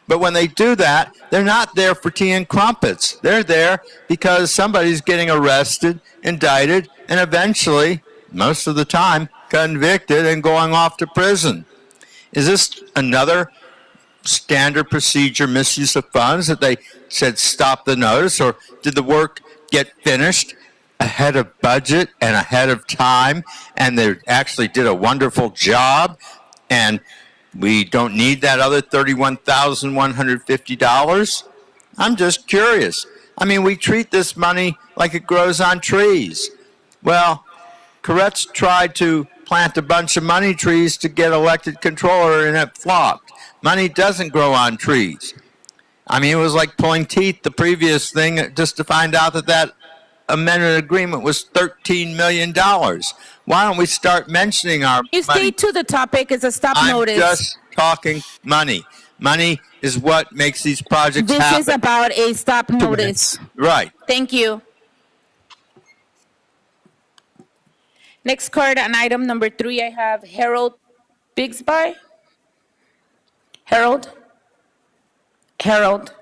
But when they do that, they're not there for tea and crumpets. They're there because somebody's getting arrested, indicted, and eventually, most of the time, convicted and going off to prison. Is this another standard procedure misuse of funds that they said stop the notice, or did the work get finished ahead of budget and ahead of time, and they actually did a wonderful job, and we don't need that other $31,150? I'm just curious. I mean, we treat this money like it grows on trees. Well, Koretz tried to plant a bunch of money trees to get elected controller, and it flopped. Money doesn't grow on trees. I mean, it was like pulling teeth, the previous thing, just to find out that that amended agreement was $13 million. Why don't we start mentioning our You stay to the topic. It's a stop I'm notice. just talking money. Money is what makes these projects This happen. is about a stop notice. Right. Thank you. Next card on item number 3, I have Harold Bigsby. Harold? Harold.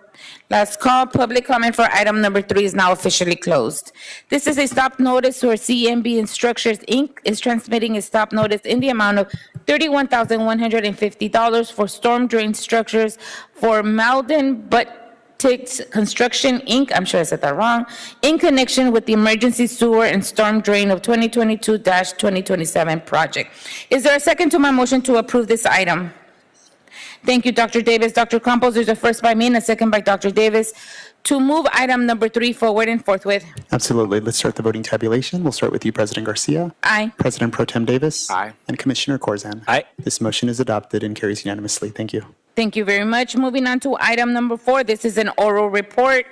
Last call, public comment for item number 3 is now officially closed. This is a stop notice where CMB and Structures, Inc. is transmitting a stop notice in the amount of $31,150 for storm drain structures for Malden Tix Construction, Inc., I'm sure I said that wrong, in connection with the emergency sewer and storm drain of 2022-2027 project. Is there a second to my motion to approve this item? Thank you, Dr. Davis. Dr. Campos, there's a first by me and a second by Dr. Davis to move item number 3 forward and forthwith. Absolutely. Let's start the voting tabulation. We'll start with you, President Garcia. Aye. President Pro Tem Davis. Aye. And Commissioner Corzine. Aye. This motion is adopted and carries unanimously. Thank you. Thank you very much. Moving on to item number 4. This is an oral report.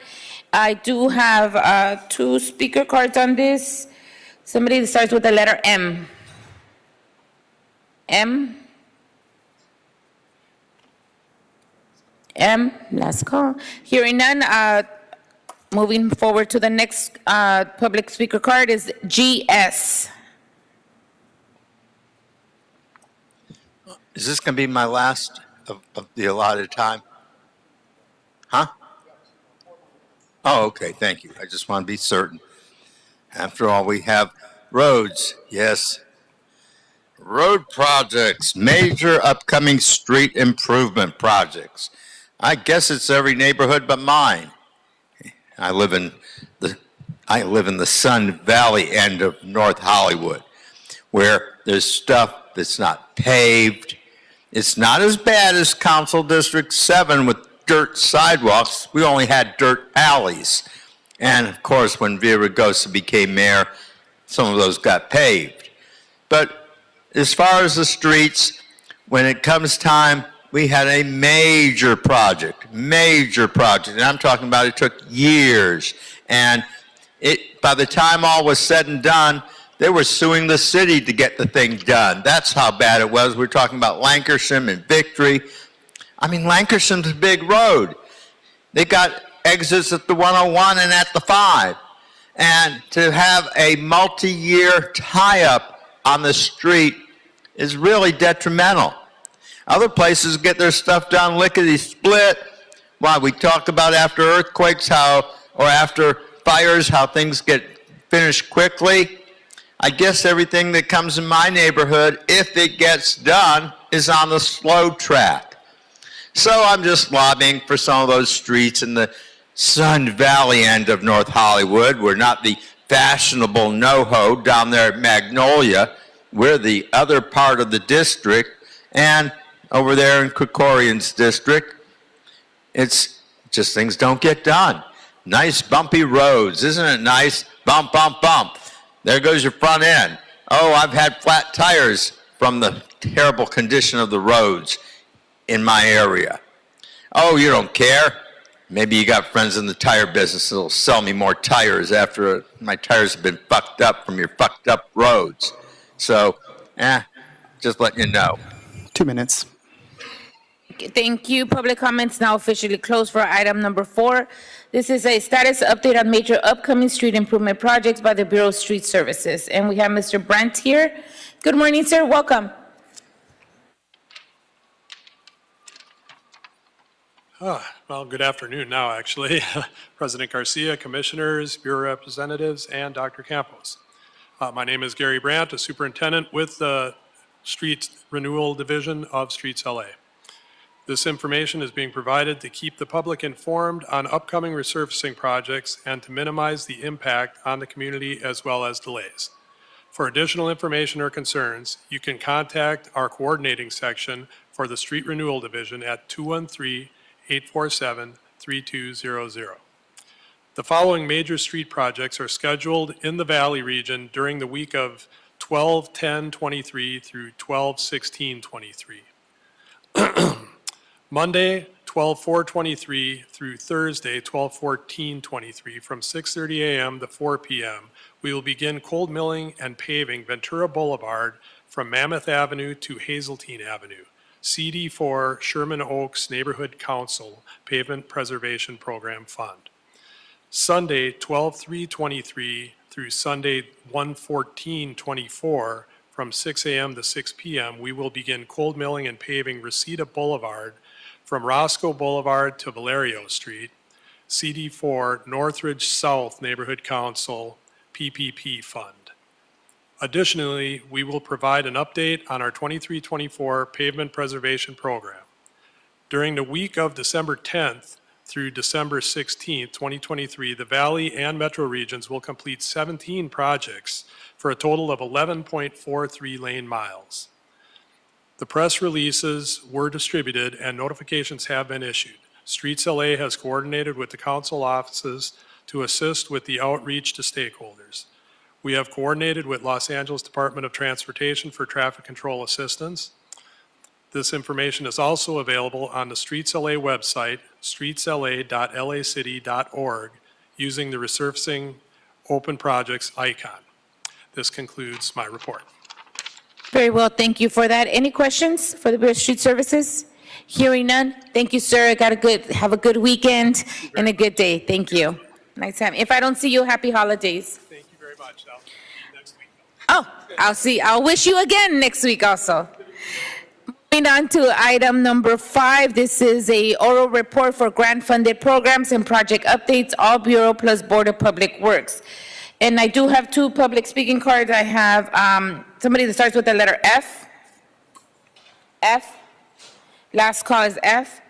I do have 2 speaker cards on this. Somebody that starts with the letter M. M. M, last call. Hearing none, moving forward to the next public speaker card is GS. Is this going to be my last of the allotted time? Huh? Oh, okay, thank you. I just want to be certain. After all, we have roads, yes. Road projects, major upcoming street improvement projects. I guess it's every neighborhood but mine. I live in the Sun Valley end of North Hollywood, where there's stuff that's not paved. It's not as bad as Council District 7 with dirt sidewalks. We only had dirt alleys. And of course, when Villaraigosa became mayor, some of those got paved. But as far as the streets, when it comes time, we had a major project, and I'm talking about it took years. And by the time all was said and done, they were suing the city to get the thing done. That's how bad it was. We're talking about Lankershim and Victory. I mean, Lankersham's a big road. They got exits at the 101 and at the 5. And to have a multi-year tie-up on the street is really detrimental. Other places get their stuff done lickety-split. Why, we talk about after earthquakes or after fires, how things get finished quickly. I guess everything that comes in my neighborhood, if it gets done, is on the slow track. So I'm just lobbying for some of those streets in the Sun Valley end of North Hollywood. We're not the fashionable NoHo down there at Magnolia. We're the other part of the district. And over there in Krikorian's district, it's just things don't get done. Nice bumpy roads, isn't it nice? Bump, bump, bump. There goes your front end. Oh, I've had flat tires from the terrible condition of the roads in my area. Oh, you don't care? Maybe you got friends in the tire business that'll sell me more tires after my tires have been fucked up from your fucked up roads. So, just letting you know. 2 minutes. Thank you. Public comments now officially closed for item number 4. This is a status update on major upcoming street improvement projects by the Bureau of Street Services. And we have Mr. Brandt here. Good morning, sir. Welcome. Well, good afternoon now, actually. President Garcia, commissioners, bureau representatives, and Dr. Campos. My name is Gary Brandt, a superintendent with the Street Renewal Division of Streets LA. This information is being provided to keep the public informed on upcoming resurfacing projects and to minimize the impact on the community as well as delays. For additional information or concerns, you can contact our coordinating section for the Street Renewal Division at 213-847-3200. The following major street projects are scheduled in the Valley region during the week of 12/10/23 through 12/16/23. Monday, 12/4/23 through Thursday, 12/14/23 from 6:30 a.m. to 4 p.m. We will begin cold milling and paving Ventura Boulevard from Mammoth Avenue to Hazeltine Avenue. CD4 Sherman Oaks Neighborhood Council Pavement Preservation Program Fund. Sunday, 12/3/23 through Sunday, 1/14/24, from 6 a.m. to 6 p.m., we will begin cold milling and paving Reseda Boulevard from Roscoe Boulevard to Valerio Street, CD4 Northridge South Neighborhood Council PPP Fund. Additionally, we will provide an update on our 23-24 pavement preservation program. During the week of December 10th through December 16th, 2023, the Valley and Metro regions will complete 17 projects for a total of 11.43 lane miles. The press releases were distributed and notifications have been issued. Streets LA has coordinated with the council offices to assist with the outreach to stakeholders. We have coordinated with Los Angeles Department of Transportation for traffic control assistance. This information is also available on the Streets LA website, streetsla.lacity.org, using the resurfacing open projects icon. This concludes my report. Very well, thank you for that. Any questions for the Bureau of Street Services? Hearing none, thank you, sir. Have a good weekend and a good day. Thank you. Nice time. If I don't see you, happy holidays. Thank you very much. I'll see you next week. Oh, I'll wish you again next week also. Moving on to item number 5, this is a oral report for grant-funded programs and project updates, all Bureau plus Board of Public Works. And I do have 2 public speaking cards. I have somebody that starts with the letter F. F. Last call is F.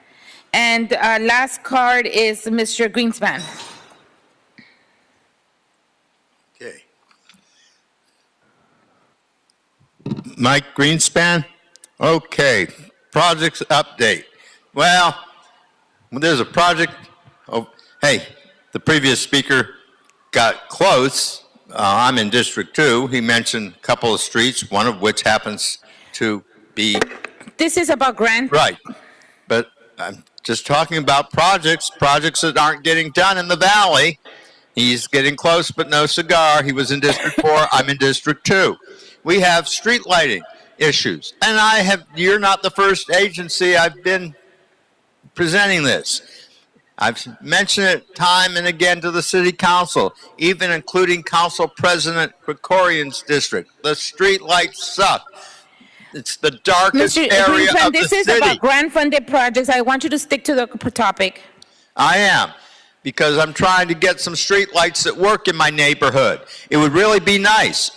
And last card is Mr. Greenspan. Okay. Mike Greenspan? Okay. Projects update. Well, there's a project. Oh, hey, the previous speaker got close. I'm in District 2. He mentioned a couple of streets, one of which happens to be... This is about grant. Right. But I'm just talking about projects that aren't getting done in the Valley. He's getting close, but no cigar. He was in District 4. I'm in District 2. We have street lighting issues. And you're not the first agency I've been presenting this. I've mentioned it time and again to the City Council, even including Council President Krikorian's district. The street lights suck. It's the darkest Mr. area Greenspan, of the this city. is about grant-funded projects. I want you to stick to the topic. I am, because I'm trying to get some street lights that work in my neighborhood. It would really be nice.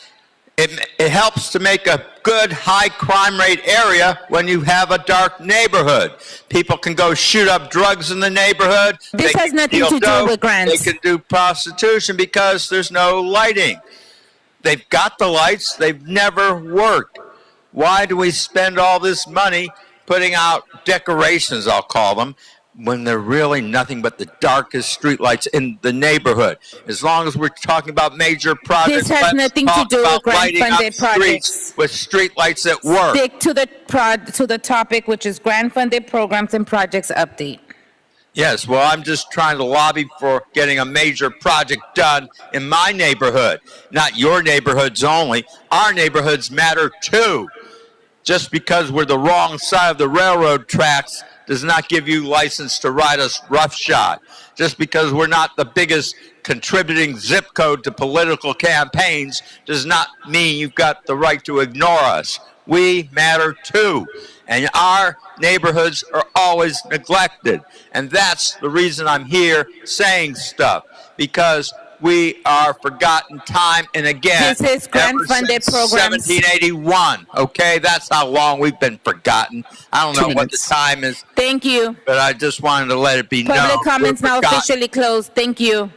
It helps to make a good high crime rate area when you have a dark neighborhood. People can go shoot up drugs in the neighborhood. This They has can nothing deal to do dope. with grants. They can do prostitution because there's no lighting. They've got the lights. They've never worked. Why do we spend all this money putting out decorations, I'll call them, when they're really nothing but the darkest streetlights in the neighborhood? As long as we're talking about major projects, This has nothing to do with lighting up grant-funded projects. streets with streetlights that work. Stick to the topic, which is grant-funded programs and projects update. Yes, well, I'm just trying to lobby for getting a major project done in my neighborhood, not your neighborhoods only. Our neighborhoods matter too. Just because we're the wrong side of the railroad tracks does not give you license to ride us roughshod. Just because we're not the biggest contributing zip code to political campaigns does not mean you've got the right to ignore us. We matter too. And our neighborhoods are always neglected. And that's the reason I'm here saying stuff, because we are forgotten time and again. This is grant-funded programs. 1781, okay? That's how long we've been forgotten. I don't know what the time is, Thank you. but I just wanted to let it be known. Public comments we're now forgotten. officially closed. Thank you.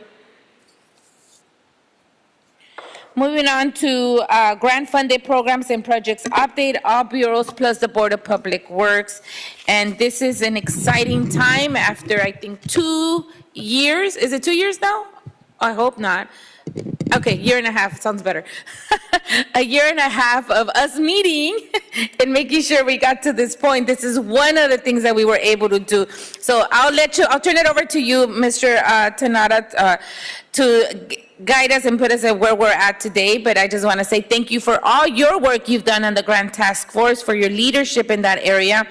Moving on to grant-funded programs and projects update, all bureaus plus the Board of Public Works. And this is an exciting time after, I think, 2 years. Is it 2 years now? I hope not. Okay, year and a half, sounds better. A year and a half of us meeting and making sure we got to this point. This is one of the things that we were able to do. So I'll turn it over to you, Mr. Tanada, to guide us and put us at where we're at today, but I just want to say thank you for all your work you've done on the grant task force, for your leadership in that area.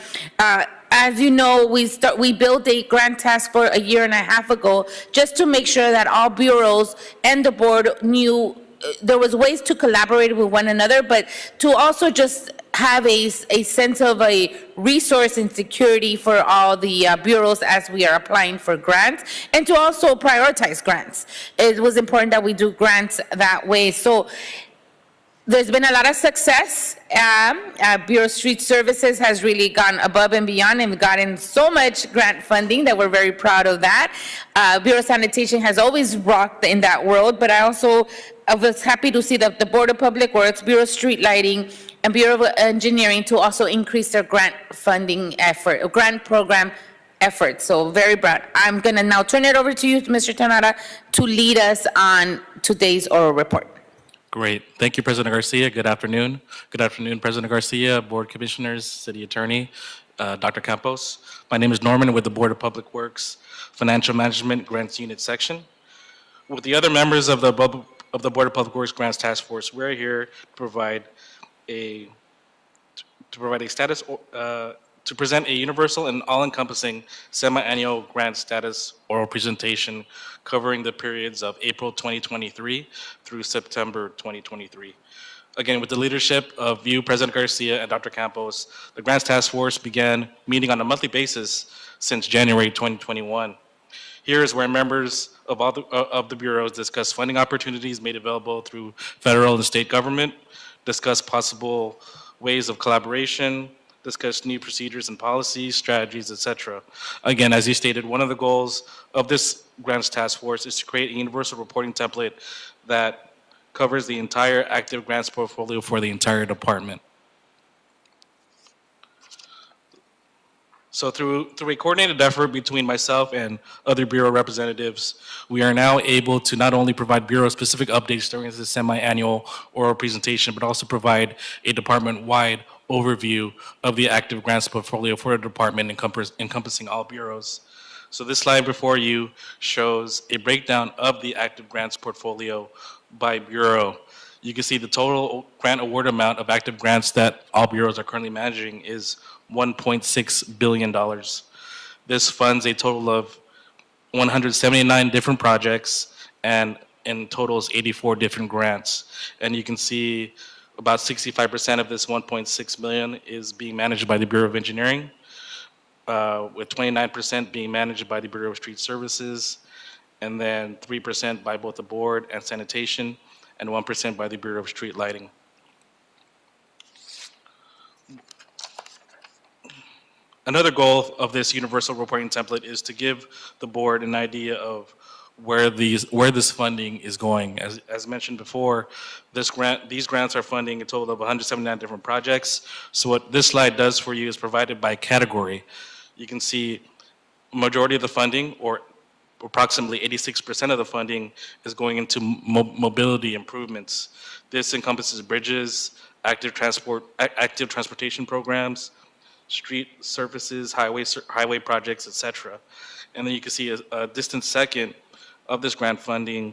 As you know, we built a grant task force a year and a half ago just to make sure that all bureaus and the board knew there was ways to collaborate with one another, but to also just have a sense of a resource and security for all the bureaus as we are applying for grants, and to also prioritize grants. It was important that we do grants that way. So there's been a lot of success. Bureau of Street Services has really gone above and beyond and gotten so much grant funding that we're very proud of that. Bureau of Sanitation has always rocked in that world, but I was happy to see that the Board of Public Works, Bureau of Street Lighting, and Bureau of Engineering to also increase their grant funding effort, grant program effort. So very proud. I'm going to now turn it over to you, Mr. Tanara, to lead us on today's oral report. Great. Thank you, President Garcia. Good afternoon. Good afternoon, President Garcia, Board Commissioners, City Attorney, Dr. Campos. My name is Norman with the Board of Public Works Financial Management Grants Unit Section. With the other members of the Board of Public Works Grants Task Force, we're here to provide a status, to present a universal and all-encompassing semi-annual grant status oral presentation covering the periods of April 2023 through September 2023. Again, with the leadership of you, President Garcia, and Dr. Campos, the Grants Task Force began meeting on a monthly basis since January 2021. Here is where members of the bureaus discuss funding opportunities made available through federal and state government, discuss possible ways of collaboration, discuss new procedures and policies, strategies, etc. Again, as you stated, one of the goals of this Grants Task Force is to create a universal reporting template that covers the entire active grants portfolio for the entire department. So through a coordinated effort between myself and other bureau representatives, we are now able to not only provide bureau-specific updates during this semi-annual oral presentation, but also provide a department-wide overview of the active grants portfolio for the department encompassing all bureaus. So this slide before you shows a breakdown of the active grants portfolio by bureau. You can see the total grant award amount of active grants that all bureaus are currently managing is $1.6 billion. This funds a total of 179 different projects and in totals 84 different grants. And you can see about 65% of this 1.6 million is being managed by the Bureau of Engineering, with 29% being managed by the Bureau of Street Services, and then 3% by both the Board and Sanitation, and 1% by the Bureau of Street Lighting. Another goal of this universal reporting template is to give the board an idea of where this funding is going. As mentioned before, these grants are funding a total of 179 different projects. So what this slide does for you is provided by category. You can see majority of the funding, or approximately 86% of the funding, is going into mobility improvements. This encompasses bridges, active transportation programs, street surfaces, highway projects, etc. And then you can see a distant second of this grant funding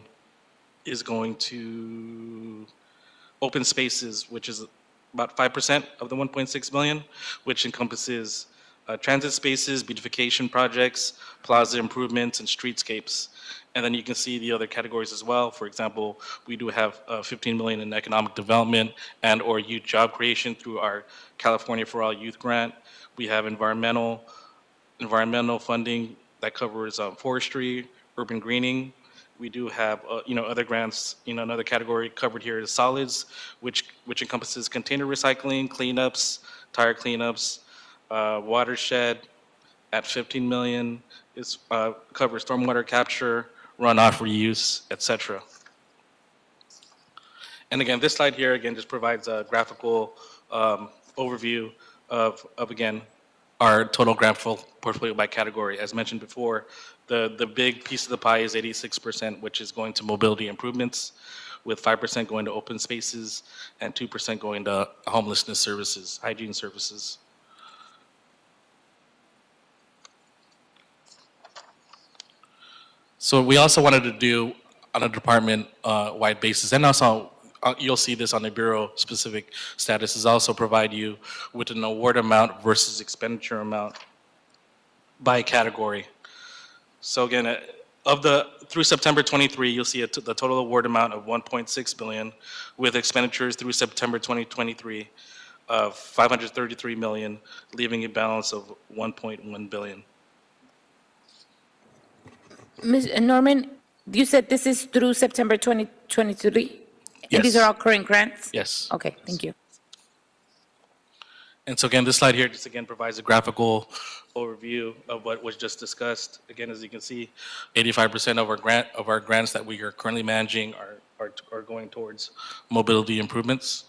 is going to open spaces, which is about 5% of the 1.6 million, which encompasses transit spaces, beautification projects, plaza improvements, and streetscapes. And then you can see the other categories as well. For example, we do have 15 million in economic development and or youth job creation through our California for All Youth grant. We have environmental funding that covers forestry, urban greening. We do have other grants. Another category covered here is solids, which encompasses container recycling, cleanups, tire cleanups, watershed at 15 million. It covers stormwater capture, runoff reuse, etc. And again, this slide here again just provides a graphical overview of again our total grant portfolio by category. As mentioned before, the big piece of the pie is 86%, which is going to mobility improvements, with 5% going to open spaces and 2% going to homelessness services, hygiene services. So what we also wanted to do on a department-wide basis. And also, you'll see this on the bureau-specific status, is also provide you with an award amount versus expenditure amount by category. So again, through September 23, you'll see the total award amount of 1.6 billion, with expenditures through September 2023 of 533 million, leaving a balance of 1.1 billion. Ms. Norman, you said this is through September 2023? And these Yes. are all current grants? Yes. Okay, thank you. And so again, this slide here just again provides a graphical overview of what was just discussed. Again, as you can see, 85% of our grants that we are currently managing are going towards mobility improvements.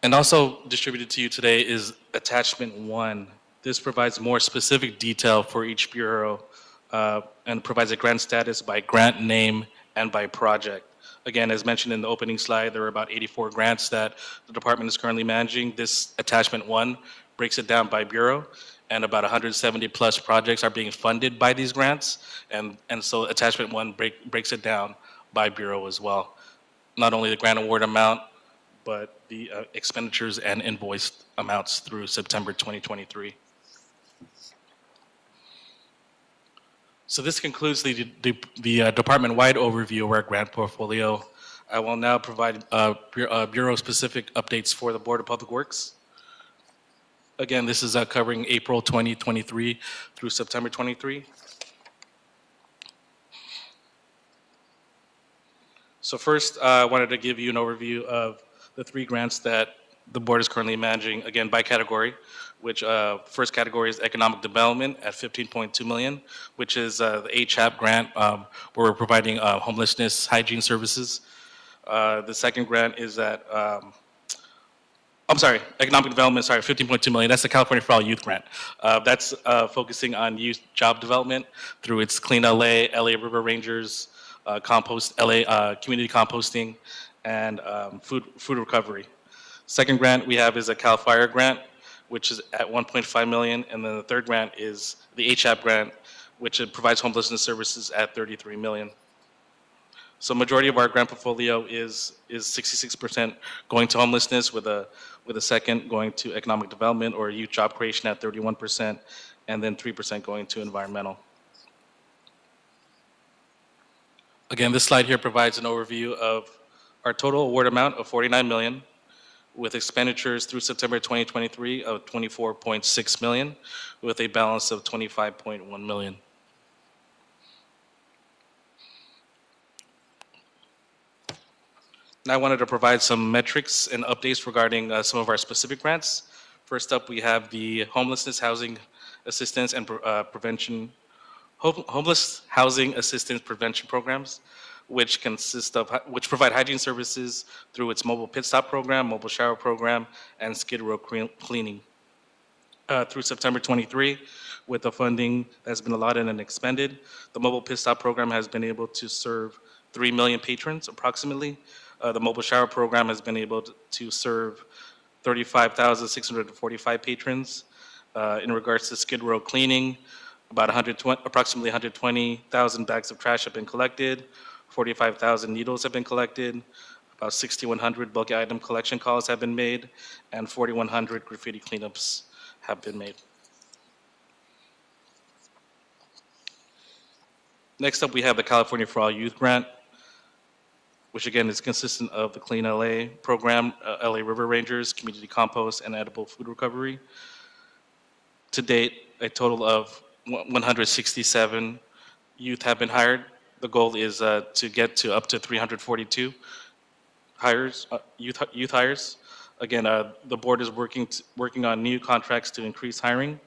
And also distributed to you today is attachment 1. This provides more specific detail for each bureau and provides a grant status by grant name and by project. Again, as mentioned in the opening slide, there are about 84 grants that the department is currently managing. This attachment 1 breaks it down by bureau, and about 170 plus projects are being funded by these grants. And so attachment 1 breaks it down by bureau as well. Not only the grant award amount, but the expenditures and invoiced amounts through September 2023. So this concludes the department-wide overview of our grant portfolio. I will now provide bureau-specific updates for the Board of Public Works. Again, this is covering April 2023 through September 23. So first, I wanted to give you an overview of the 3 grants that the board is currently managing, again, by category, which first category is economic development at 15.2 million, which is the HAP grant where we're providing homelessness hygiene services. The second grant is at, economic development, 15.2 million. That's the California for All Youth grant. That's focusing on youth job development through its Clean LA, LA River Rangers, community composting, and food recovery. Second grant we have is a CAL FIRE grant, which is at 1.5 million, and then the third grant is the HAP grant, which provides homelessness services at 33 million. So majority of our grant portfolio is 66% going to homelessness, with a second going to economic development or youth job creation at 31%, and then 3% going to environmental. Again, this slide here provides an overview of our total award amount of 49 million, with expenditures through September 2023 of 24.6 million, with a balance of 25.1 million. Now I wanted to provide some metrics and updates regarding some of our specific grants. First up, we have the homelessness housing assistance and prevention, homeless housing assistance prevention programs, which provide hygiene services through its mobile pit stop program, mobile shower program, and skid row cleaning. Through September 23, with the funding that's been allotted and expended, the mobile pit stop program has been able to serve 3 million patrons approximately. The mobile shower program has been able to serve 35,645 patrons. In regards to skid row cleaning, approximately 120,000 bags of trash have been collected. 45,000 needles have been collected, about 6,100 bulk item collection calls have been made, and 4,100 graffiti cleanups have been made. Next up, we have the California for All Youth grant, which again is consistent of the Clean LA program, LA River Rangers, community compost, and edible food recovery. To date, a total of 167 youth have been hired. The goal is to get to up to 342 hires, youth hires. Again, the board is working on new contracts to increase hiring.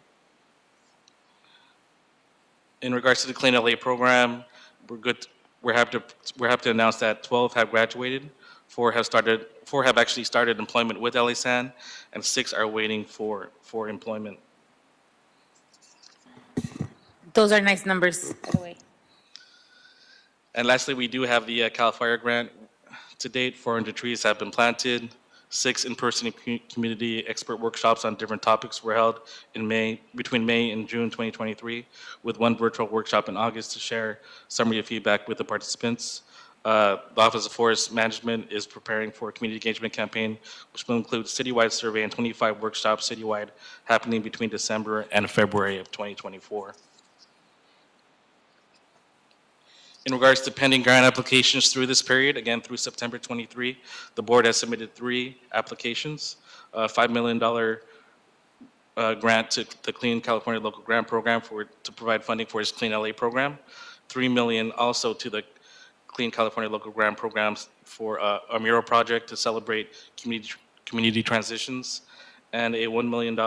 In regards to the Clean LA program, we're happy to announce that 12 have graduated, 4 have actually started employment with LASAN, and 6 are waiting for employment. Those are nice numbers, by the way. And lastly, we do have the CAL FIRE grant. To date, 400 trees have been planted, 6 in-person community expert workshops on different topics were held between May and June 2023, with 1 virtual workshop in August to share summary of feedback with the participants. The Office of Forest Management is preparing for a community engagement campaign, which will include citywide survey and 25 workshops citywide happening between December and February of 2024. In regards to pending grant applications through this period, again through September 23, the board has submitted 3 applications, a $5 million grant to the Clean California Local Grant Program to provide funding for its Clean LA program, $3 million also to the Clean California Local Grant Programs for a mural project to celebrate community transitions, and a $1 million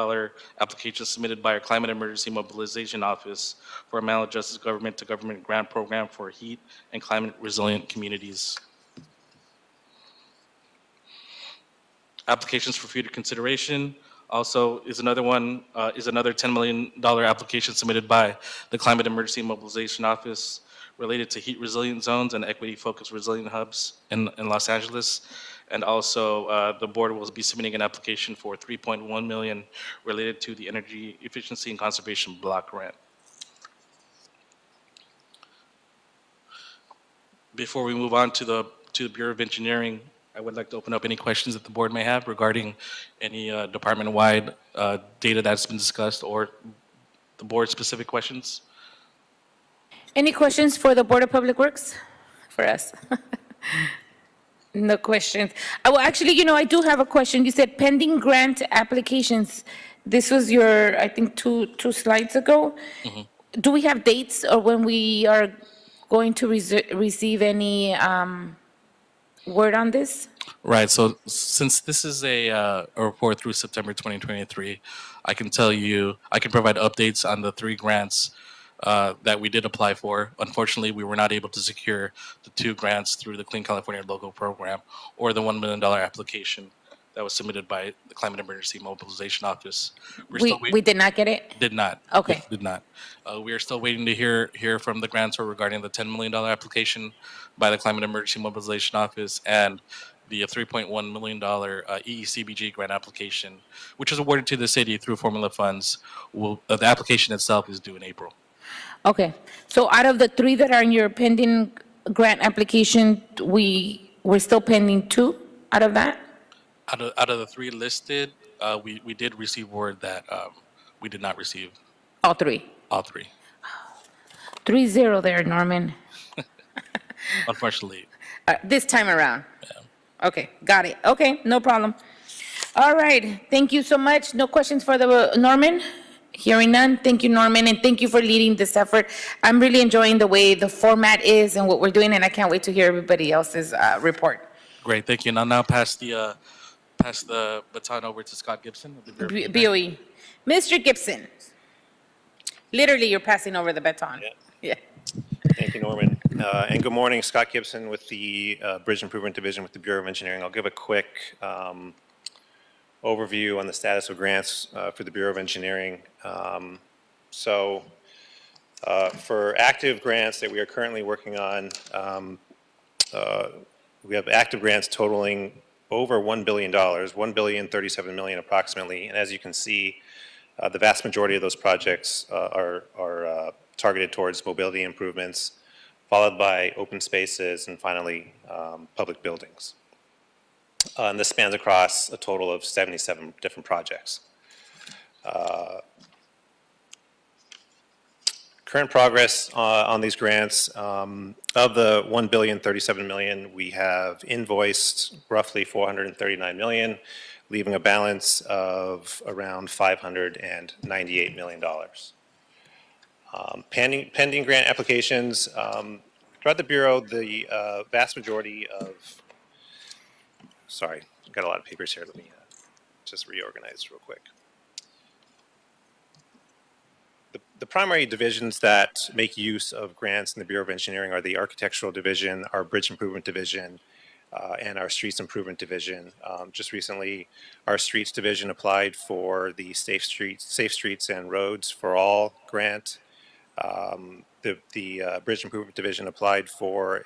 application submitted by our Climate Emergency Mobilization Office for a maladjusted government-to-government grant program for heat and climate-resilient communities. Applications for future consideration also is another one, is another $10 million application submitted by the Climate Emergency Mobilization Office related to heat-resilient zones and equity-focused resilient hubs in Los Angeles. And also, the board will be submitting an application for $3.1 million related to the Energy Efficiency and Conservation Block Grant. Before we move on to the Bureau of Engineering, I would like to open up any questions that the board may have regarding any department-wide data that's been discussed or the board-specific questions. Any questions for the Board of Public Works? For us? No questions. Well, actually, you know, I do have a question. You said pending grant applications. This was your, I think, two slides ago. Mm-hmm. Do we have dates or when we are going to receive any word on this? Right, so since this is a report through September 2023, I can tell you, I can provide updates on the 3 grants that we did apply for. Unfortunately, we were not able to secure the 2 grants through the Clean California Local Program or the $1 million application that was submitted by the Climate Emergency Mobilization Office. We did not get it? Did not. Okay. Did not. We are still waiting to hear from the grantor regarding the $10 million application by the Climate Emergency Mobilization Office and the $3.1 million EECBG grant application, which was awarded to the city through formula funds. The application itself is due in April. Okay. So out of the 3 that are in your pending grant application, we're still pending 2 out of that? Out of the 3 listed, we did receive word that we did not receive All 3? all 3. 3-0 there, Norman. Unfortunately. This time around? Okay, got it. Okay, no problem. All right, thank you so much. No questions for the Norman? Hearing none, thank you, Norman, and thank you for leading this effort. I'm really enjoying the way the format is and what we're doing, and I can't wait to hear everybody else's report. Great, thank you. And I'll now pass the baton over to Scott Gibson of the Bureau of BOE. Mr. Gibson, literally, you're passing over the baton. Yeah. Thank you, Norman. And good morning, Scott Gibson with the Bridge Improvement Division with the Bureau of Engineering. I'll give a quick overview on the status of grants for the Bureau of Engineering. For active grants that we are currently working on, we have active grants totaling over $1 billion, $1,037 million approximately. And as you can see, the vast majority of those projects are targeted towards mobility improvements, followed by open spaces, and finally, public buildings. And this spans across a total of 77 different projects. Current progress on these grants, of the $1,037 million, we have invoiced roughly $439 million, leaving a balance of around $598 million. Pending grant applications, throughout the Bureau, the vast majority of, sorry, I've got a lot of papers here. Let me just reorganize real quick. The primary divisions that make use of grants in the Bureau of Engineering are the Architectural Division, our Bridge Improvement Division, and our Streets Improvement Division. Just recently, our Streets Division applied for the Safe Streets and Roads for All grant. The Bridge Improvement Division applied for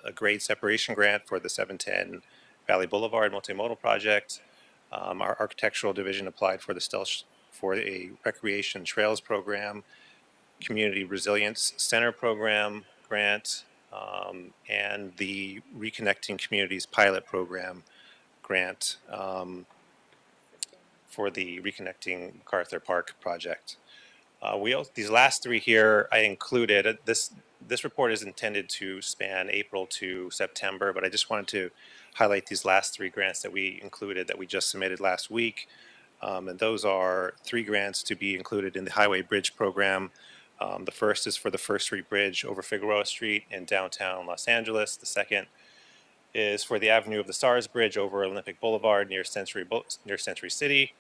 a grade separation grant for the 710 Valley Boulevard multimodal project. Our architectural division applied for for a recreation trails program, community resilience center program grant, and the Reconnecting Communities pilot program grant for the Reconnecting MacArthur Park project. These last three here I included. This report is intended to span April to September, but I just wanted to highlight these last three grants that we included that we just submitted last week. And those are three grants to be included in the Highway Bridge Program. The first is for the First Street Bridge over Figueroa Street in downtown Los Angeles. The second is for the Avenue of the Stars Bridge over Olympic Boulevard near Century City.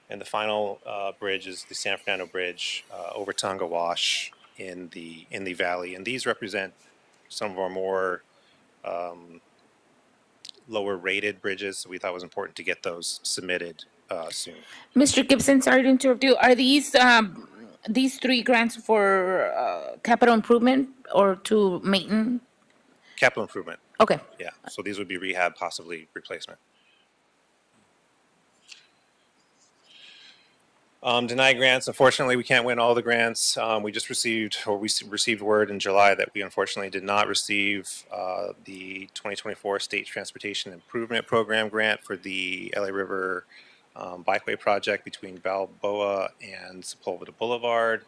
And the final bridge is the San Fernando Bridge over Tonga Wash in the valley. And these represent some of our more lower rated bridges. So we thought it was important to get those submitted soon. Mr. Gibson, sorry to interrupt you. Are these three grants for capital improvement or to maintenance? Capital improvement. Okay. Yeah. So these would be rehab, possibly replacement. Deny grants. Unfortunately, we can't win all the grants. We received word in July that we unfortunately did not receive the 2024 State Transportation Improvement Program grant for the LA River Bikeway project between Balboa and Sepulveda Boulevard.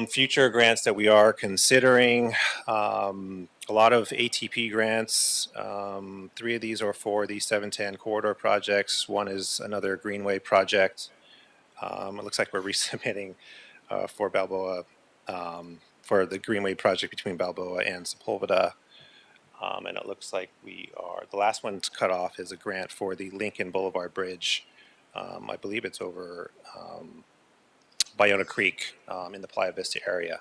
Future grants that we are considering, a lot of ATP grants. Three of these are for the 710 corridor projects. One is another Greenway project. It looks like we're resubmitting for Balboa, for the Greenway project between Balboa and Sepulveda. And it looks like the last one to cut off is a grant for the Lincoln Boulevard Bridge. I believe it's over Bayona Creek in the Playa Vista area.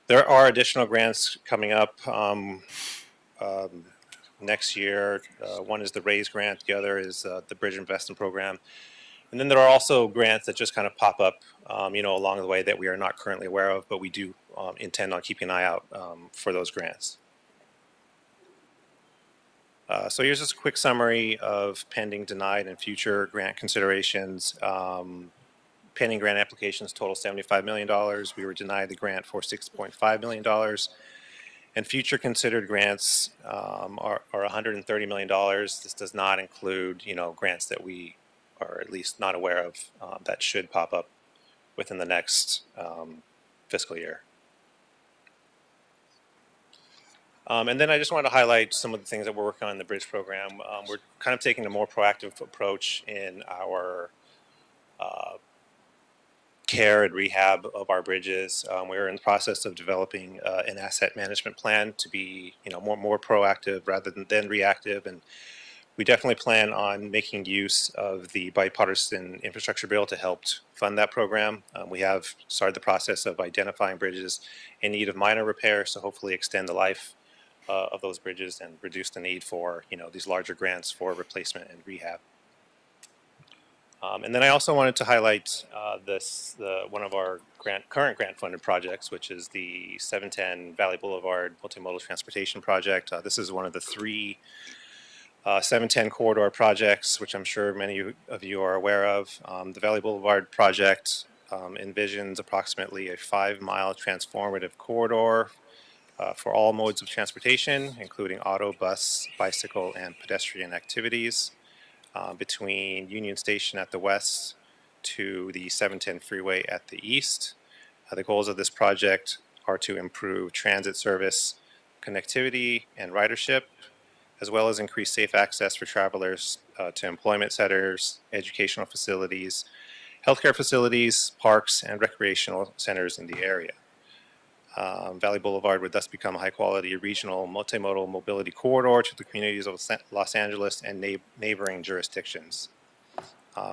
There are additional grants coming up next year. One is the RAISE grant, the other is the Bridge Investment Program. And then there are also grants that just kind of pop up, along the way that we are not currently aware of, but we do intend on keeping an eye out for those grants. So here's just a quick summary of pending, denied, and future grant considerations. Pending grant applications total $75 million. We were denied the grant for $6.5 million. And future considered grants are $130 million. This does not include, grants that we are at least not aware of that should pop up within the next fiscal year. And then I just wanted to highlight some of the things that we're working on in the bridge program. We're kind of taking a more proactive approach in our care and rehab of our bridges. We're in the process of developing an asset management plan to be, more proactive rather than reactive. And we definitely plan on making use of the bipartisan infrastructure bill to help fund that program. We have started the process of identifying bridges in need of minor repair, so hopefully extend the life of those bridges and reduce the need for, these larger grants for replacement and rehab. And then I also wanted to highlight one of our current grant funded projects, which is the 710 Valley Boulevard Multimodal Transportation Project. This is one of the three 710 corridor projects, which I'm sure many of you are aware of. The Valley Boulevard project envisions approximately a 5-mile transformative corridor for all modes of transportation, including auto, bus, bicycle, and pedestrian activities. Between Union Station at the west to the 710 freeway at the east. The goals of this project are to improve transit service, connectivity, and ridership, as well as increase safe access for travelers to employment centers, educational facilities, healthcare facilities, parks, and recreational centers in the area. Valley Boulevard would thus become a high-quality regional multimodal mobility corridor to the communities of Los Angeles and neighboring jurisdictions.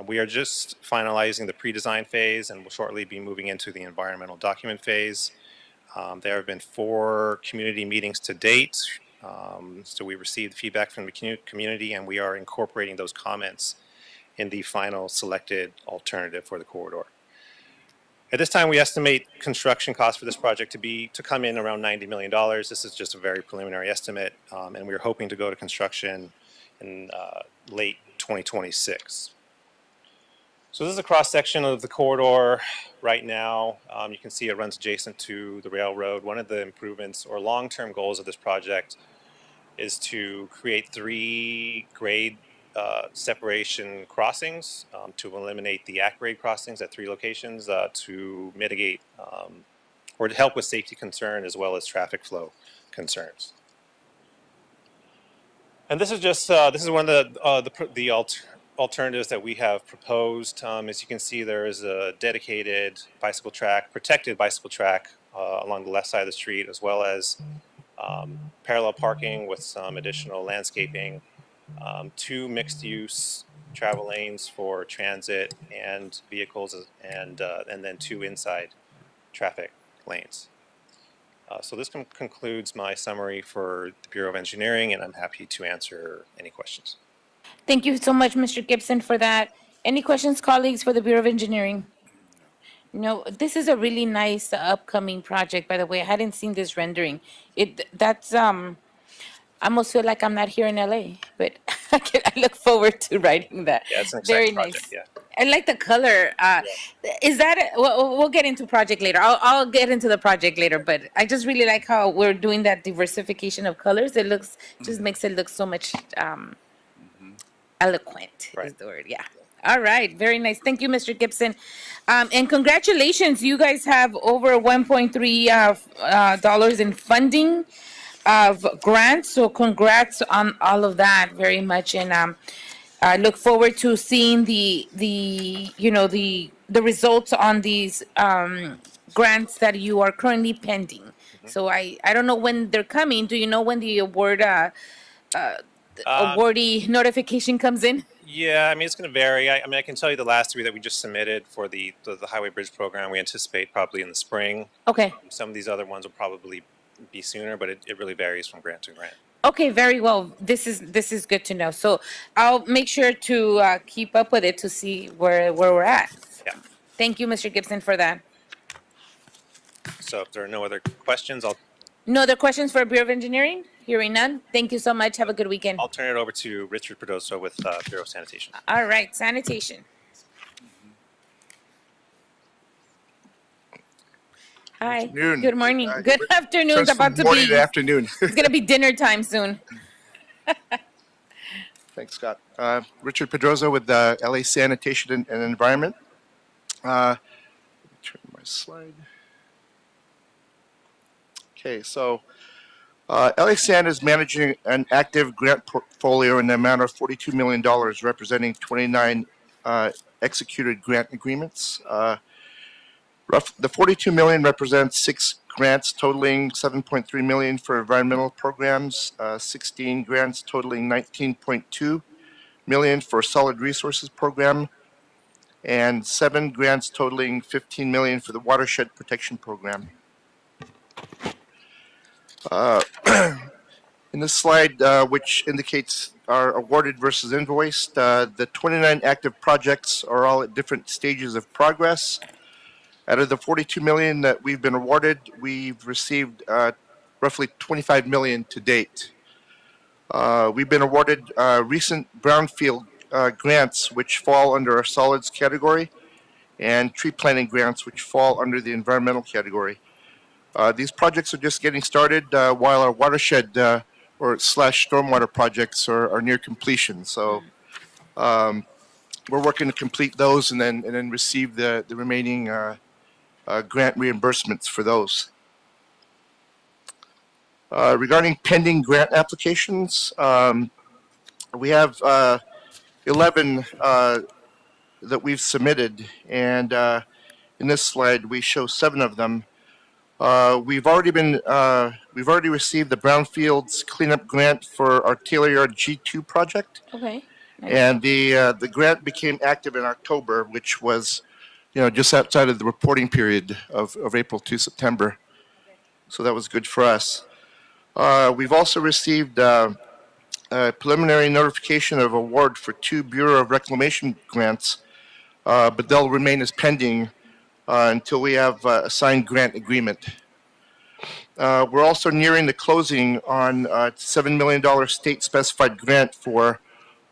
We are just finalizing the pre-design phase and will shortly be moving into the environmental document phase. There have been 4 community meetings to date, so we received feedback from the community and we are incorporating those comments in the final selected alternative for the corridor. At this time, we estimate construction costs for this project to come in around $90 million. This is just a very preliminary estimate, and we're hoping to go to construction in late 2026. So this is a cross-section of the corridor right now. You can see it runs adjacent to the railroad. One of the improvements or long-term goals of this project is to create 3 grade separation crossings to eliminate the at-grade crossings at 3 locations to mitigate or to help with safety concern as well as traffic flow concerns. And this is just this is one of the alternatives that we have proposed. As you can see, there is a dedicated bicycle track, protected bicycle track along the left side of the street, as well as parallel parking with some additional landscaping, 2 mixed-use travel lanes for transit and vehicles, and then 2 inside traffic lanes. So this concludes my summary for the Bureau of Engineering, and I'm happy to answer any questions. Thank you so much, Mr. Gibson, for that. Any questions, colleagues, for the Bureau of Engineering? No, this is a really nice upcoming project, by the way. I hadn't seen this rendering. That's I almost feel like I'm not here in LA, but I look forward to writing that. Yeah, it's an Very exciting project, nice. yeah. I like the color. Is that, we'll get into project later. I'll get into the project later, but I just really like how we're doing that diversification of colors. It looks, just makes it look so much eloquent is the word, yeah. All right, very nice. Thank you, Mr. Gibson. And congratulations, you guys have over $1.3 dollars in funding of grants. So congrats on all of that very much. And I look forward to seeing the results on these grants that you are currently pending. So I don't know when they're coming. Do you know when the awardee notification comes in? Yeah, I mean, it's going to vary. I mean, I can tell you the last 3 that we just submitted for the Highway Bridge Program, we anticipate probably in the spring. Okay. Some of these other ones will probably be sooner, but it really varies from grant to grant. Okay, very well. This is good to know. So I'll make sure to keep up with it to see where we're at. Yeah. Thank you, Mr. Gibson, for that. So if there are no other questions, No other questions for Bureau of Engineering? Hearing none. Thank you so much. Have a good weekend. I'll turn it over to Richard Perdoso with Bureau of Sanitation. All right, sanitation. Hi. Afternoon. Good morning. Good afternoon. It's about to Morning be. to afternoon. It's gonna be dinner time soon. Thanks, Scott. Richard Pedroza with LA Sanitation and Environment. Turn my slide. Okay, so LA San is managing an active grant portfolio in the amount of $42 million, representing 29 executed grant agreements. The $42 million represents 6 grants totaling $7.3 million for environmental programs, 16 grants totaling $19.2 million for solid resources program, and 7 grants totaling $15 million for the watershed protection program. In this slide, which indicates our awarded versus invoiced, the 29 active projects are all at different stages of progress. Out of the $42 million that we've been awarded, we've received roughly $25 million to date. We've been awarded recent brownfield grants, which fall under our solids category, and tree planting grants, which fall under the environmental category. These projects are just getting started while our watershed or slash stormwater projects are near completion. So we're working to complete those and then receive the remaining grant reimbursements for those. Regarding pending grant applications, we have 11 that we've submitted, and in this slide we show 7 of them. We've already received the Brownfields Cleanup Grant for our Taylor Yard G2 project. Okay. And the grant became active in October, which was, just outside of the reporting period of April to September. So that was good for us. We've also received a preliminary notification of award for 2 Bureau of Reclamation grants, but they'll remain as pending until we have a signed grant agreement. We're also nearing the closing on a $7 million state-specified grant for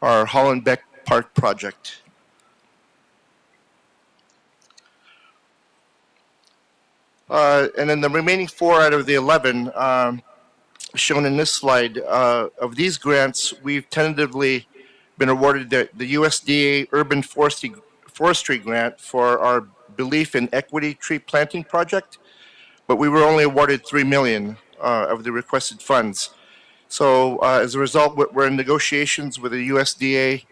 our Hollenbeck Park project. And then the remaining 4 out of the 11 shown in this slide, of these grants, we've tentatively been awarded the USDA Urban Forestry Grant for our Belief in Equity Tree Planting Project, but we were only awarded $3 million of the requested funds. So as a result, we're in negotiations with the USDA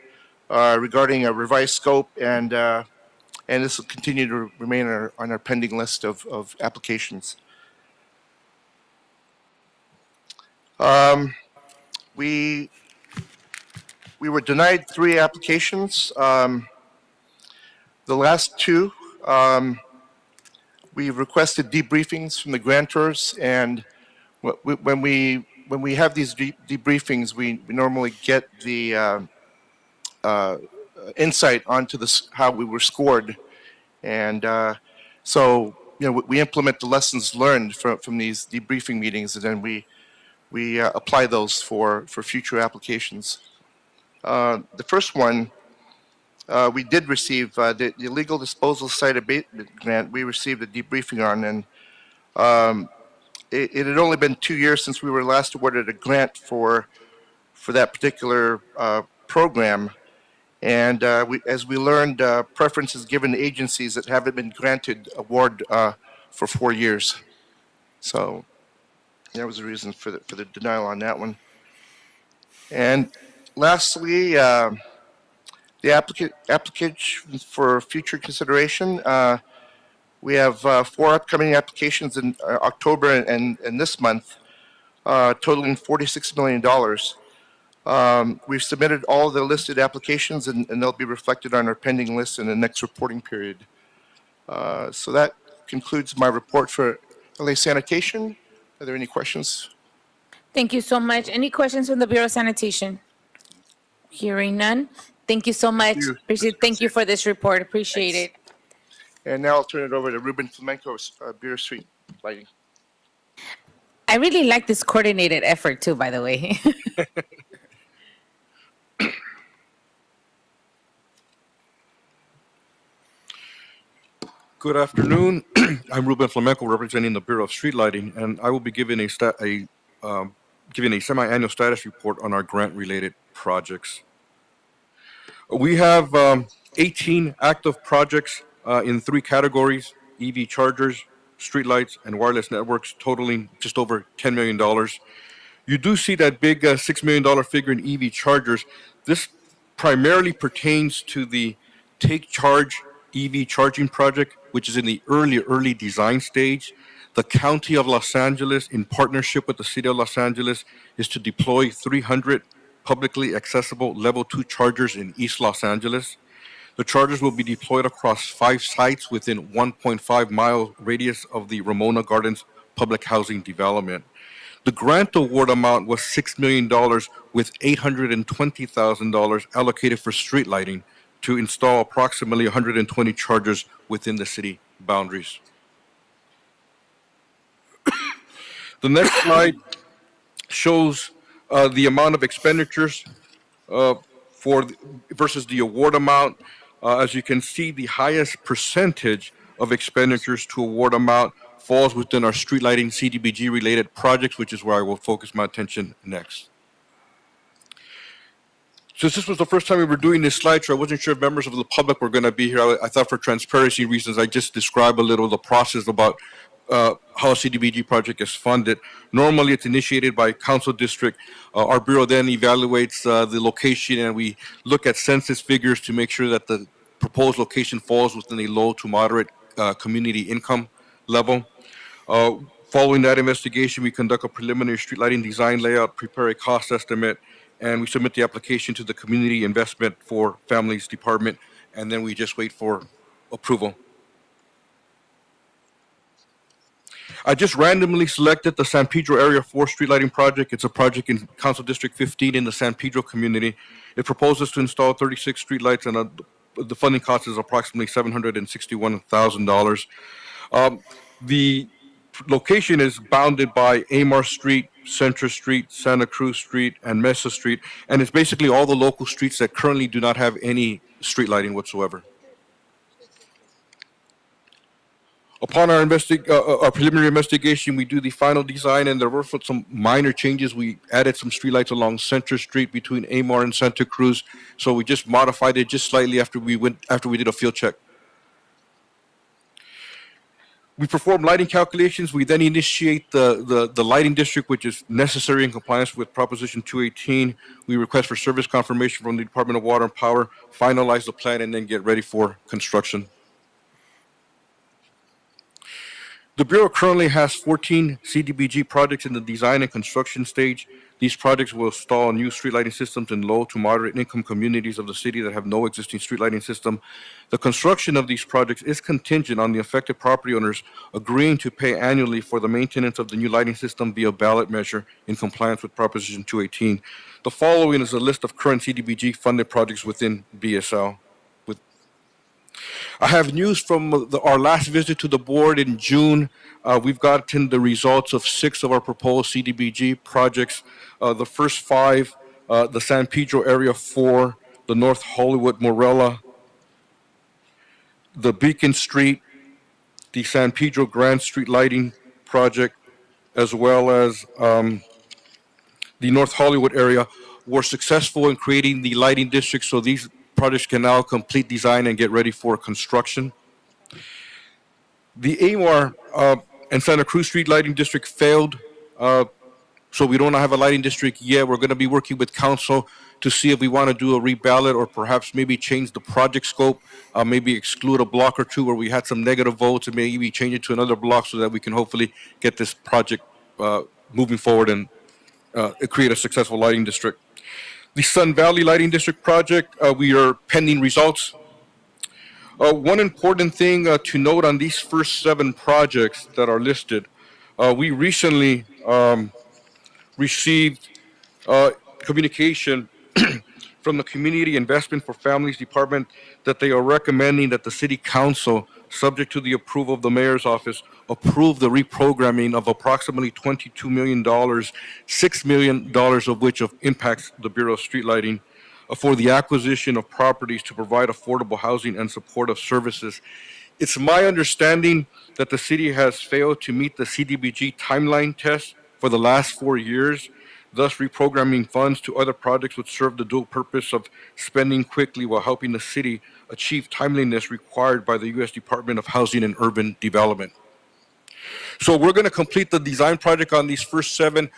regarding a revised scope, and this will continue to remain on our pending list of applications. We were denied 3 applications. The last 2, we requested debriefings from the grantors, and when we have these debriefings, we normally get the insight onto how we were scored, and so we implement the lessons learned from these debriefing meetings, and then we apply those for future applications. The first one, we did receive the illegal disposal site abatement grant. We received a debriefing on, and it had only been 2 years since we were last awarded a grant for that particular program. And as we learned, preference is given to agencies that haven't been granted award for 4 years. So that was the reason for the denial on that one. And lastly, the application for future consideration. We have 4 upcoming applications in October and this month, totaling $46 million. We've submitted all the listed applications, and they'll be reflected on our pending list in the next reporting period. So that concludes my report for LA Sanitation. Are there any questions? Thank you so much. Any questions from the Bureau of Sanitation? Hearing none. Thank you so much. Thank you for this report. Appreciate it. And now I'll turn it over to Ruben Flamenco, Bureau of Street Lighting. I really like this coordinated effort too, by the way. Good afternoon. I'm Ruben Flamenco, representing the Bureau of Street Lighting, and I will be giving a semi-annual status report on our grant-related projects. We have 18 active projects in 3 categories: EV chargers, streetlights, and wireless networks, totaling just over $10 million. You do see that big $6 million figure in EV chargers. This primarily pertains to the Take Charge EV charging project, which is in the early design stage. The County of Los Angeles, in partnership with the City of Los Angeles, is to deploy 300 publicly accessible level 2 chargers in East Los Angeles. The chargers will be deployed across 5 sites within 1.5-mile radius of the Ramona Gardens public housing development. The grant award amount was $6 million, with $820,000 allocated for street lighting to install approximately 120 chargers within the city boundaries. The next slide shows the amount of expenditures versus the award amount. As you can see, the highest percentage of expenditures to award amount falls within our street lighting CDBG related projects, which is where I will focus my attention next. Since this was the first time we were doing this slideshow, I wasn't sure if members of the public were going to be here. I thought for transparency reasons, I just describe a little the process about how a CDBG project is funded. Normally, it's initiated by council district. Our bureau then evaluates the location, and we look at census figures to make sure that the proposed location falls within a low to moderate community income level. Following that investigation, we conduct a preliminary street lighting design layout, prepare a cost estimate, and we submit the application to the Community Investment for Families Department, and then we just wait for approval. I just randomly selected the San Pedro Area 4 street lighting project. It's a project in Council District 15 in the San Pedro community. It proposes to install 36 street lights, and the funding cost is approximately $761,000. The location is bounded by Amar Street, Centra Street, Santa Cruz Street, and Mesa Street, and it's basically all the local streets that currently do not have any street lighting whatsoever. Upon our preliminary investigation, we do the final design, and there were some minor changes. We added some streetlights along Center Street between Amar and Santa Cruz, so we just modified it just slightly after we did a field check. We perform lighting calculations. We then initiate the lighting district, which is necessary in compliance with Proposition 218. We request for service confirmation from the Department of Water and Power, finalize the plan, and then get ready for construction. The Bureau currently has 14 CDBG projects in the design and construction stage. These projects will install new street lighting systems in low to moderate income communities of the city that have no existing street lighting system. The construction of these projects is contingent on the affected property owners agreeing to pay annually for the maintenance of the new lighting system via ballot measure in compliance with Proposition 218. The following is a list of current CDBG funded projects within BSL. I have news from our last visit to the board in June. We've gotten the results of 6 of our proposed CDBG projects. The first 5, the San Pedro Area 4, the North Hollywood Morella, the Beacon Street, the San Pedro Grand Street Lighting Project, as well as the North Hollywood area, were successful in creating the lighting district, so these projects can now complete design and get ready for construction. The Amar and Santa Cruz Street Lighting District failed, so we don't have a lighting district yet. We're going to be working with council to see if we want to do a reballot or perhaps maybe change the project scope, maybe exclude a block or two where we had some negative votes, and maybe change it to another block so that we can hopefully get this project moving forward and create a successful lighting district. The Sun Valley Lighting District project, we are pending results. One important thing to note on these first 7 projects that are listed, we recently received communication from the Community Investment for Families Department that they are recommending that the City Council, subject to the approval of the Mayor's Office, approve the reprogramming of approximately $22 million, $6 million of which impacts the Bureau of Street Lighting, for the acquisition of properties to provide affordable housing and supportive services. It's my understanding that the city has failed to meet the CDBG timeline test for the last 4 years. Thus, reprogramming funds to other projects would serve the dual purpose of spending quickly while helping the city achieve timeliness required by the U.S. Department of Housing and Urban Development. So we're going to complete the design project on these first 7.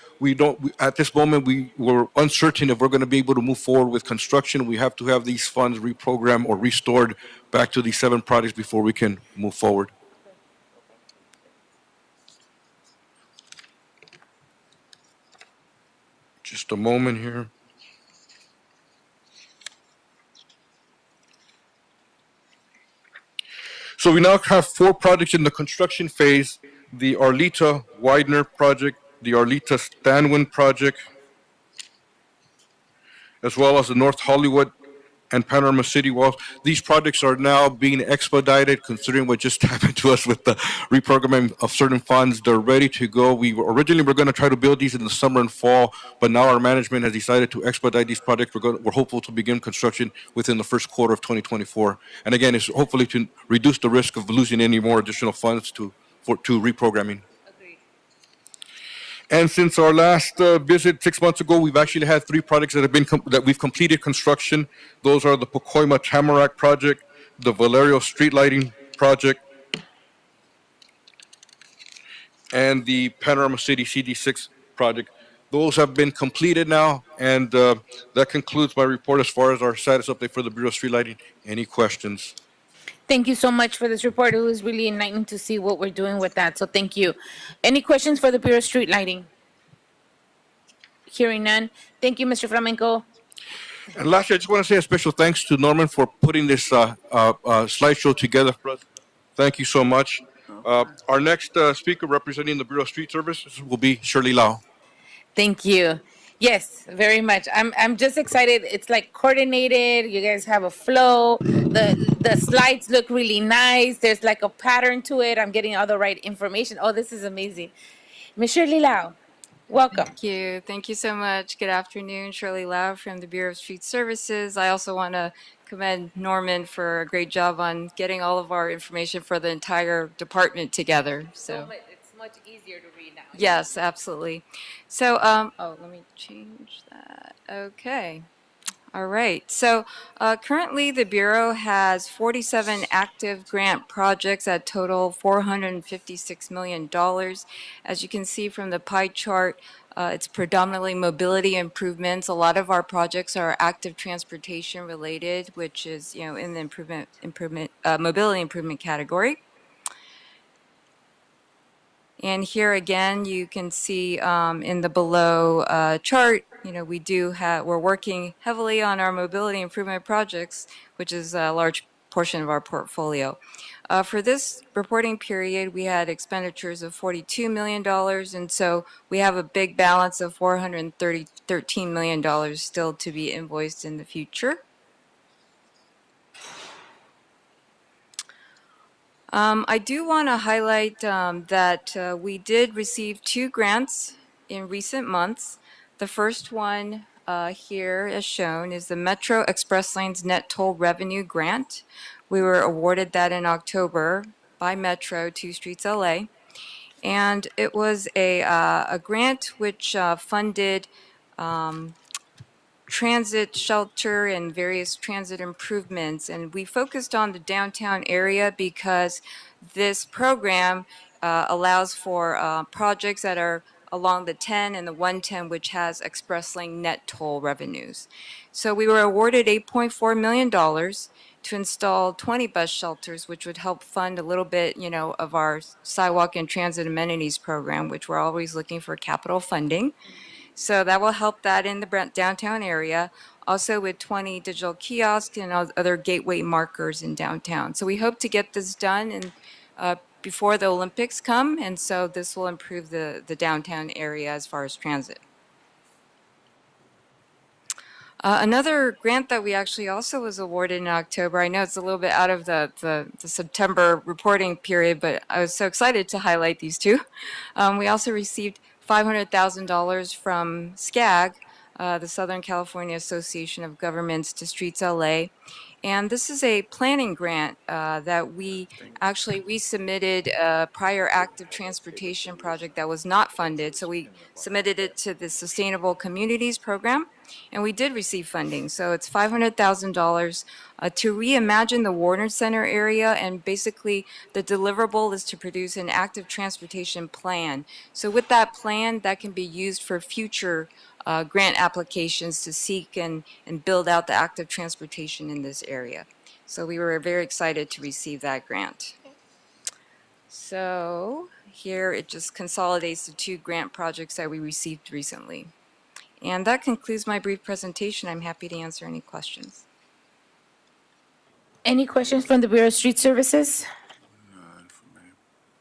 At this moment, we're uncertain if we're going to be able to move forward with construction. We have to have these funds reprogrammed or restored back to these 7 projects before we can move forward. Just a moment here. So we now have 4 projects in the construction phase: the Arleta Widener project, the Arleta Stanwin project, as well as the North Hollywood and Panorama City Walls. These projects are now being expedited considering what just happened to us with the reprogramming of certain funds. They're ready to go. Originally were going to try to build these in the summer and fall, but now our management has decided to expedite these projects. We're hopeful to begin construction within the first quarter of 2024. And again, it's hopefully to reduce the risk of losing any more additional funds to reprogramming. And since our last visit 6 months ago, we've actually had 3 projects that we've completed construction. Those are the Pacoima Tamarack project, the Valerio Street Lighting project, and the Panorama City CD6 project. Those have been completed now, and that concludes my report as far as our status update for the Bureau of Street Lighting. Any questions? Thank you so much for this report. It was really enlightening to see what we're doing with that, so thank you. Any questions for the Bureau of Street Lighting? Hearing none. Thank you, Mr. Flamenco. And lastly, I just want to say a special thanks to Norman for putting this slideshow together for us. Thank you so much. Our next speaker representing the Bureau of Street Services will be Shirley Lau. Thank you. Yes, very much. I'm just excited. It's like coordinated. You guys have a flow. The slides look really nice. There's like a pattern to it. I'm getting all the right information. Oh, this is amazing. Ms. Shirley Lau, welcome. Thank you. Thank you so much. Good afternoon. Shirley Lau from the Bureau of Street Services. I also want to commend Norman for a great job on getting all of our information for the entire department together. So, It's much easier to read now. yes, absolutely. So, oh, let me change that. Okay. All right. So currently, the Bureau has 47 active grant projects at total $456 million. As you can see from the pie chart, it's predominantly mobility improvements. A lot of our projects are active transportation related, which is, in the mobility improvement category. And here again, you can see in the below chart, we're working heavily on our mobility improvement projects, which is a large portion of our portfolio. For this reporting period, we had expenditures of $42 million, and so we have a big balance of $413 million still to be invoiced in the future. I do want to highlight that we did receive 2 grants in recent months. The first one here, as shown, is the Metro Express Lanes Net Toll Revenue Grant. We were awarded that in October by Metro to Streets LA. And it was a grant which funded transit shelter and various transit improvements. And we focused on the downtown area because this program allows for projects that are along the 10 and the 110, which has express lane net toll revenues. So we were awarded $8.4 million to install 20 bus shelters, which would help fund a little bit, of our sidewalk and transit amenities program, which we're always looking for capital funding. So that will help that in the downtown area, also with 20 digital kiosks and other gateway markers in downtown. So we hope to get this done before the Olympics come, and so this will improve the downtown area as far as transit. Another grant that we actually also was awarded in October, I know it's a little bit out of the September reporting period, but I was so excited to highlight these two. We also received $500,000 from SCAG, the Southern California Association of Governments to Streets LA. And this is a planning grant that we submitted a prior active transportation project that was not funded. So we submitted it to the Sustainable Communities Program, and we did receive funding. So it's $500,000 to reimagine the Warner Center area, and basically the deliverable is to produce an active transportation plan. So with that plan, that can be used for future grant applications to seek and build out the active transportation in this area. So we were very excited to receive that grant. So here it just consolidates the 2 grant projects that we received recently. And that concludes my brief presentation. I'm happy to answer any questions. Any questions from the Bureau of Street Services? None for me.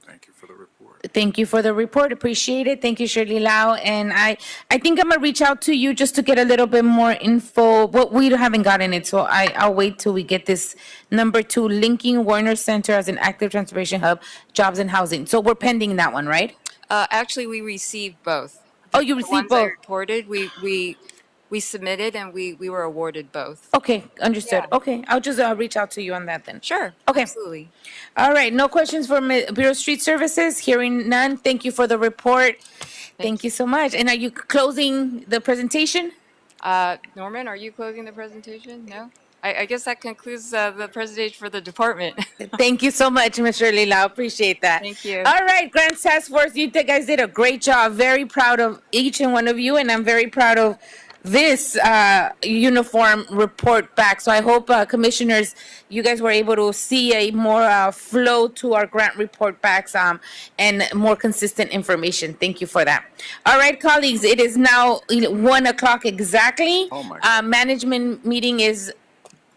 Thank you for the report. Thank you for the report. Appreciate it. Thank you, Shirley Lau. And I think I'm going to reach out to you just to get a little bit more info. But we haven't gotten it, so I'll wait till we get this. Number 2, linking Warner Center as an active transportation hub, jobs and housing. So we're pending that one, right? Actually, we received both. Oh, you received The ones I both? reported, we submitted and we were awarded both. Okay, understood. Yeah. Okay, I'll just reach out to you on that then. Sure. Okay. Absolutely. All right, no questions from Bureau of Street Services? Hearing none, thank you for the report. Thank you so much. And are you closing the presentation? Norman, are you closing the presentation? No? I guess that concludes the presentation for the department. Thank you so much, Ms. Shirley Lau. Appreciate that. Thank you. All right, Grants Task Force, you guys did a great job. Very proud of each and one of you, and I'm very proud of this uniform report back. So I hope, commissioners, you guys were able to see a more flow to our grant report backs and more consistent information. Thank you for that. All right, colleagues, it is now 1 o'clock exactly. Oh my God. Management meeting is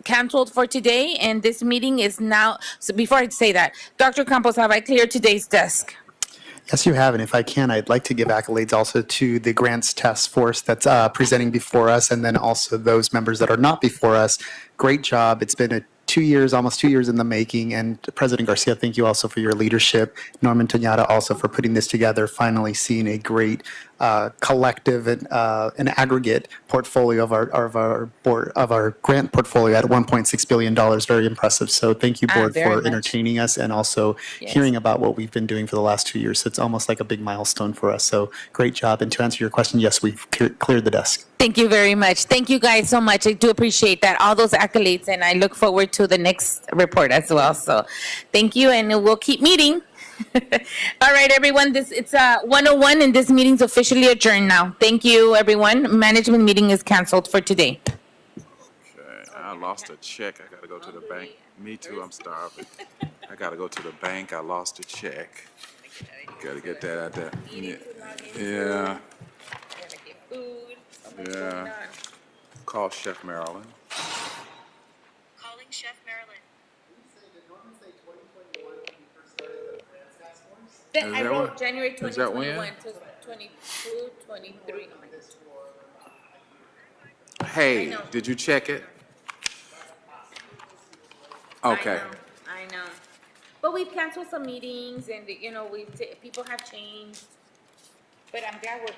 canceled for today, and this meeting is now, so before I say that, Dr. Campos, have I cleared today's desk? Yes, you have, and if I can, I'd like to give accolades also to the Grants Task Force that's presenting before us, and then also those members that are not before us. Great job. It's been 2 years, almost 2 years in the making, and President Garcia, thank you also for your leadership. Norman Tañada also for putting this together, finally seeing a great collective and an aggregate portfolio of our grant portfolio at $1.6 billion. Very impressive. So thank you, board, very for much. entertaining us and also hearing about what we've been doing for the last 2 years. So it's almost like a big milestone for us. So great job. And to answer your question, yes, we've cleared the desk. Thank you very much. Thank you guys so much. I do appreciate that, all those accolades, and I look forward to the next report as well. So thank you, and we'll keep meeting. All right, everyone, it's 1:01, and this meeting's officially adjourned now. Thank you, everyone. Management meeting is canceled for today. I lost a check. I gotta go to the bank. Me too, I'm starving. I gotta go to the bank. I lost a check. Gotta get that out there. Yeah. Yeah. Call Chef Marilyn. Calling Chef Marilyn. I that wrote what- January is that when? 2021 to 22, 23. Hey, know. did you check it? Okay. I know. But we've canceled some meetings, and, people have changed. But I'm glad we're